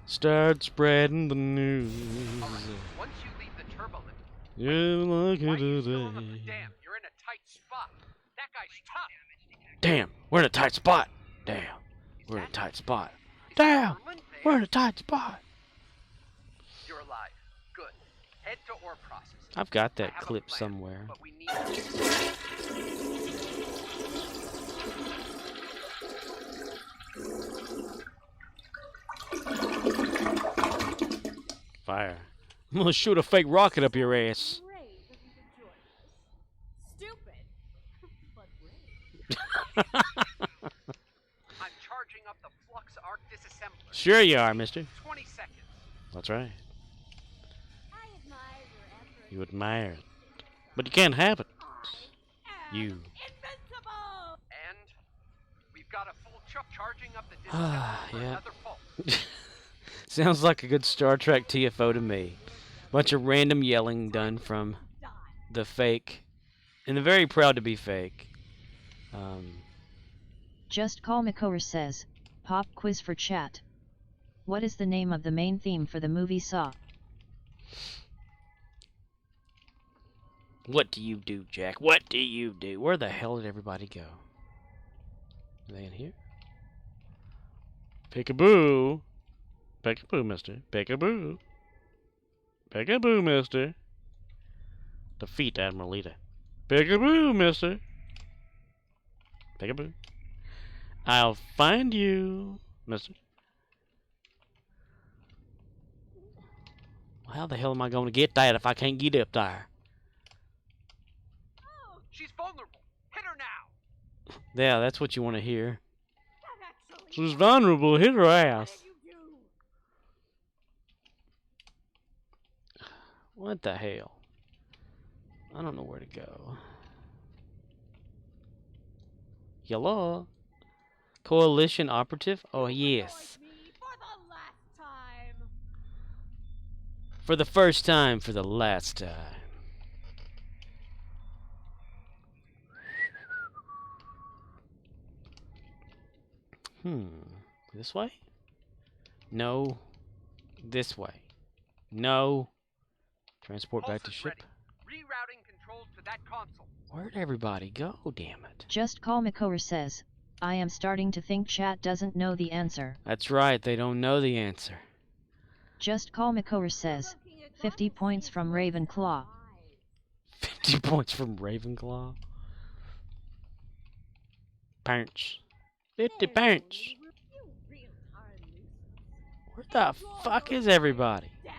Start spreading the news. All right. Once you leave the turbo lift, You like why it are you still on the today. dam? You're in a tight spot. That guy's tough. Damn, we're in a tight spot. Damn, we're in a tight spot. Damn, we're in a tight spot. You're alive. Good. Head to ore processing. I've got I that have a clip plan, somewhere. But we need Fire. I'm gonna shoot a fake rocket up your ass. Brave of you to join us. Stupid, but brave. I'm charging up the flux arc disassembler. Sure you are, mister. 20 seconds. That's right. I admire your effort. You admire it. But you can't have it. I am You. invincible. And we've got a full chuck charging up the disassembler for Yeah. another fault. Sounds like a good Star Trek TFO to me. Bunch of random yelling done from Die. the fake. And they're very proud to be fake. Just Call Makora says, pop quiz for chat. What is the name of the main theme for the movie Saw? What do you do, Jack? What do you do? Where the hell did everybody go? Are they in here? Peekaboo. Peekaboo, mister. Peekaboo. Peekaboo, mister. Defeat Admiralita. Peekaboo, mister. Peekaboo. I'll find you, mister. Well, how the hell am I going to get that if I can't get up there? She's vulnerable. Hit her now. Yeah, that's what you want to hear. That actually. She's vulnerable. Hit her What ass. did you do? What the hell? I don't know where to go. Hello? Coalition operative? Oh, yes. Avoid me for the last time. For the first time, for the last time. This way? No. This way. No. Transport back to Pulse is ship. ready. Rerouting controls to that console. Where'd everybody go, damn it? Just Call Makora says, I am starting to think chat doesn't know the answer. That's right, they don't know the answer. Just Call Makora says, 50 points from Ravenclaw. 50 points from Ravenclaw. Parents. 50 parents. You real are loose. Where the fuck is everybody? Death.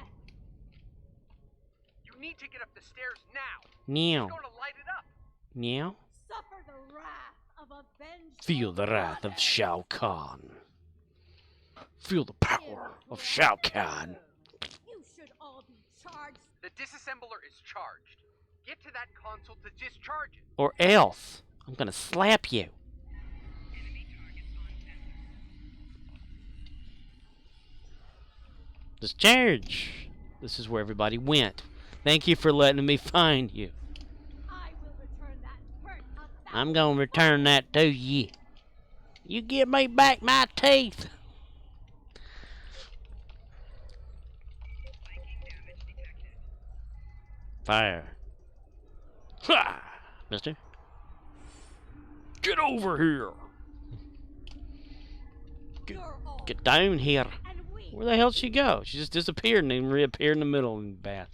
You need to get up the stairs now. Meow. It's going to light it up. Meow. Suffer the wrath of a vengeful Feel the wrath of goddess. Shao Kahn. Feel the power of Shao Kahn. You should all be charged. The disassembler is charged. Get to that console to discharge it. Or else, I'm gonna slap you. Discharge! This is where everybody went. Thank you for letting me find you. I will return that hurt a I'm gonna return that to you. You give me back my teeth. Fire. Ha! Mister. Get over here. You're all Get down here. and we Where the hell did she go? She just disappeared and then reappeared in the middle of the bath.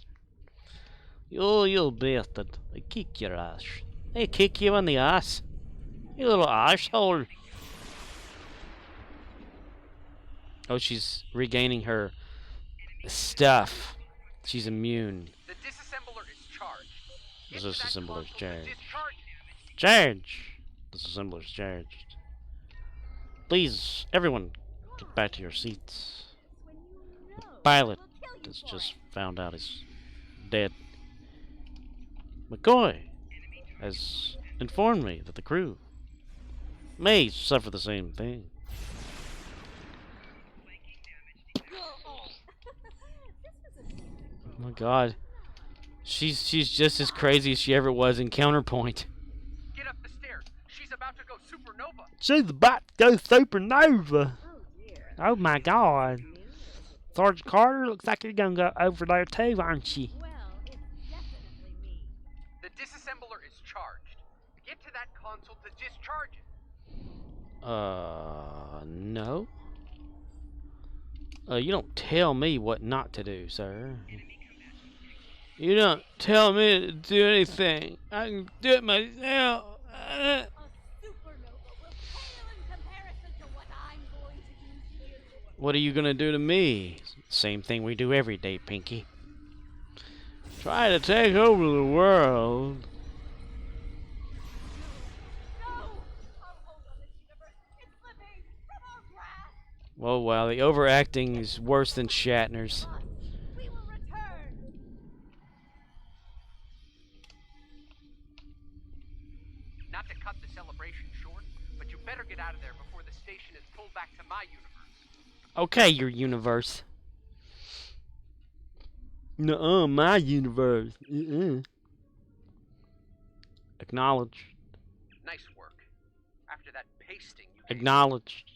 Oh, you bastard. I kick your ass. I kick you in the ass. You little asshole. Oh, she's regaining her stuff. She's immune. The disassembler is charged. Get This to that assembler is console to charged. discharge it. Charge! This assembler is charged. Please, everyone, get back to your seats. when you know Pilot we'll kill you has for just it. found out he's dead. McCoy has informed me that the crew may suffer the same thing. You're all. This was a Oh my God, she's just as crazy as she ever was in Counterpoint. Get up the stairs. She's about to go supernova. She's about to go supernova. Oh dear. Oh my God, Sergeant Carter, looks like you're gonna go over there too, aren't you? Well, it's definitely me. The disassembler is charged. Get to that console to discharge it. No. You don't tell me what not to do, sir. You don't tell me to do anything. I can do it myself. A supernova will pale in comparison to what I'm going to do to you. What are you gonna do to me? Same thing we do every day, Pinky. Try to take over the world. No! I'll hold on this universe. It's slipping from our grasp. Whoa, wow, the overacting is worse than Shatner's. But we will return. Not to cut the celebration short, but you better get out of there before the station is pulled back to my universe. Okay, your universe. Nuh-uh, my universe. Acknowledged. Nice work. After that pasting you gave me. Acknowledged.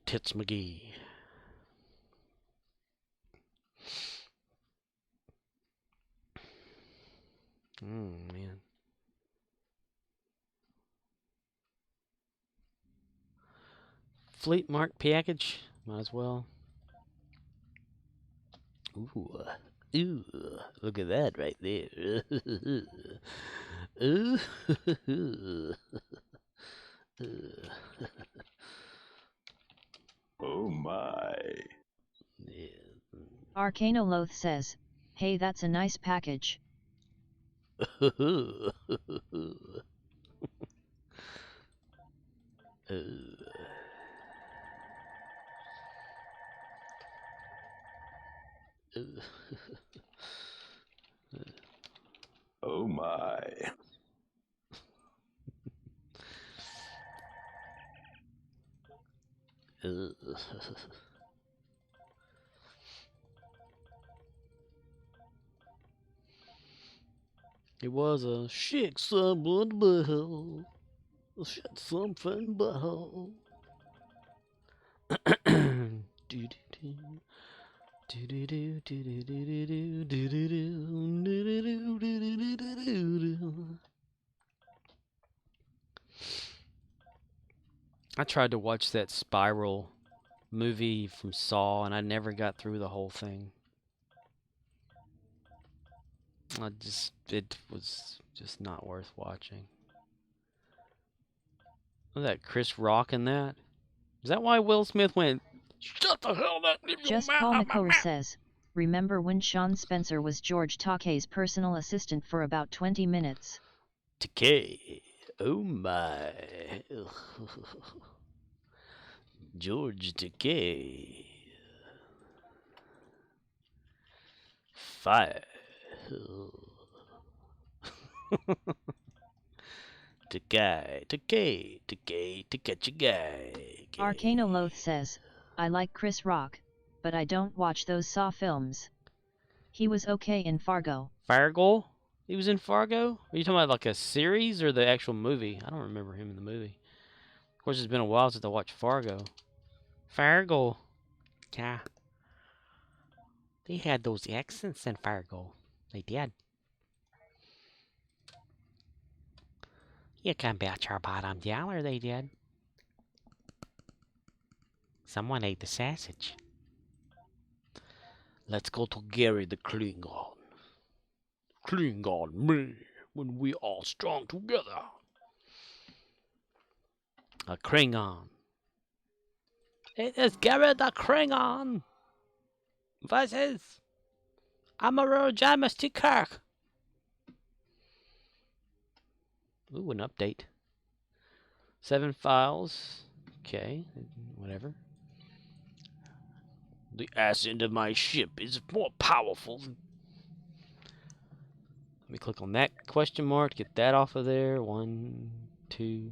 Tits McGee. Man. Fleet Mark package. Might as well. Ooh. Ooh. Look at that right there. Ooh. Oh my. Yeah. Arcanoloth says, hey, that's a nice package. Oh my. It was a shake someone butthole. Shut something butthole. I tried to watch that Spiral movie from Saw and I never got through the whole thing. It was just not worth watching. Was that Chris Rock in that? Is that why Will Smith went, shut the hell up? Just Paul McClure says, remember when Sean Spencer was George Takei's personal assistant for about 20 minutes? Takei. Oh my. George Takei. Fire. Takei, to catch a guy. Arcanoloth says, I like Chris Rock, but I don't watch those Saw films. He was okay in Fargo. Fargo? He was in Fargo? Are you talking about like a series or the actual movie? I don't remember him in the movie. Of course, it's been a while since I watched Fargo. Fargo. Yeah. They had those accents in Fargo. They did. You can bet your bottom dollar they did. Someone ate the sausage. Let's go to Gary the Klingon. Klingon me, when we all strong together. A Klingon. It is Gary the Klingon versus Admiral James T. Kirk. Ooh, an update. 7 files. Okay, whatever. The ass end of my ship is more powerful. Let me click on that question mark, get that off of there. 1, 2,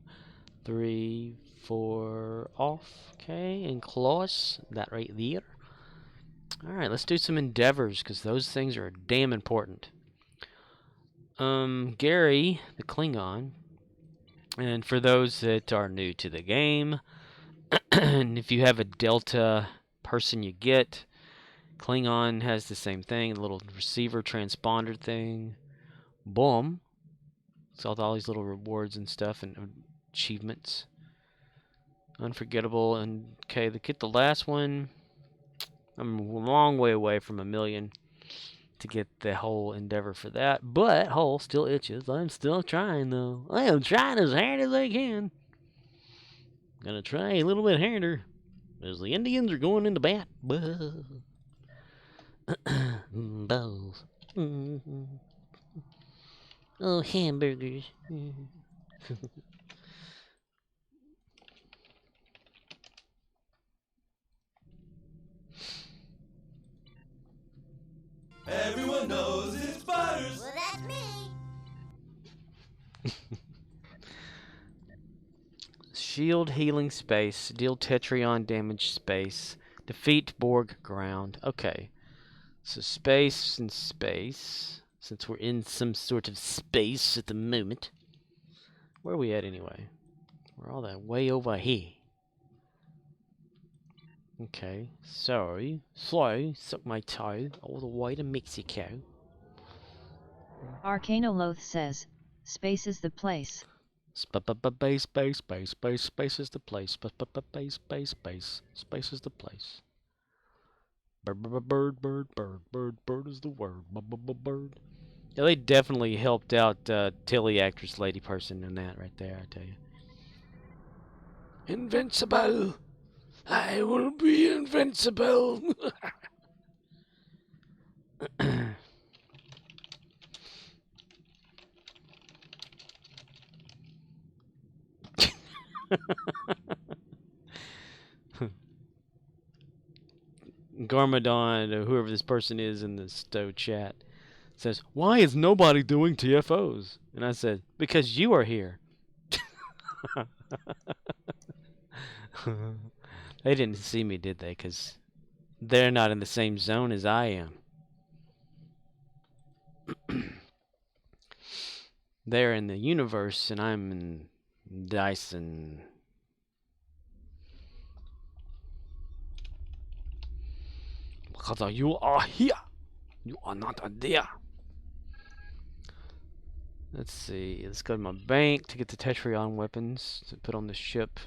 3, 4 off. Okay, and close that right there. Alright, let's do some endeavors, because those things are damn important. Gary, the Klingon, and for those that are new to the game, and if you have a Delta person you get, Klingon has the same thing, a little receiver transponder thing. Boom. So all these little rewards and stuff and achievements. Unforgettable. And okay, to get the last one, I'm a long way away from 1,000,000 to get the whole endeavor for that. But hole still itches. I'm still trying though. I am trying as hard as I can. Gonna try a little bit harder. As the Indians are going into bat. Balls. Oh, hamburgers. Everyone knows it's spiders. Well, that's me. Shield healing space. Deal Tetrion damage space. Defeat Borg ground. Okay. So space and space. Since we're in some sort of space at the moment. Where are we at anyway? We're all that way over here. Okay. So, suck my toe all the way to Mexico. Arcanoloth says, space is the place. Space, space, space, space, space is the place. Space, space, space, space is the place. Bird, bird, bird, bird, bird, bird is the word. Bird. Yeah, they definitely helped out Tilly actress lady person in that right there, I tell you. Invincible! I will be invincible! Garmadon, or whoever this person is in the Stowe chat, says, "Why is nobody doing TFOs?" And I said, "Because you are here." They didn't see me, did they? Because they're not in the same zone as I am. They're in the universe, and I'm in Dyson. Because you are here. You are not there. Let's see. Let's go to my bank to get the Tetrion weapons to put on the ship.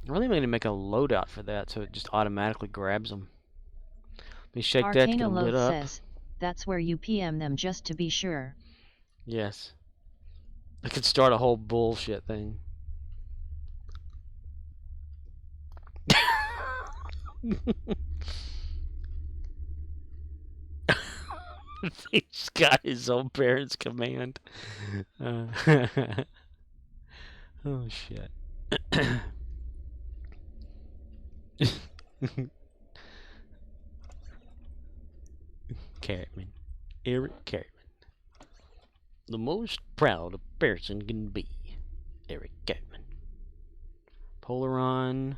I really need to make a loadout for that so it just automatically grabs them. Let me shake that to get them lit Arcanoloth up. says, that's where you PM them just to be sure. Yes. I could start a whole bullshit thing. He's got his own parents' command. Oh, shit. Cartman. Eric Cartman. The most proud a person can be. Eric Cartman. Polaron.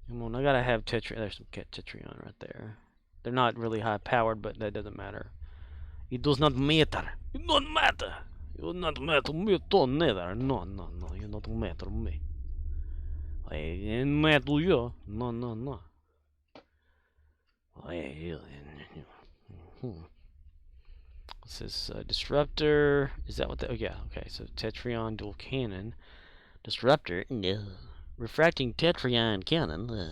Come on, I gotta have Tetrion. There's some Tetrion right there. They're not really high powered, but that doesn't matter. It does not matter. It doesn't matter. It does not matter me. It doesn't matter. No, no, no. You don't matter me. I matter you. No, no, no. This is Disruptor. Is that what that? Oh, yeah. Okay, so Tetrion dual cannon. Disruptor. No. Refracting Tetrion cannon.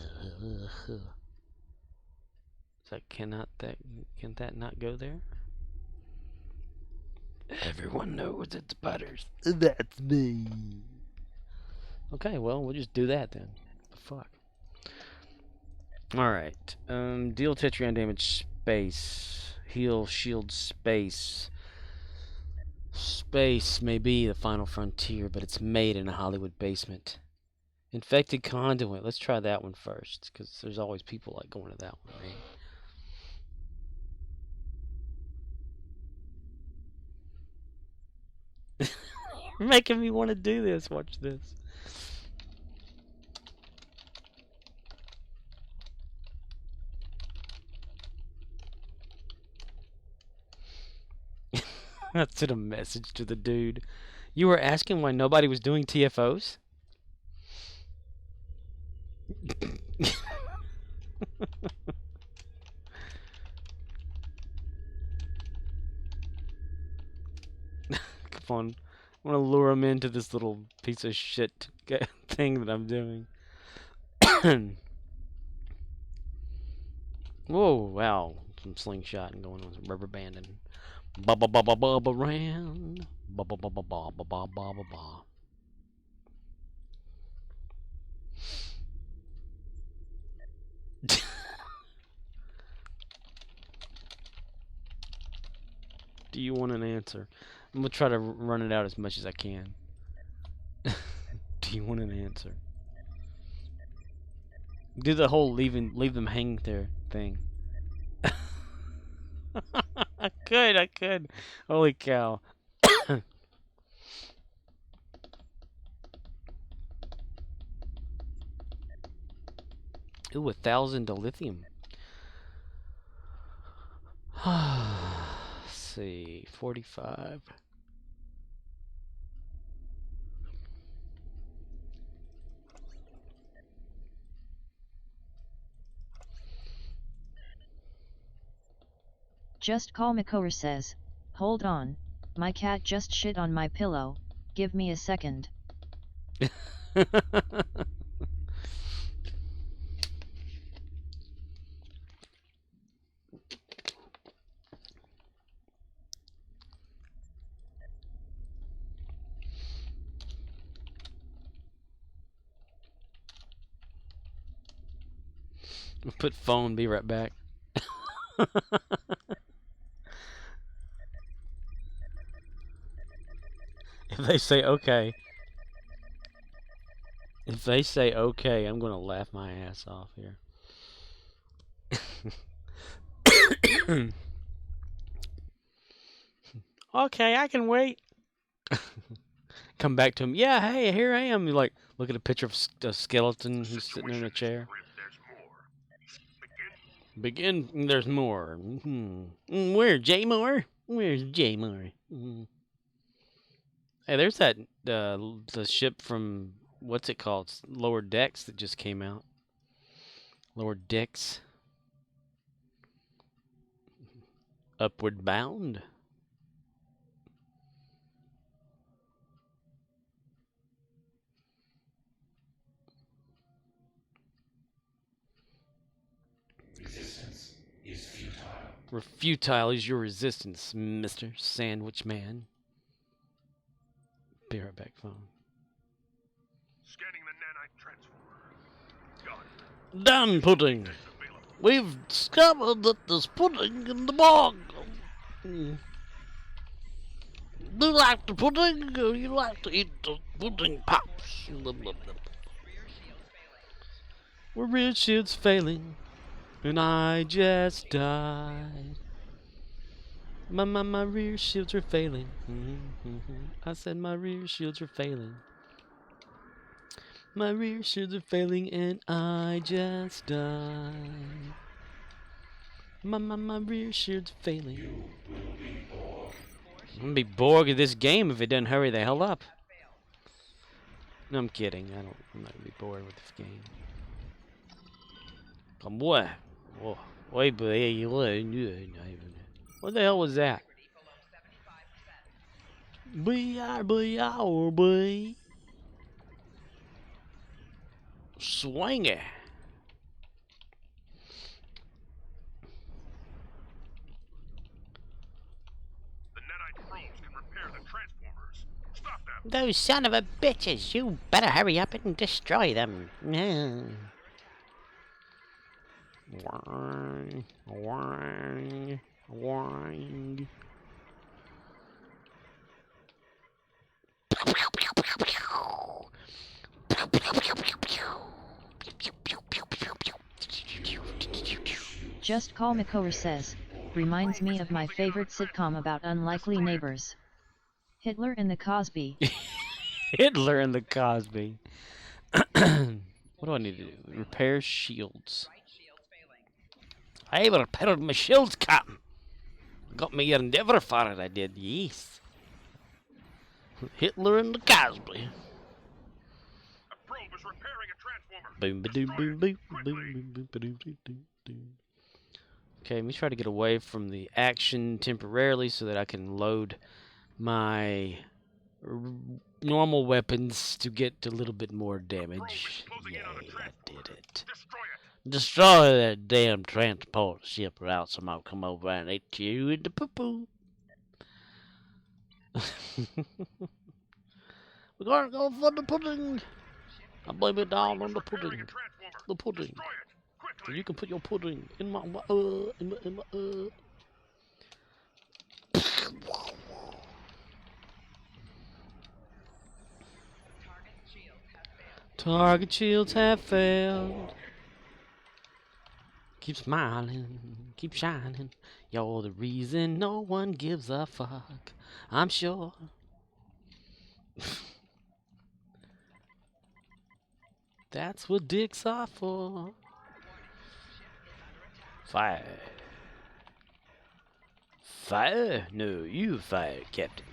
So can that not go there? Everyone knows it's Butters. That's me. Okay, well, we'll just do that then. The fuck. Alright. Deal Tetrion damage space. Heal shield space. Space may be the final frontier, but it's made in a Hollywood basement. Infected conduit. Let's try that one first, because there's always people like going to that one, right? You're making me want to do this. Watch this. I sent a message to the dude. You were asking why nobody was doing TFOs? Come on. I want to lure him into this little piece of shit thing that I'm doing. Whoa, wow. Some slingshot and going on some rubber banding. Ba ba ba ba ba ba ran. Ba ba ba ba ba ba ba ba ba ba. Do you want an answer? I'm gonna try to run it out as much as I can. Do you want an answer? Do the whole leave them hang there thing. I could. Holy cow. Ooh, 1,000 dilithium. Let's see, 45. Just Call Makora says, hold on, my cat just shit on my pillow, give me a second. Put phone, be right back. If they say okay. If they say okay, I'm gonna laugh my ass off here. Okay, I can wait. Come back to him. Yeah, hey, here I am. You like look at a picture of a skeleton who's sitting in a chair. Begin. There's more. Where's Jay Moore? Where's Jay Moore? Hey, there's that the ship from what's it called? Lower Decks that just came out. Lower Decks. Upward Bound. Resistance is futile. Futile is your resistance, Mr. Sandwich Man. Be right back, phone. Scanning the nanite transformer. Done. Done, Pudding. We've discovered that there's pudding in the bog. Do you like the pudding, or you like to eat the pudding pops? Well, rear shield's failing, and I just died. My rear shields are failing. I said my rear shields are failing. My rear shields are failing and I just died. My rear shields are failing. I'm gonna be bored of this game if it doesn't hurry the hell up. No, I'm kidding. I'm not gonna be bored with this game. Come on. Whoa. Wait, boy. What the hell was that? Boy. Swing it. The Netite probes can repair the transformers. Stop them. Those son of a bitches. You better hurry up and destroy them. Wang. Just Call Makover says, reminds me of my favorite sitcom about unlikely neighbors. Hitler and the Cosby. Hitler and the Cosby. What do I need to do? Repair shields. I repaired my shields, Captain. Got me your endeavor for it, I did, yes. Hitler and the Cosby. A probe is repairing a transformer. Boom, ba-doom, boom, boom, boom, boom, ba-doom, doom, doom, doom. Okay, let me try to get away from the action temporarily so that I can load my normal weapons to get a little bit more damage. Yay, I did it. Destroy that damn transport ship or else I'm gonna come over and eat you in the poo-poo. We're gonna go for the pudding. I blame it all on the pudding. The pudding. So you can put your pudding in my Target shields have failed. Keep smiling, keep shining. You're the reason no one gives a fuck, I'm sure. That's what dicks are for. Fire. Fire? No, you fire, Captain.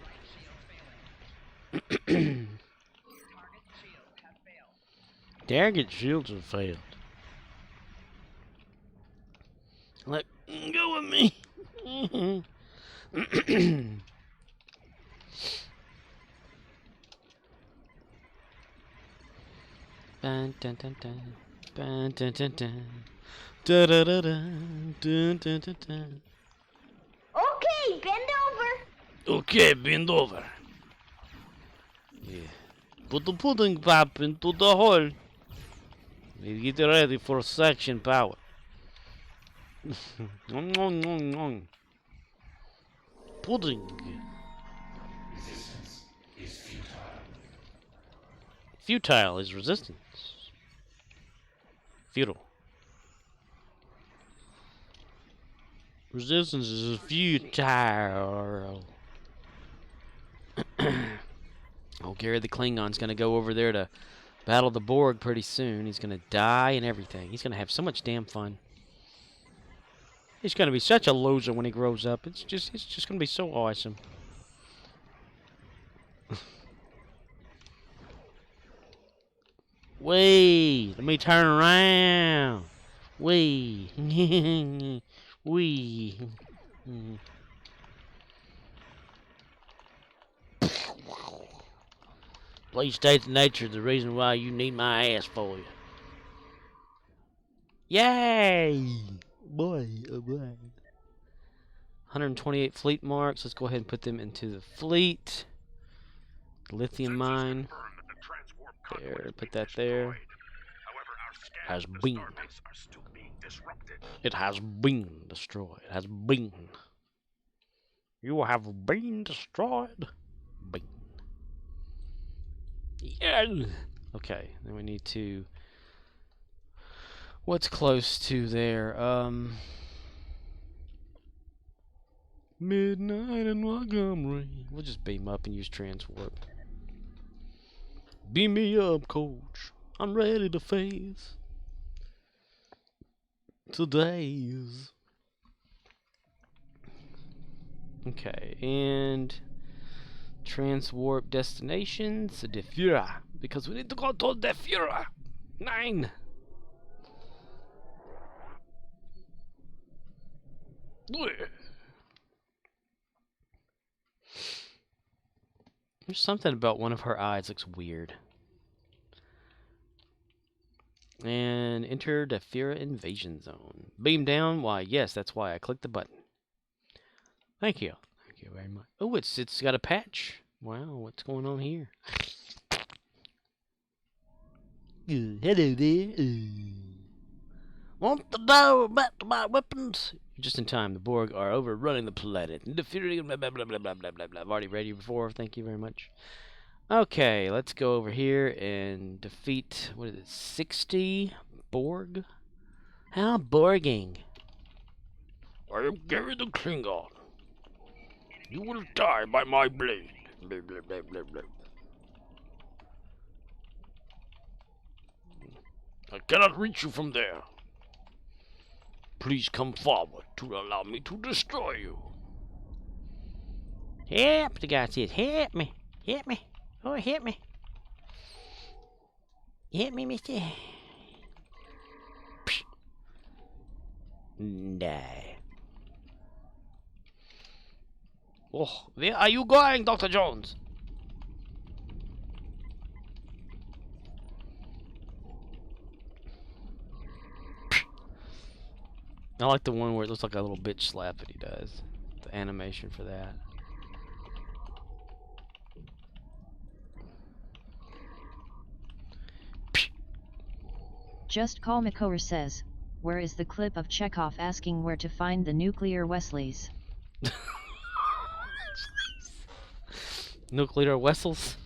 Target shields have failed. Let go of me. Dun, dun, dun, dun. Dun, dun, dun, dun. Da, da, da, da. Dun, dun, dun, dun. Okay, bend over. Okay, bend over. Yeah. Put the pudding pop into the hole. We get ready for suction power. Pudding. Resistance is futile. Futile is resistance. Futile. Resistance is futile. Oh, Gary the Klingon's gonna go over there to battle the Borg pretty soon. He's gonna die and everything. He's gonna have so much damn fun. He's gonna be such a loser when he grows up. It's just gonna be so awesome. Wait, let me turn around. Wait. Wee. Please state the nature of the reason why you need my ass for you. Yay! Boy, oh boy. 128 fleet marks. Let's go ahead and put them into the fleet. Lithium mine. There, put that there. Has been. It has been destroyed. It has been. You have been destroyed. Been. Yeah. Okay, then we need to. What's close to there? Midnight in Montgomery. We'll just beam up and use transwarp. Beam me up, coach. I'm ready to face today's. Okay, and transwarp destinations, the Fuhrer, because we need to go to the Fuhrer. 9. There's something about one of her eyes looks weird. And enter the Fuhrer invasion zone. Beam down? Why, yes, that's why I clicked the button. Thank you. Thank you very much. Oh, it's got a patch. Wow, what's going on here? Hello there. Want to know about my weapons? Just in time. The Borg are overrunning the planet. Defeating blah blah blah blah blah blah blah blah. I've already read you before. Thank you very much. Okay, let's go over here and defeat, what is it, 60 Borg? How Borging? I am Gary the Klingon. You will die by my blade. Blah, blah, blah, blah, blah. I cannot reach you from there. Please come forward to allow me to destroy you. Help, the guy says, help me. Help me. Oh, hit me. Hit me, mister. Die. Oh, where are you going, Dr. Jones? I like the one where it looks like a little bitch slap that he does. The animation for that. Just Call Makor says, where is the clip of Chekhov asking where to find the nuclear Wesleys? Nuclear Wessels?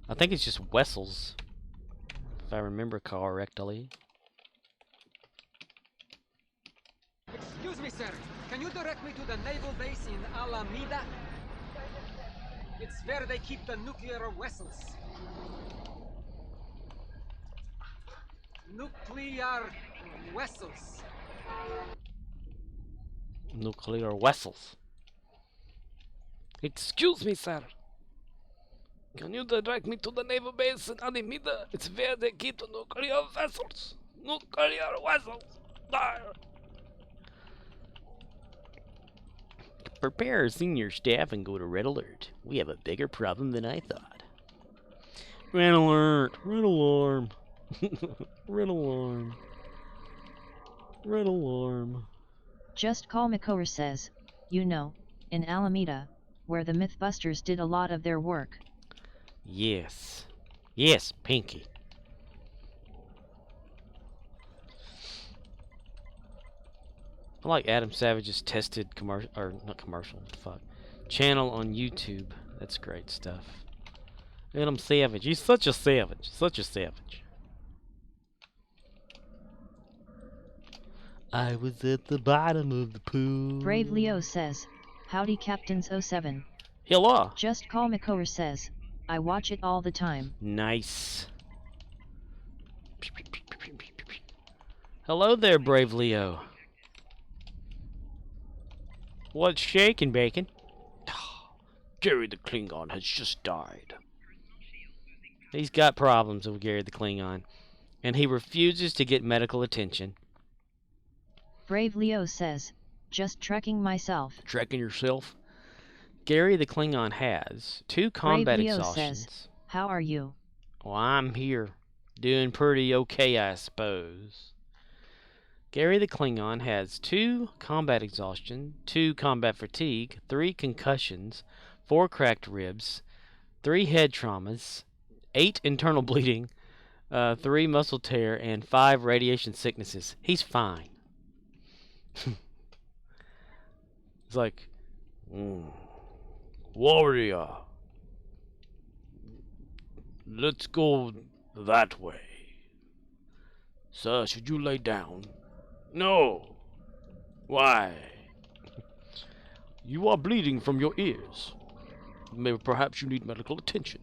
I think it's just Wessels, if I remember correctly. Excuse me, sir. Can you direct me to the naval base in Alameda? It's where they keep the nuclear vessels. Nuclear vessels. Nuclear vessels. Excuse me, sir. Can you direct me to the naval base in Alameda? It's where they keep the nuclear vessels. Nuclear vessels. There. Prepare our senior staff and go to Red Alert. We have a bigger problem than I thought. Red Alert. Red Alarm. Red Alarm. Red Alarm. Just Call Makor says, you know, in Alameda, where the Mythbusters did a lot of their work. Yes. Yes, Pinky. I like Adam Savage's tested commercial, or not commercial, fuck, channel on YouTube. That's great stuff. Adam Savage, he's such a savage, such a savage. I was at the bottom of the pool. Brave Leo says, howdy Captains 07. Hello. Just Call Makor says, I watch it all the time. Nice. Hello there, Brave Leo. What's shaking, Bacon? Gary the Klingon has just died. He's got problems with Gary the Klingon, and he refuses to get medical attention. Brave Leo says, just trekking myself. Trekking yourself? Gary the Klingon has 2 combat Brave Leo exhaustions. says, how are you? Well, I'm here. Doing pretty okay, I suppose. Gary the Klingon has 2 combat exhaustion, 2 combat fatigue, 3 concussions, 4 cracked ribs, 3 head traumas, 8 internal bleeding, 3 muscle tear, and 5 radiation sicknesses. He's fine. It's like, warrior, let's go that way. Sir, should you lay down? No. Why? You are bleeding from your ears. Maybe perhaps you need medical attention.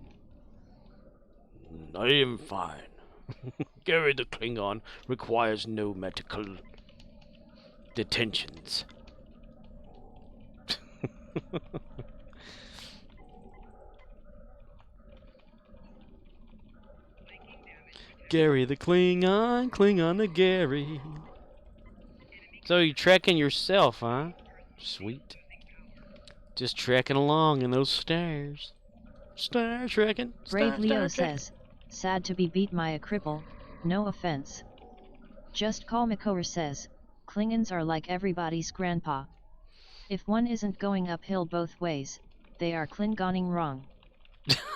I am fine. Gary the Klingon requires no medical detentions. Gary the Klingon, Klingon the Gary. So you're trekking yourself, huh? Sweet. Just trekking along in those stairs. Star trekking. Brave Leo says, sad to be beat by a cripple, no offense. Just Call Makor says, Klingons are like everybody's grandpa. If one isn't going uphill both ways, they are Klingoning wrong.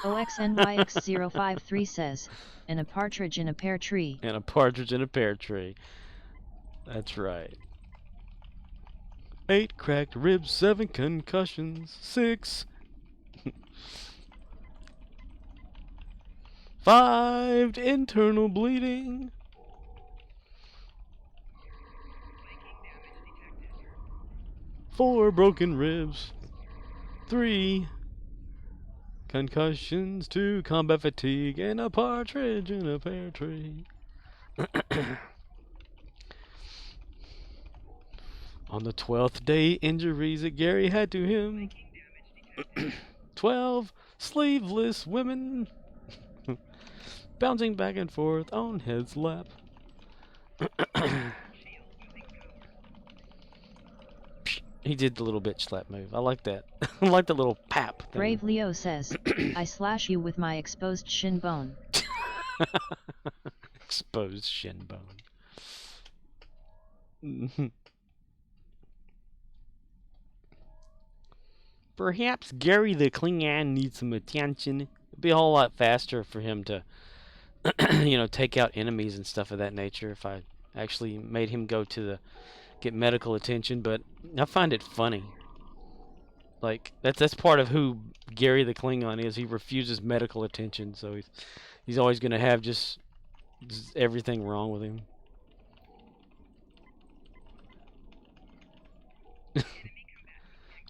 OXNYX053 says, and a partridge in a pear tree. And a partridge in a pear tree. That's right. 8 cracked ribs, 7 concussions, 6. 5 internal bleeding. 4 broken ribs. 3 concussions, 2 combat fatigue, and a partridge in a pear tree. On the 12th day, injuries that Gary had to him. 12 sleeveless women bouncing back and forth on his lap. He did the little bitch slap move. I like that. I like the little pap thing. Brave Leo says, I slash you with my exposed shin bone. Exposed shin bone. Perhaps Gary the Klingon needs some attention. It'd be a whole lot faster for him to, you know, take out enemies and stuff of that nature if I actually made him go to the get medical attention. But I find it funny. Like that's part of who Gary the Klingon is. He refuses medical attention, so he's always gonna have just everything wrong with him.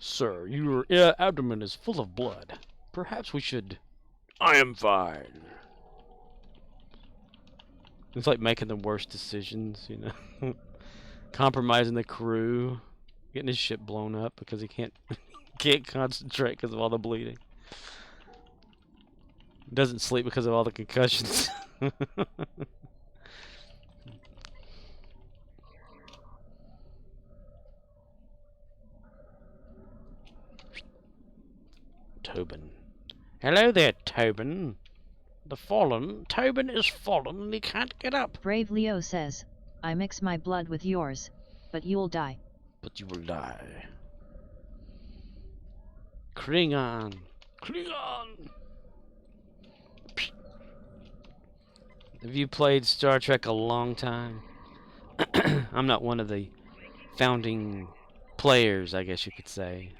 Sir, your abdomen is full of blood. Perhaps we should... I am fine. It's like making the worst decisions, you know. Compromising the crew. Getting his ship blown up because he can't concentrate because of all the bleeding. Doesn't sleep because of all the concussions. Tobin. Hello there, Tobin. The fallen. Tobin is fallen and he can't get up. Brave Leo says, I mix my blood with yours, but you'll die. But you will die. Klingon. Klingon! Have you played Star Trek a long time? I'm not one of the founding players, I guess you could say.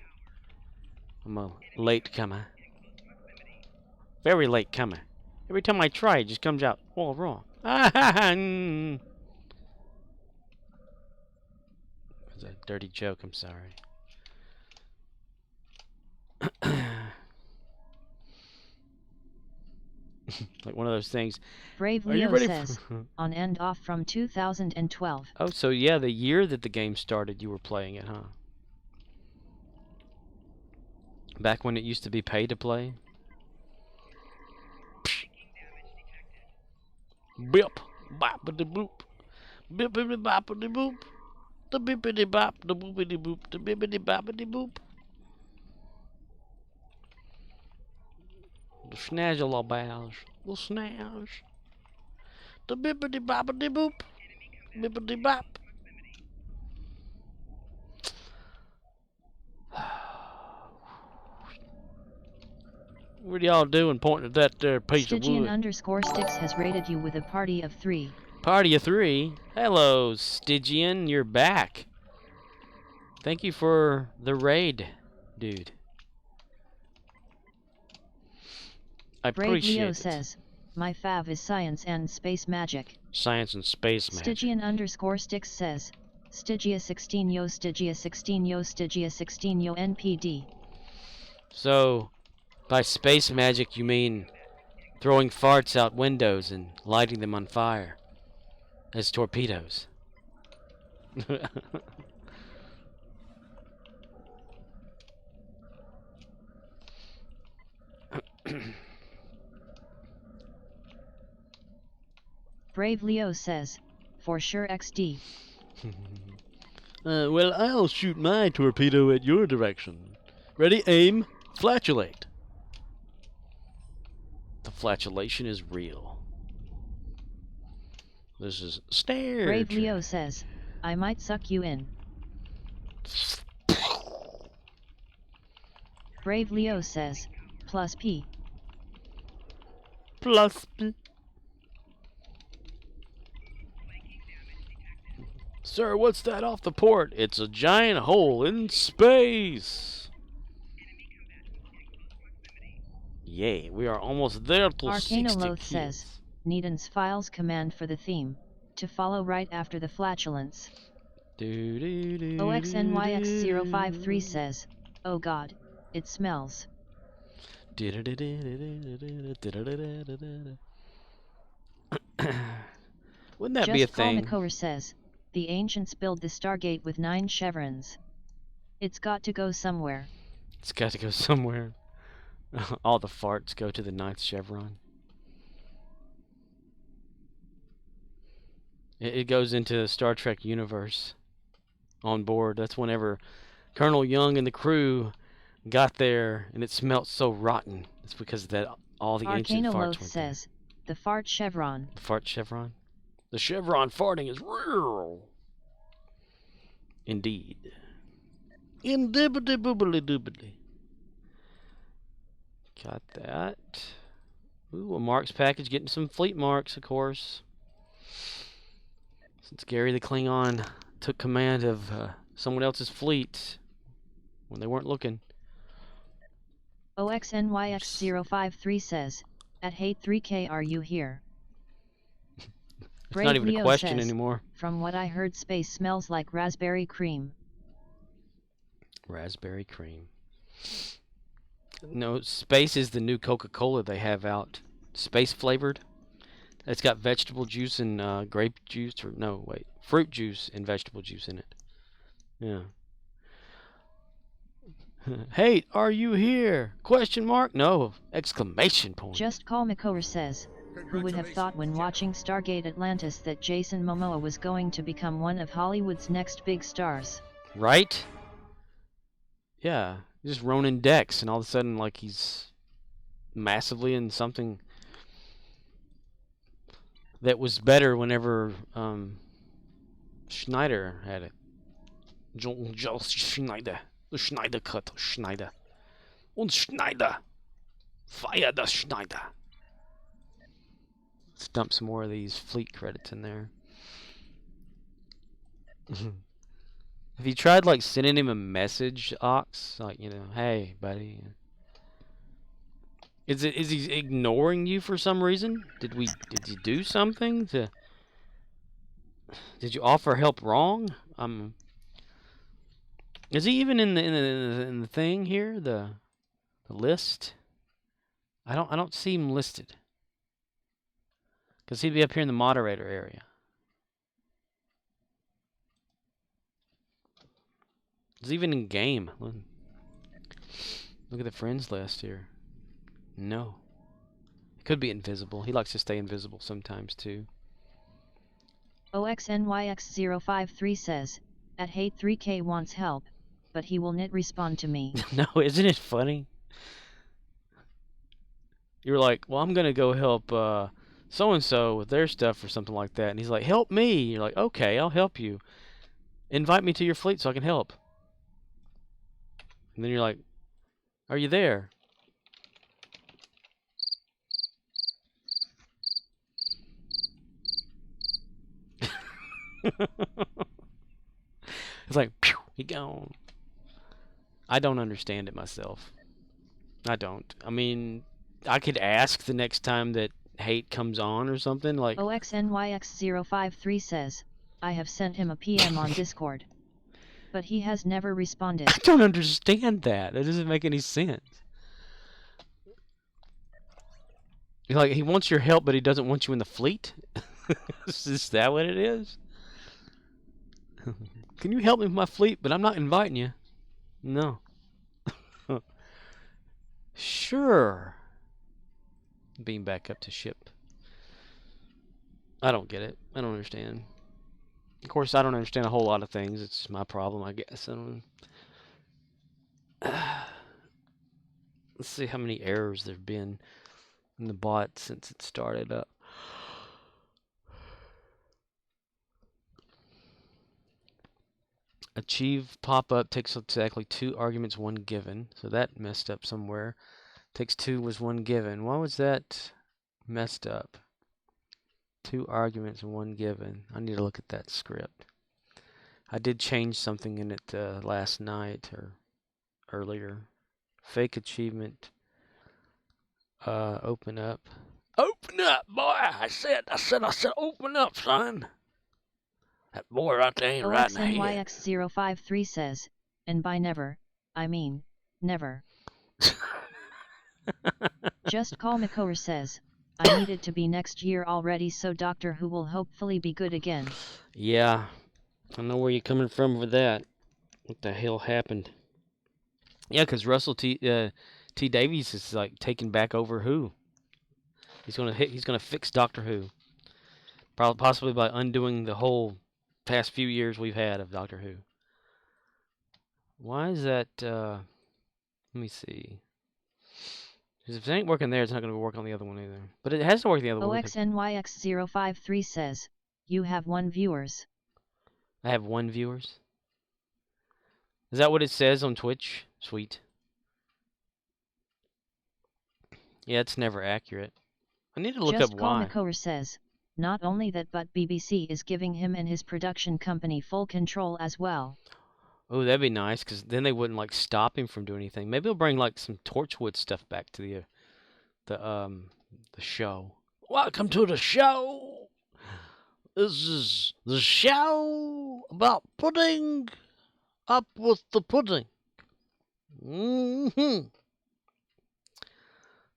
I'm a late comer. Very late comer. Every time I try, it just comes out all wrong. That's a dirty joke, I'm sorry. Like one of those things. Brave Leo says, on and off from 2012. Oh, so yeah, the year that the game started, you were playing it, huh? Back when it used to be pay to play? Bip, boppity boop. Bippity boppity boop. The bippity bop, the boopity boop, the bippity boppity boop. The snazzle-a-bows, the snaz. The bippity boppity boop. Bippity bop. What are y'all doing pointing at that there piece of wood? Stygian_Sticks has rated you with a party of 3. Party of 3? Hello, Stygian, you're back. Thank you for the raid, dude. I appreciate Brave Leo it. says, my fav is science and space magic. Science and space magic. Stygian_Sticks says, Stygia 16 yo, Stygia 16 yo, Stygia 16 yo NPD. So, by space magic you mean throwing farts out windows and lighting them on fire as torpedoes. Brave Leo says, for sure XD. Well, I'll shoot my torpedo at your direction. Ready, aim, flatulate. The flatulation is real. This is Star Brave Trek. Leo says, I might suck you in. Brave Leo says, plus P. Plus P. Sir, what's that off the port? It's a giant hole in space. Yay, we are almost there to 60 Arcanoloth kids. says, Needens files command for the theme, to follow right after the flatulence. OXNYX053 says, oh god, it smells. Wouldn't that Just be a Paul thing? Makower says, the ancients built the Stargate with 9 chevrons. It's got to go somewhere. It's got to go somewhere. All the farts go to the 9th chevron. It goes into the Star Trek universe on board. That's whenever Colonel Young and the crew got there and it smelt so rotten. It's because of that all the ancient farts Arcanoloth were says, the fart chevron. The fart chevron? The chevron farting is real. Indeed. Indubitably. Got that. Ooh, a marks package. Getting some fleet marks, of course. Since Gary the Klingon took command of someone else's fleet when they weren't looking. OXNYX053 says, at Hate 3K are you here? It's not even Leo a question says, anymore. From what I heard, space smells like raspberry cream. Raspberry cream. No, space is the new Coca-Cola they have out. Space flavored. It's got vegetable juice and grape juice, or no, wait, fruit juice and vegetable juice in it. Yeah. Hey, are you here? Question mark? No. Exclamation point. Just Call Makower says, who would have thought when watching Stargate Atlantis that Jason Momoa was going to become one of Hollywood's next big stars? Right? Yeah. Just Ronan Dex, and all of a sudden, like, he's massively in something that was better whenever Schneider had it. Joel Schneider. The Schneider cut. Schneider. Und Schneider. Fire the Schneider. Let's dump some more of these fleet credits in there. Have you tried, like, sending him a message, Ox? Like, you know, hey, buddy. Is he ignoring you for some reason? Did you do something to? Did you offer help wrong? Is he even in the thing here? The list? I don't see him listed. Cause he'd be up here in the moderator area. Is he even in game? Look at the friends list here. No. He could be invisible. He likes to stay invisible sometimes too. OXNYX053 says, at Hate 3K wants help, but he will not respond to me. No, isn't it funny? You're like, well, I'm gonna go help so-and-so with their stuff or something like that. And he's like, help me. You're like, okay, I'll help you. Invite me to your fleet so I can help. And then you're like, are you there? It's like, pew, he gone. I don't understand it myself. I don't. I mean, I could ask the next time that Hate comes on or something like. OXNYX053 says, I have sent him a PM on Discord, but he has never responded. I don't understand that. That doesn't make any sense. Like, he wants your help, but he doesn't want you in the fleet? Is that what it is? Can you help me with my fleet? But I'm not inviting you. No. Sure. Beam back up to ship. I don't get it. I don't understand. Of course, I don't understand a whole lot of things. It's my problem, I guess. I don't... Let's see how many errors there have been in the bot since it started up. Achieve pop-up takes exactly 2 arguments, 1 given. So that messed up somewhere. Takes 2 was 1 given. Why was that messed up? 2 arguments and 1 given. I need to look at that script. I did change something in it last night or earlier. Fake achievement. Open up. Open up, boy! I said, open up, son. That boy right there ain't right in the head. OXNYX053 says, and by never, I mean, never. Just Call Makor says, I need it to be next year already so Doctor Who will hopefully be good again. Yeah, I know where you're coming from with that. What the hell happened? Yeah, because Russell T. Davies is like taking back over Who. He's gonna fix Doctor Who. Probably, possibly by undoing the whole past few years we've had of Doctor Who. Why is that? Let me see. Because if it ain't working there, it's not going to work on the other one either. But it has to work the other one. OXNYX053 says, you have 1 viewers. I have 1 viewers? Is that what it says on Twitch? Sweet. Yeah, it's never accurate. I need to look Just up Call why. Makor says, not only that but BBC is giving him and his production company full control as well. Oh, that'd be nice, because then they wouldn't like stop him from doing anything. Maybe they'll bring like some Torchwood stuff back to the show. Welcome to the show. This is the show about pudding. Up with the pudding. Mm-hmm.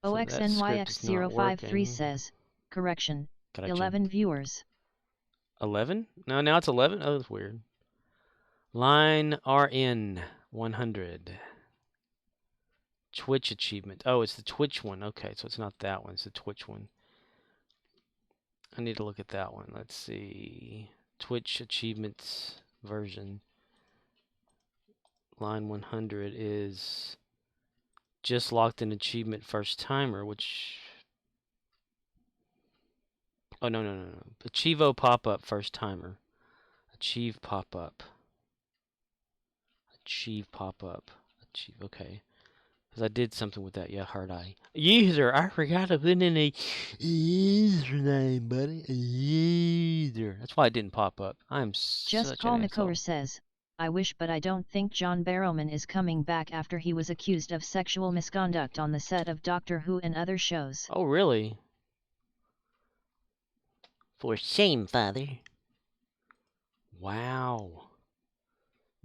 OXNYX053 says, correction, 11 viewers. 11? No, now it's 11? Oh, that's weird. Line RN 100. Twitch achievement. Oh, it's the Twitch one. Okay, so it's not that one. It's the Twitch one. I need to look at that one. Let's see. Twitch achievements version. Line 100 is just locked in achievement first timer, which... Oh, no. Achievo pop-up first timer. Achieve pop-up. Achieve pop-up. Achieve, okay. Because I did something with that, yeah, heard I. User, I forgot to put in a username, buddy. A user. That's why it didn't pop up. I'm Just Call Makor says, I wish but I don't think John Barrowman is coming back after he was accused of sexual misconduct on the set of Doctor Who and other shows. Oh, really? For shame, Father. Wow.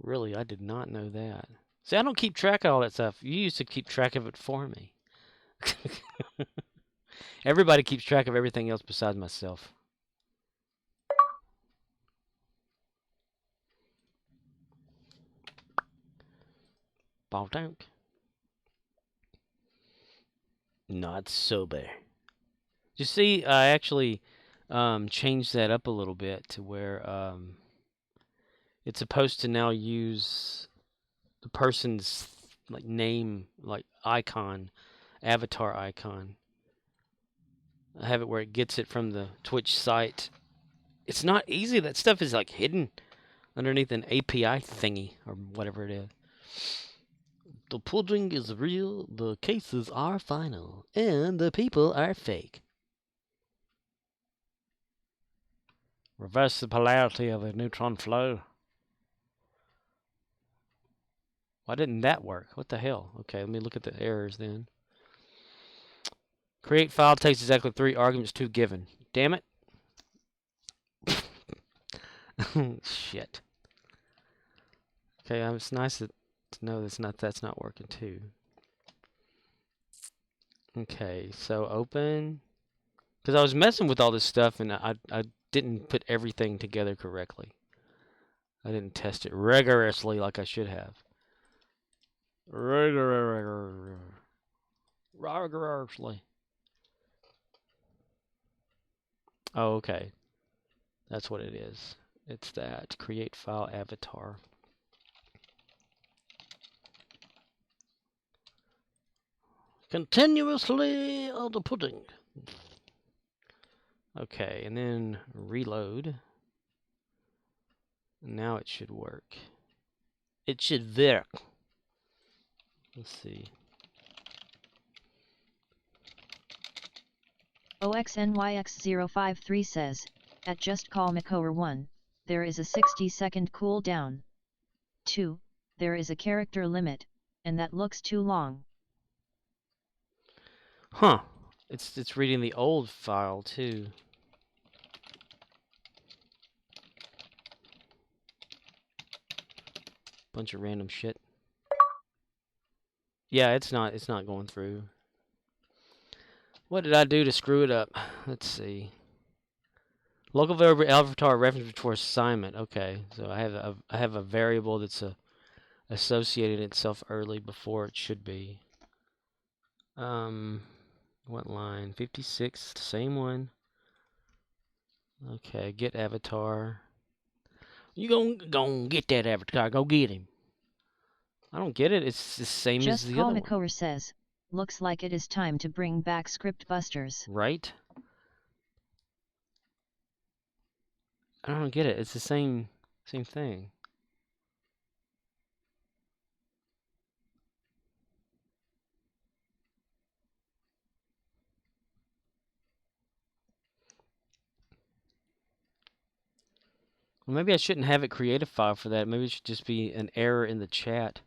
Really, I did not know that. See, I don't keep track of all that stuff. You used to keep track of it for me. Everybody keeps track of everything else besides myself. Bonk. Not sober. You see, I actually changed that up a little bit to where it's supposed to now use the person's like name, like icon, avatar icon. I have it where it gets it from the Twitch site. It's not easy. That stuff is like hidden underneath an API thingy or whatever it is. The pudding is real, the cases are final, and the people are fake. Reverse the polarity of a neutron flow. Why didn't that work? What the hell? Okay, let me look at the errors then. Create file takes exactly 3 arguments, 2 given. Damn it. Shit. Okay, it's nice to know that's not working too. Okay, so open Because I was messing with all this stuff and I didn't put everything together correctly. I didn't test it rigorously like I should have. Rigorously. Oh, okay. That's what it is. It's that. Create file avatar. Continuously of the pudding. Okay, and then reload. Now it should work. It should work. Let's see. OXNYX053 says, at Just Call Makower 1, there is a 60-second cooldown. 2, there is a character limit, and that looks too long. Huh. It's reading the old file too. Bunch of random shit. Yeah, it's not going through. What did I do to screw it up? Let's see. Local variable avatar reference for assignment. Okay, so I have a variable that's associated itself early before it should be. What line? 56, same one. Okay, get avatar. You gon' get that avatar. Go get him. I don't get it. It's the same as the other one. Just Call Makower says, looks like it is time to bring back Script Busters. Right? I don't get it. It's the same thing. Well, maybe I shouldn't have it create a file for that. Maybe it should just be an error in the chat.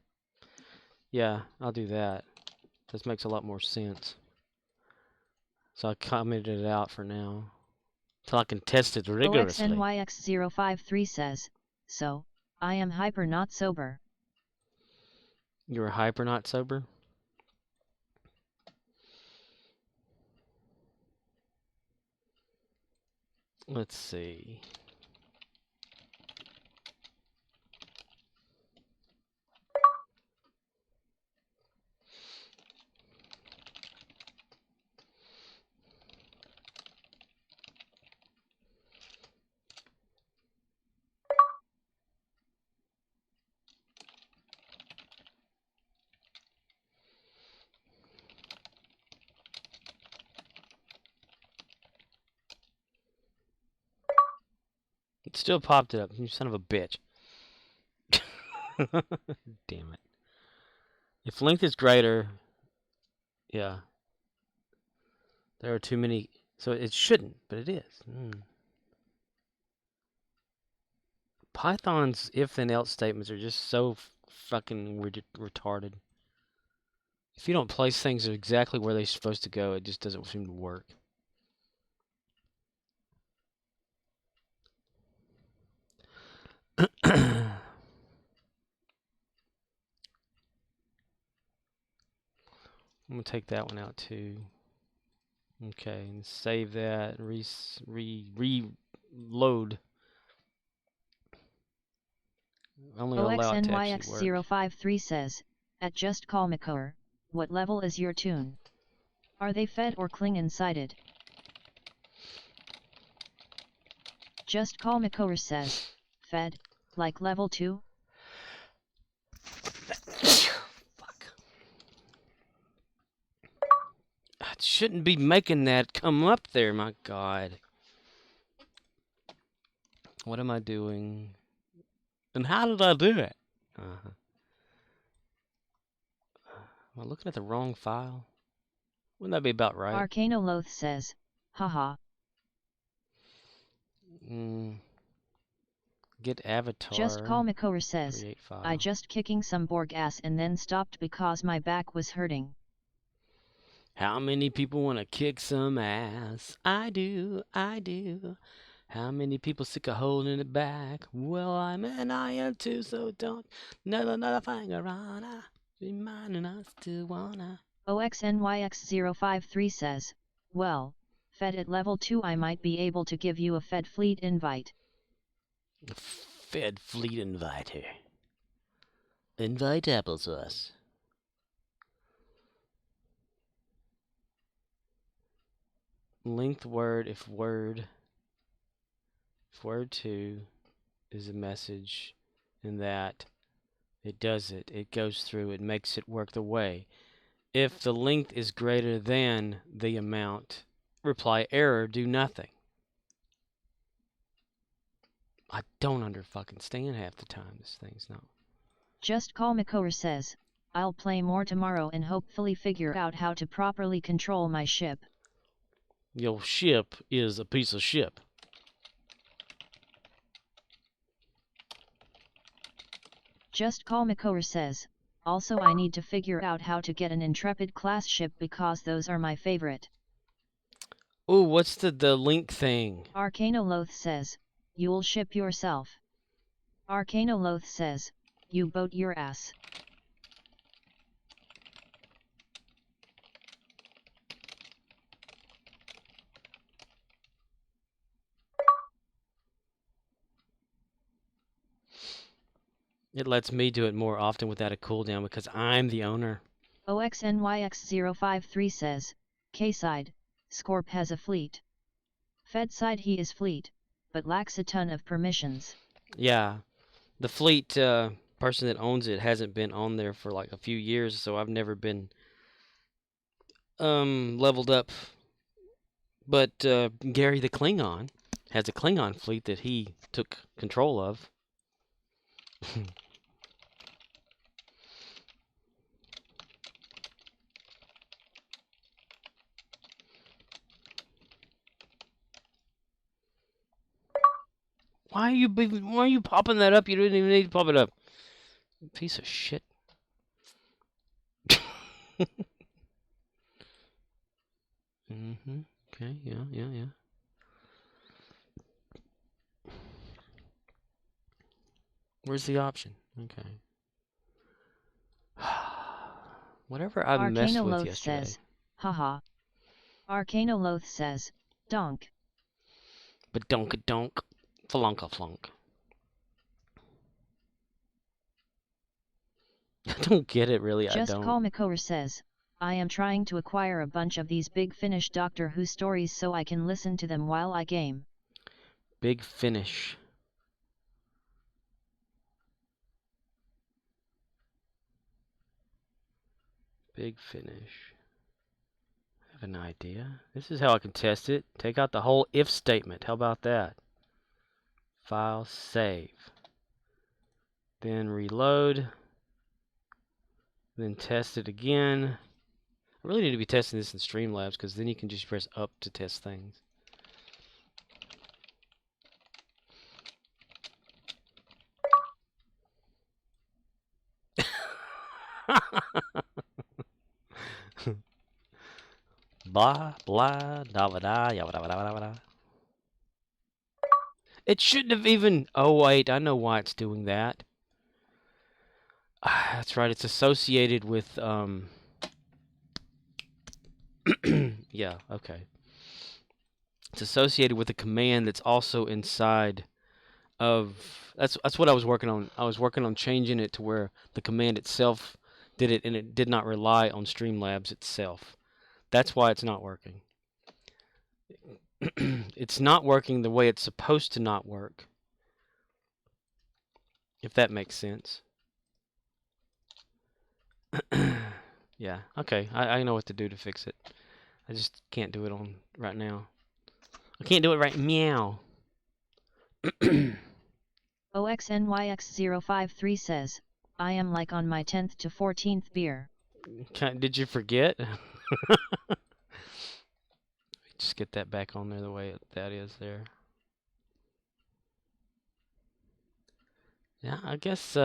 Yeah, I'll do that. This makes a lot more sense. So I commented it out for now. Until I can test it rigorously. OXNYX053 says, so, I am hyper not sober. You're hyper not sober? Let's see. It still popped it up. You son of a bitch. Damn it. If length is greater, yeah. There are too many, so it shouldn't, but it is. Python's if and else statements are just so fucking retarded. If you don't place things exactly where they're supposed to go, it just doesn't seem to work. I'm gonna take that one out too. Okay, and save that. Reload. Only allow it to actually work. OXNYX053 says, at Just Call Makower, what level is your tune? Are they fed or Klingon-sided? Just Call Makower says, fed, like level 2? Fuck. I shouldn't be making that come up there, my God. What am I doing? And how did I do it? Am I looking at the wrong file? Wouldn't that be about right? Arcanoloth says, haha. Get avatar. Just Call Makower says, I just kicking some Borg ass and then stopped because my back was hurting. How many people want to kick some ass? I do, I do. How many people stick a hole in the back? Well, I'm an iron too, so don't another finger on her, reminding us to wanna. OXNYX053 says, well, Fed at level 2 I might be able to give you a Fed Fleet invite. Fed Fleet inviter. Invite applesauce. Length word if word 2 is a message, and that it does it. It goes through, it makes it work the way. If the length is greater than the amount, reply error, do nothing. I don't stand half the time. This thing's not. Just Call Makor says, I'll play more tomorrow and hopefully figure out how to properly control my ship. Your ship is a piece of shit. Just Call Makor says, also I need to figure out how to get an Intrepid class ship because those are my favorite. Ooh, what's the link thing? Arcanoloth says, you'll ship yourself. Arcanoloth says, you boat your ass. It lets me do it more often without a cooldown because I'm the owner. OXNYX053 says, K-side, Scorp has a fleet. Fed side he is fleet, but lacks a ton of permissions. Yeah, the fleet person that owns it hasn't been on there for like a few years, so I've never been leveled up. But Gary the Klingon has a Klingon fleet that he took control of. Why are you popping that up? You didn't even need to pop it up. Piece of shit. Okay, yeah. Where's the option? Okay. Whatever I messed with yesterday. Says, haha. Arcanoloth says, donk. But donk, flunka flunk. I don't get it, really. Just I don't. Call Makor says, I am trying to acquire a bunch of these Big Finish Doctor Who stories so I can listen to them while I game. Big Finish. Big Finish. I have an idea. This is how I can test it. Take out the whole if statement. How about that? File, save. Then reload. Then test it again. I really need to be testing this in Streamlabs because then you can just press up to test things. Blah, blah, da da da, ya da da da da. It shouldn't have even. Oh, wait, I know why it's doing that. That's right, it's associated with, yeah, okay. It's associated with a command that's also inside of. That's what I was working on. I was working on changing it to where the command itself did it, and it did not rely on Streamlabs itself. That's why it's not working. It's not working the way it's supposed to not work. If that makes sense. Yeah, okay. I know what to do to fix it. I just can't do it on right now. I can't do it right meow. OXNYX053 says, I am like on my 10th to 14th beer. Did you forget? Just get that back on there the way that is there. Yeah, I guess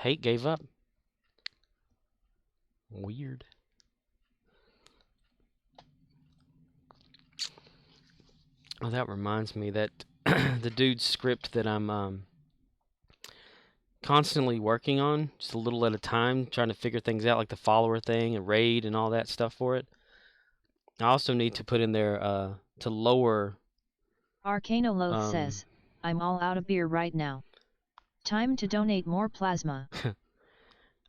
Hate gave up. Weird. Oh, that reminds me that the dude's script that I'm constantly working on, just a little at a time, trying to figure things out, like the follower thing and raid and all that stuff for it. I also need to put in there to lower. Arcanoloth says, I'm all out of beer right now. Time to donate more plasma.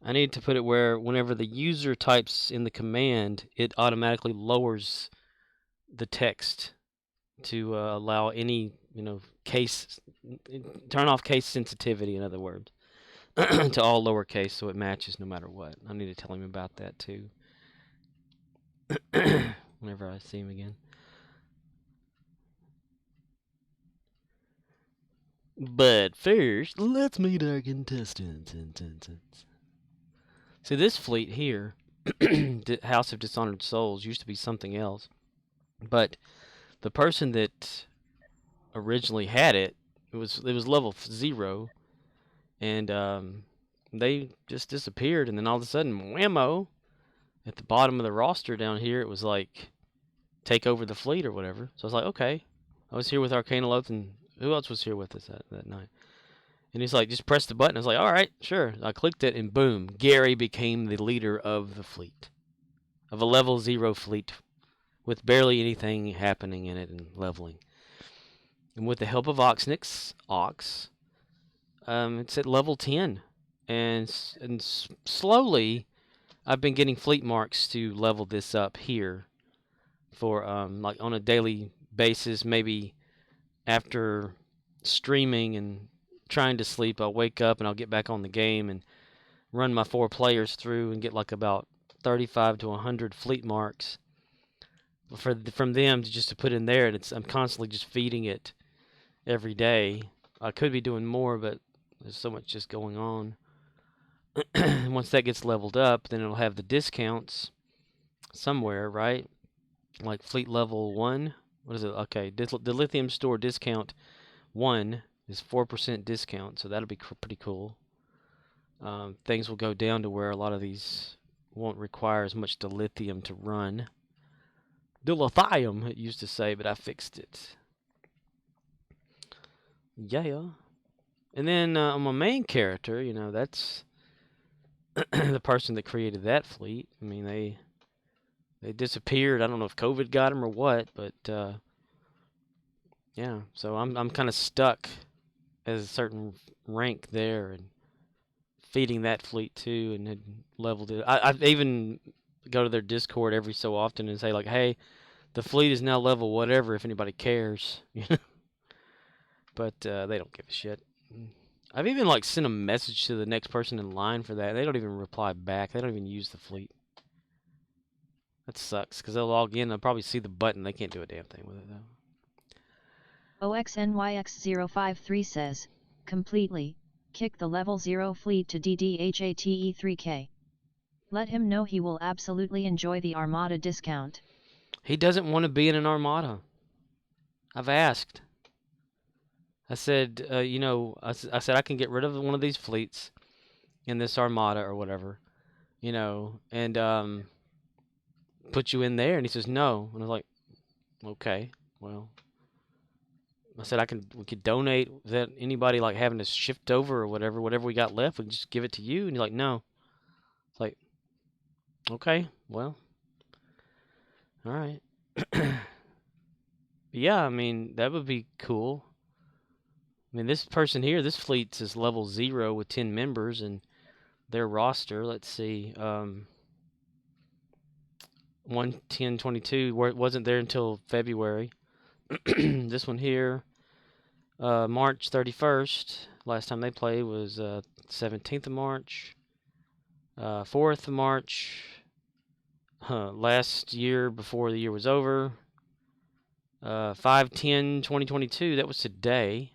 I need to put it where whenever the user types in the command, it automatically lowers the text to allow any, case, turn off case sensitivity, in other words, to all lowercase so it matches no matter what. I need to tell him about that too. Whenever I see him again. But first, let's meet our contestants. See, this fleet here, House of Dishonored Souls, used to be something else. But the person that originally had it, it was level 0, and they just disappeared. And then all of a sudden, whammo! At the bottom of the roster down here, it was like, take over the fleet or whatever. So I was like, okay. I was here with Arcanoloth, and who else was here with us that night? And he's like, just press the button. I was like, all right, sure. I clicked it, and boom, Gary became the leader of the fleet. Of a level 0 fleet, with barely anything happening in it and leveling. And with the help of Oxnix, it's at level 10. And slowly, I've been getting fleet marks to level this up here for like on a daily basis. Maybe after streaming and trying to sleep, I'll wake up and I'll get back on the game and run my 4 players through and get like about 35 to 100 fleet marks from them just to put in there. And I'm constantly just feeding it every day. I could be doing more, but there's so much just going on. Once that gets leveled up, then it'll have the discounts somewhere, right? Like fleet level 1. What is it? Okay, the lithium store discount 1 is 4% discount, so that'll be pretty cool. Things will go down to where a lot of these won't require as much dilithium to run. Dilithium, it used to say, but I fixed it. Yeah. And then on my main character, that's the person that created that fleet. I mean, they disappeared. I don't know if COVID got them or what, but yeah. So I'm kind of stuck as a certain rank there and feeding that fleet too, and had leveled it. I even go to their Discord every so often and say like, hey, the fleet is now level whatever if anybody cares. But they don't give a shit. I've even like sent a message to the next person in line for that. They don't even reply back. They don't even use the fleet. That sucks because they'll log in. They'll probably see the button. They can't do a damn thing with it though. OXNYX053 says, completely, kick the level 0 fleet to DDHATE3K. Let him know he will absolutely enjoy the Armada discount. He doesn't want to be in an Armada. I've asked. I said, I said I can get rid of one of these fleets in this Armada or whatever, and put you in there. And he says no. And I was like, okay, well. I said we could donate that anybody like having to shift over or whatever we got left, we can just give it to you. And you're like, no. It's like, okay, well, all right. Yeah, I mean, that would be cool. I mean, this person here, this fleet is level 0 with 10 members, and their roster, let's see, 11022, where it wasn't there until February. This one here, March 31st, last time they played was 17th of March, 4th of March, last year before the year was over, 5/10/2022, that was today.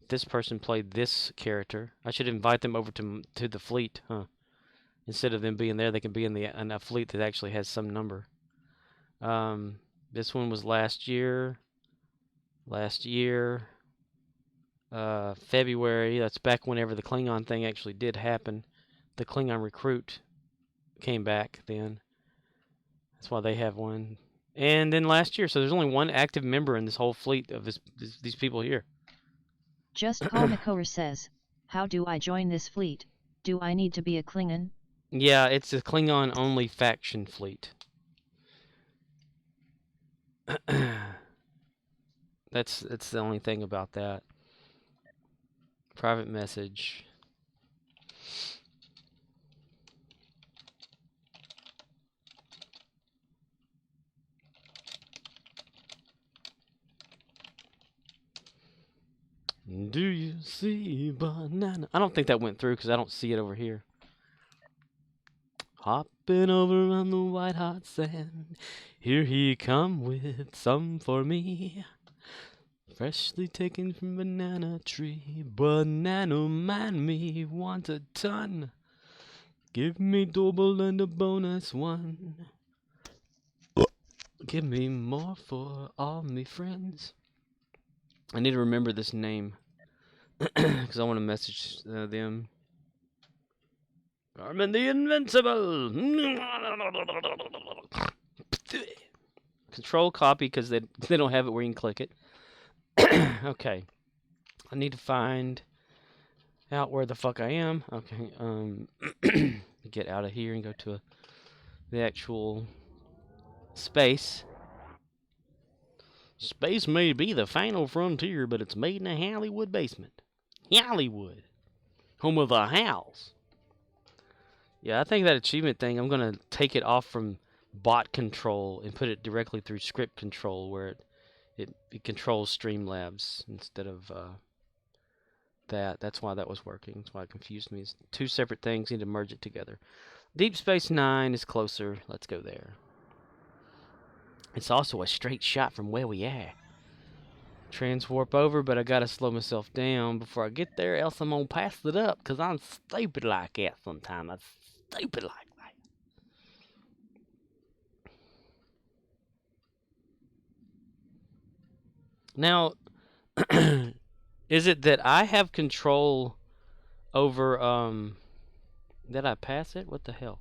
This person played this character. I should invite them over to the fleet, huh? Instead of them being there, they can be in a fleet that actually has some number. This one was last year. February. That's back whenever the Klingon thing actually did happen. The Klingon recruit came back then. That's why they have one. And then last year, so there's only one active member in this whole fleet of these people here. Just Call Nikora says, how do I join this fleet? Do I need to be a Klingon? Yeah, it's a Klingon-only faction fleet. That's the only thing about that. Private message. Do you see banana? I don't think that went through because I don't see it over here. Hopping over on the white hot sand. Here he come with some for me. Freshly taken from banana tree. Banana man me want a ton. Give me double and a bonus one. Give me more for all me friends. I need to remember this name because I want to message them. Carmen the Invincible. Control copy because they don't have it where you can click it. Okay, I need to find out where the fuck I am. Okay, get out of here and go to the actual space. Space may be the final frontier, but it's made in a Hollywood basement. Hollywood, home of the Howls. Yeah, I think that achievement thing, I'm gonna take it off from bot control and put it directly through script control, where it controls Streamlabs instead of that. That's why that was working. That's why it confused me. It's two separate things. Need to merge it together. Deep Space Nine is closer. Let's go there. It's also a straight shot from where we are. Transwarp over, but I gotta slow myself down before I get there, else I'm gonna pass it up, because I'm stupid like that sometimes. I'm stupid like that. Now, is it that I have control over, did I pass it? What the hell?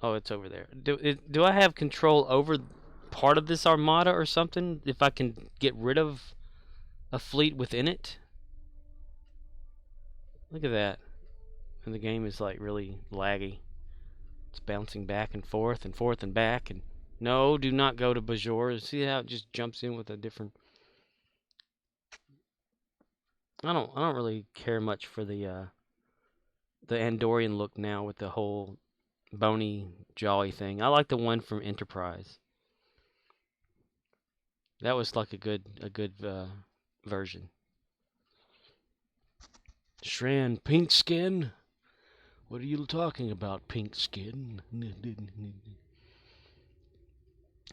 Oh, it's over there. Do I have control over part of this armada or something? If I can get rid of a fleet within it? Look at that. And the game is like really laggy. It's bouncing back and forth and back. And no, do not go to Bajor. See how it just jumps in with a different... I don't really care much for the Andorian look now with the whole bony jolly thing. I like the one from Enterprise. That was like a good version. Shran, pink skin? What are you talking about, pink skin?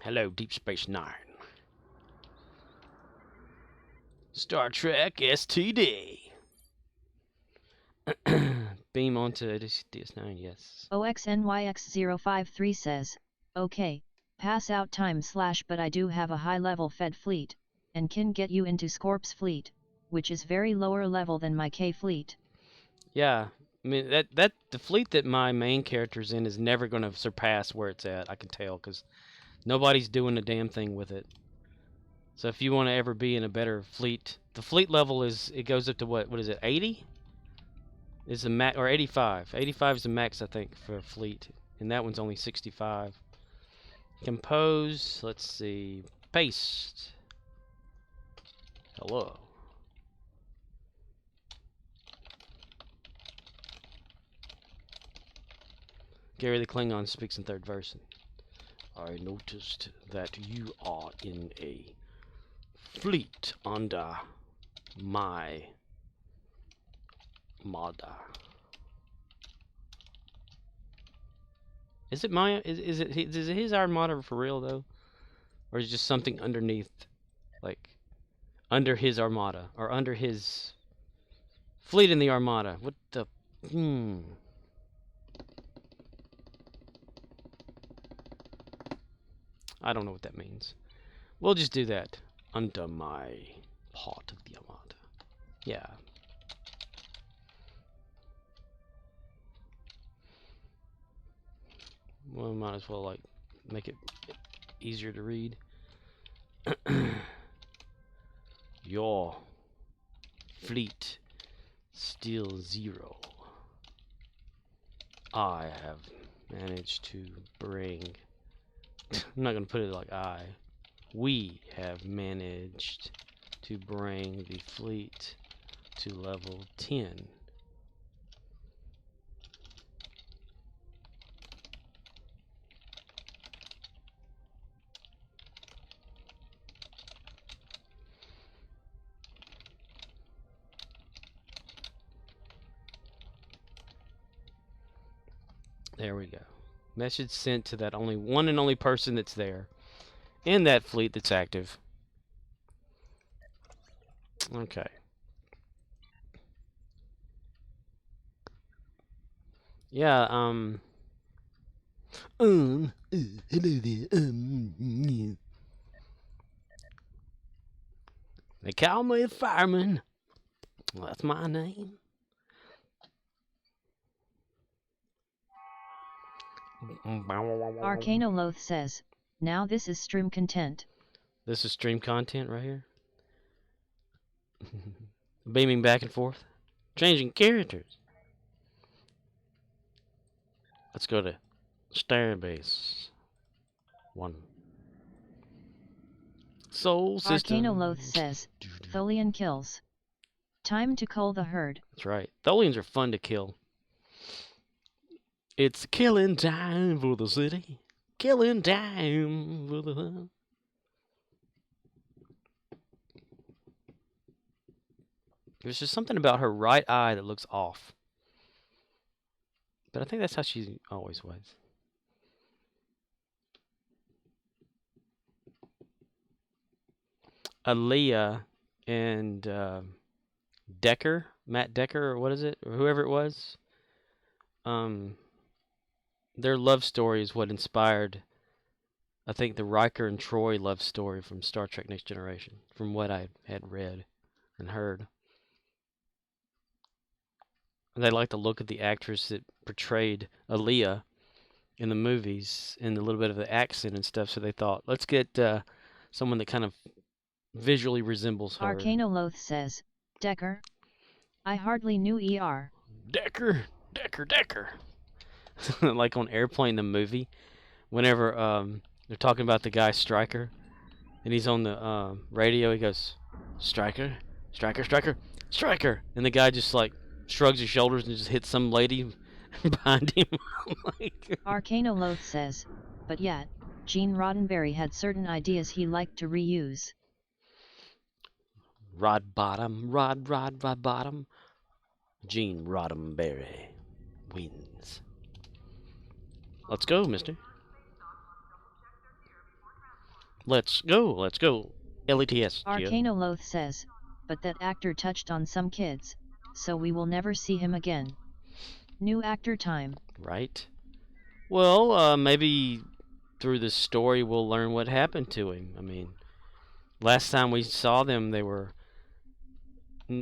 Hello, Deep Space Nine. Star Trek STD. Beam onto DS9, yes. OXNYX053 says, okay, pass out time / but I do have a high level fed fleet, and can get you into Scorp's fleet, which is very lower level than my K fleet. Yeah, I mean, that the fleet that my main character's in is never going to surpass where it's at, I can tell, because nobody's doing a damn thing with it. So if you want to ever be in a better fleet, the fleet level it goes up to what is it, 80? Is the max, or 85. 85 is the max, I think, for a fleet. And that one's only 65. Compose, let's see, paste. Hello. Gary the Klingon speaks in third person. I noticed that you are in a fleet under my armada. Is it my? Is it his armada for real though, or is it just something underneath, like under his armada or under his fleet in the armada? What the? I don't know what that means. We'll just do that under my part of the armada. Yeah. Well, might as well like make it easier to read. Your fleet still 0. I have managed to bring I'm not gonna put it like I. we have managed to bring the fleet to level 10. There we go. Message sent to that only one and only person that's there in that fleet that's active. Okay. Yeah, hello there, they call me a fireman. Well, that's my name. Arcanoloth says, now this is stream content. This is stream content right here. Beaming back and forth. Changing characters. Let's go to Starbase 1. Soul System. Arcanoloth says, Tholian kills. Time to cull the herd. That's right. Tholians are fun to kill. It's killing time for the city. Killing time for the... There's just something about her right eye that looks off. But I think that's how she always was. Aaliyah and Decker, Matt Decker, or what is it? Or whoever it was. Their love story is what inspired, I think, the Riker and Troy love story from Star Trek Next Generation, from what I had read and heard. And I like the look of the actress that portrayed Aaliyah in the movies and a little bit of the accent and stuff, so they thought, let's get someone that kind of visually resembles her. Arcanoloth says, Decker. I hardly knew ER. Decker. Like on Airplane the movie, whenever they're talking about the guy Stryker, and he's on the radio, he goes, Stryker, and the guy just like shrugs his shoulders and just hits some lady behind him. Like... Arcanoloth says, but yet, Gene Roddenberry had certain ideas he liked to reuse. Rod Bottom. Gene Roddenberry wins. Let's go, mister. Let's go. LETS. Arcanoloth says, but that actor touched on some kids, so we will never see him again. New actor time. Right. Well, maybe through this story we'll learn what happened to him. I mean, last time we saw them, they were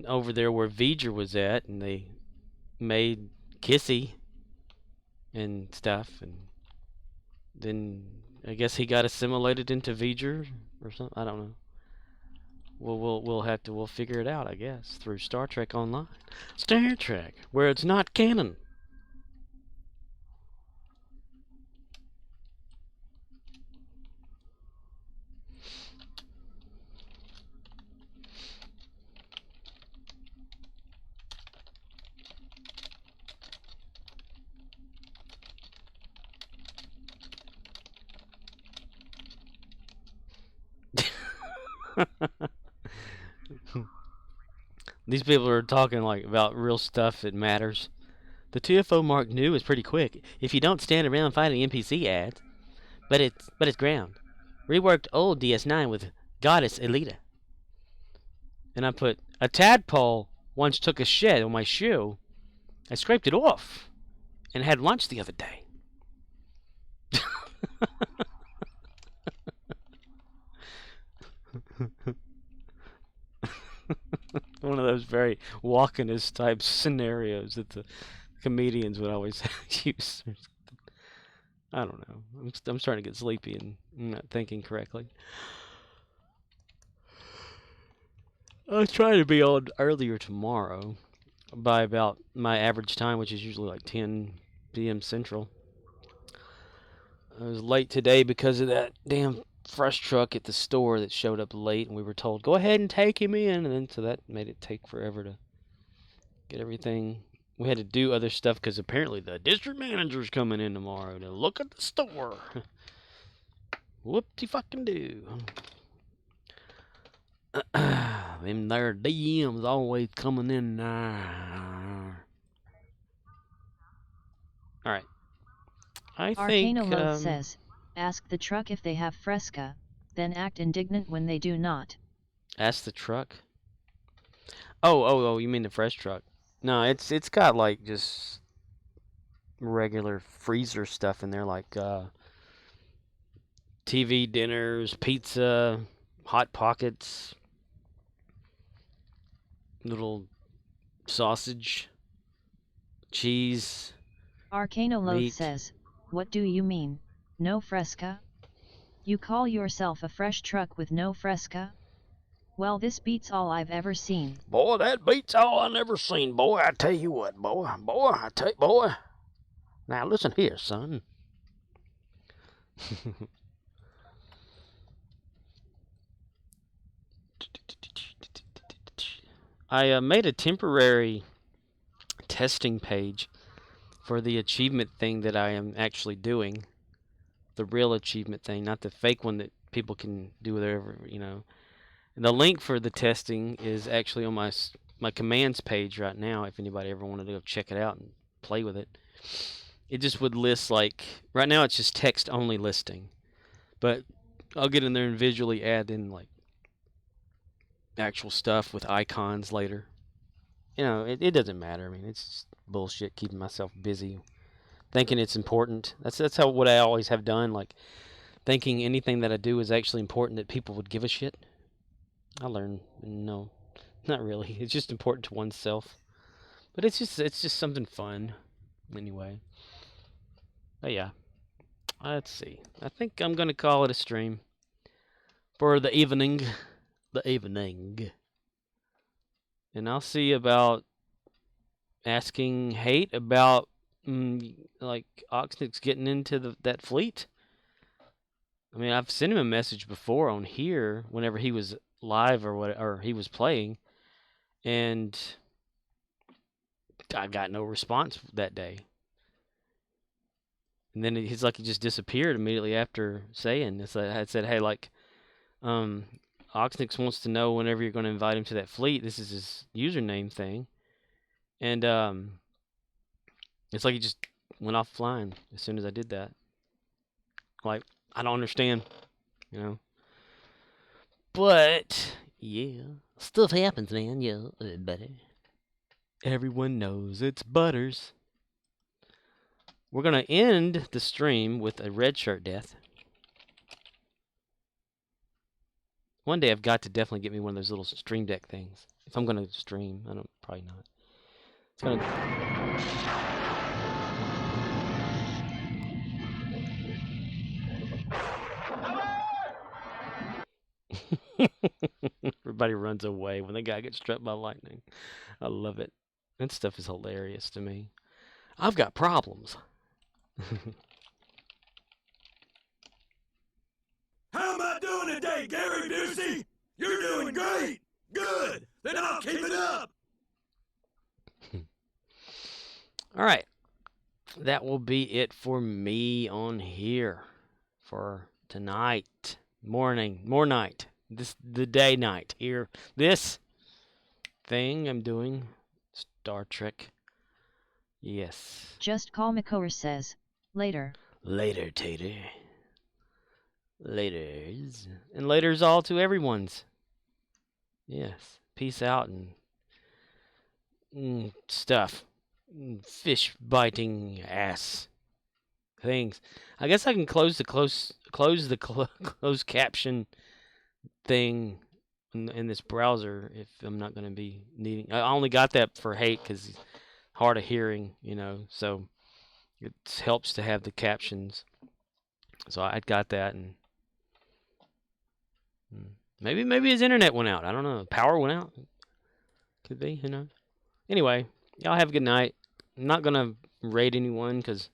over there where V'ger was at, and they made Kissy and stuff, and then I guess he got assimilated into V'ger or something. I don't know. We'll figure it out, I guess, through Star Trek Online. Star Trek, where it's not canon. These people are talking like about real stuff that matters. The TFO Mark new is pretty quick if you don't stand around fighting NPC ads, but it's ground. Reworked old DS9 with Goddess Elita. And I put a tadpole once took a shed on my shoe. I scraped it off and had lunch the other day. One of those very Walkenist type scenarios that the comedians would always use. I don't know. I'm starting to get sleepy and I'm not thinking correctly. I'll try to be on earlier tomorrow by about my average time, which is usually like 10 p.m. Central. I was late today because of that damn fresh truck at the store that showed up late, and we were told, go ahead and take him in, and then so that made it take forever to get everything. We had to do other stuff because apparently the district manager's coming in tomorrow to look at the store. Whoop-de-fucking-do. Them there DMs always coming in there. Alright. I think... Arcanolo says, ask the truck if they have Fresca, then act indignant when they do not. Ask the truck? Oh, you mean the fresh truck. No, it's got like just regular freezer stuff in there, like TV dinners, pizza, Hot Pockets, little sausage, cheese. Arcanolo says, what do you mean, no Fresca? You call yourself a fresh truck with no Fresca? Well, this beats all I've ever seen. Boy, that beats all I never seen, boy. I tell you what, boy. Boy. Now listen here, son. I made a temporary testing page for the achievement thing that I am actually doing. The real achievement thing, not the fake one that people can do whatever, you know. And the link for the testing is actually on my commands page right now, if anybody ever wanted to go check it out and play with it. It just would list, like, right now it's just text only listing. But I'll get in there and visually add in, like, actual stuff with icons later. You know, it doesn't matter. I mean, it's just bullshit keeping myself busy, thinking it's important. That's how what I always have done, like, thinking anything that I do is actually important, that people would give a shit. I learned, no, not really. It's just important to oneself. But it's just something fun, anyway. But yeah, let's see. I think I'm gonna call it a stream for the evening. And I'll see about asking Hate about like Oxnix getting into that fleet. I mean, I've sent him a message before on here whenever he was live or he was playing, and I got no response that day. And then he just disappeared immediately after saying this. I said, hey, like, Oxnix wants to know whenever you're going to invite him to that fleet. This is his username thing. And it's like he just went offline as soon as I did that. Like, I don't understand, you know. But, yeah, stuff happens, man. Yeah, better. Everyone knows it's Butters. We're going to end the stream with a red shirt death. One day I've got to definitely get me one of those little stream deck things. If I'm going to stream, probably not. It's going to... Everybody runs away when the guy gets struck by lightning. I love it. That stuff is hilarious to me. I've got problems. How am I doing today, Gary Busey? You're doing great. Good. Then I'll keep it up. All right. That will be it for me on here for tonight. More night. The day night here. This thing I'm doing, Star Trek. Yes. Just Call Makor says, later. Later, Tater. Laters. And laters all to everyone's. Yes. Peace out and stuff. Fish biting ass things. I guess I can close the closed caption thing in this browser if I'm not going to be needing. I only got that for Hate because he's hard of hearing, you know, so it helps to have the captions. So I got that, and maybe his internet went out. I don't know. Power went out. Could be, who knows. Anyway, y'all have a good night. I'm not gonna raid anyone because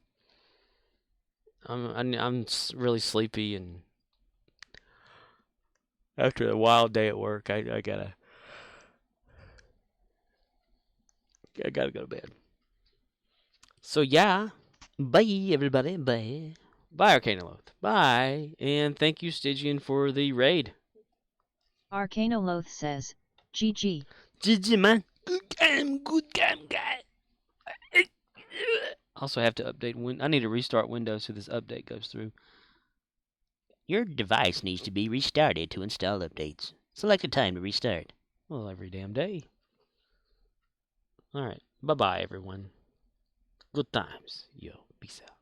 I'm really sleepy, and After a wild day at work, I gotta go to bed. So yeah, bye everybody, bye. Bye Arcanoloth, bye. And thank you Stygian for the raid. Arcanoloth says, GG. GG man. Good game, guy. Also have to update I need to restart Windows so this update goes through. Your device needs to be restarted to install updates. Select a time to restart. Well, every damn day. Alright, bye-bye everyone. Good times. Yo, peace out.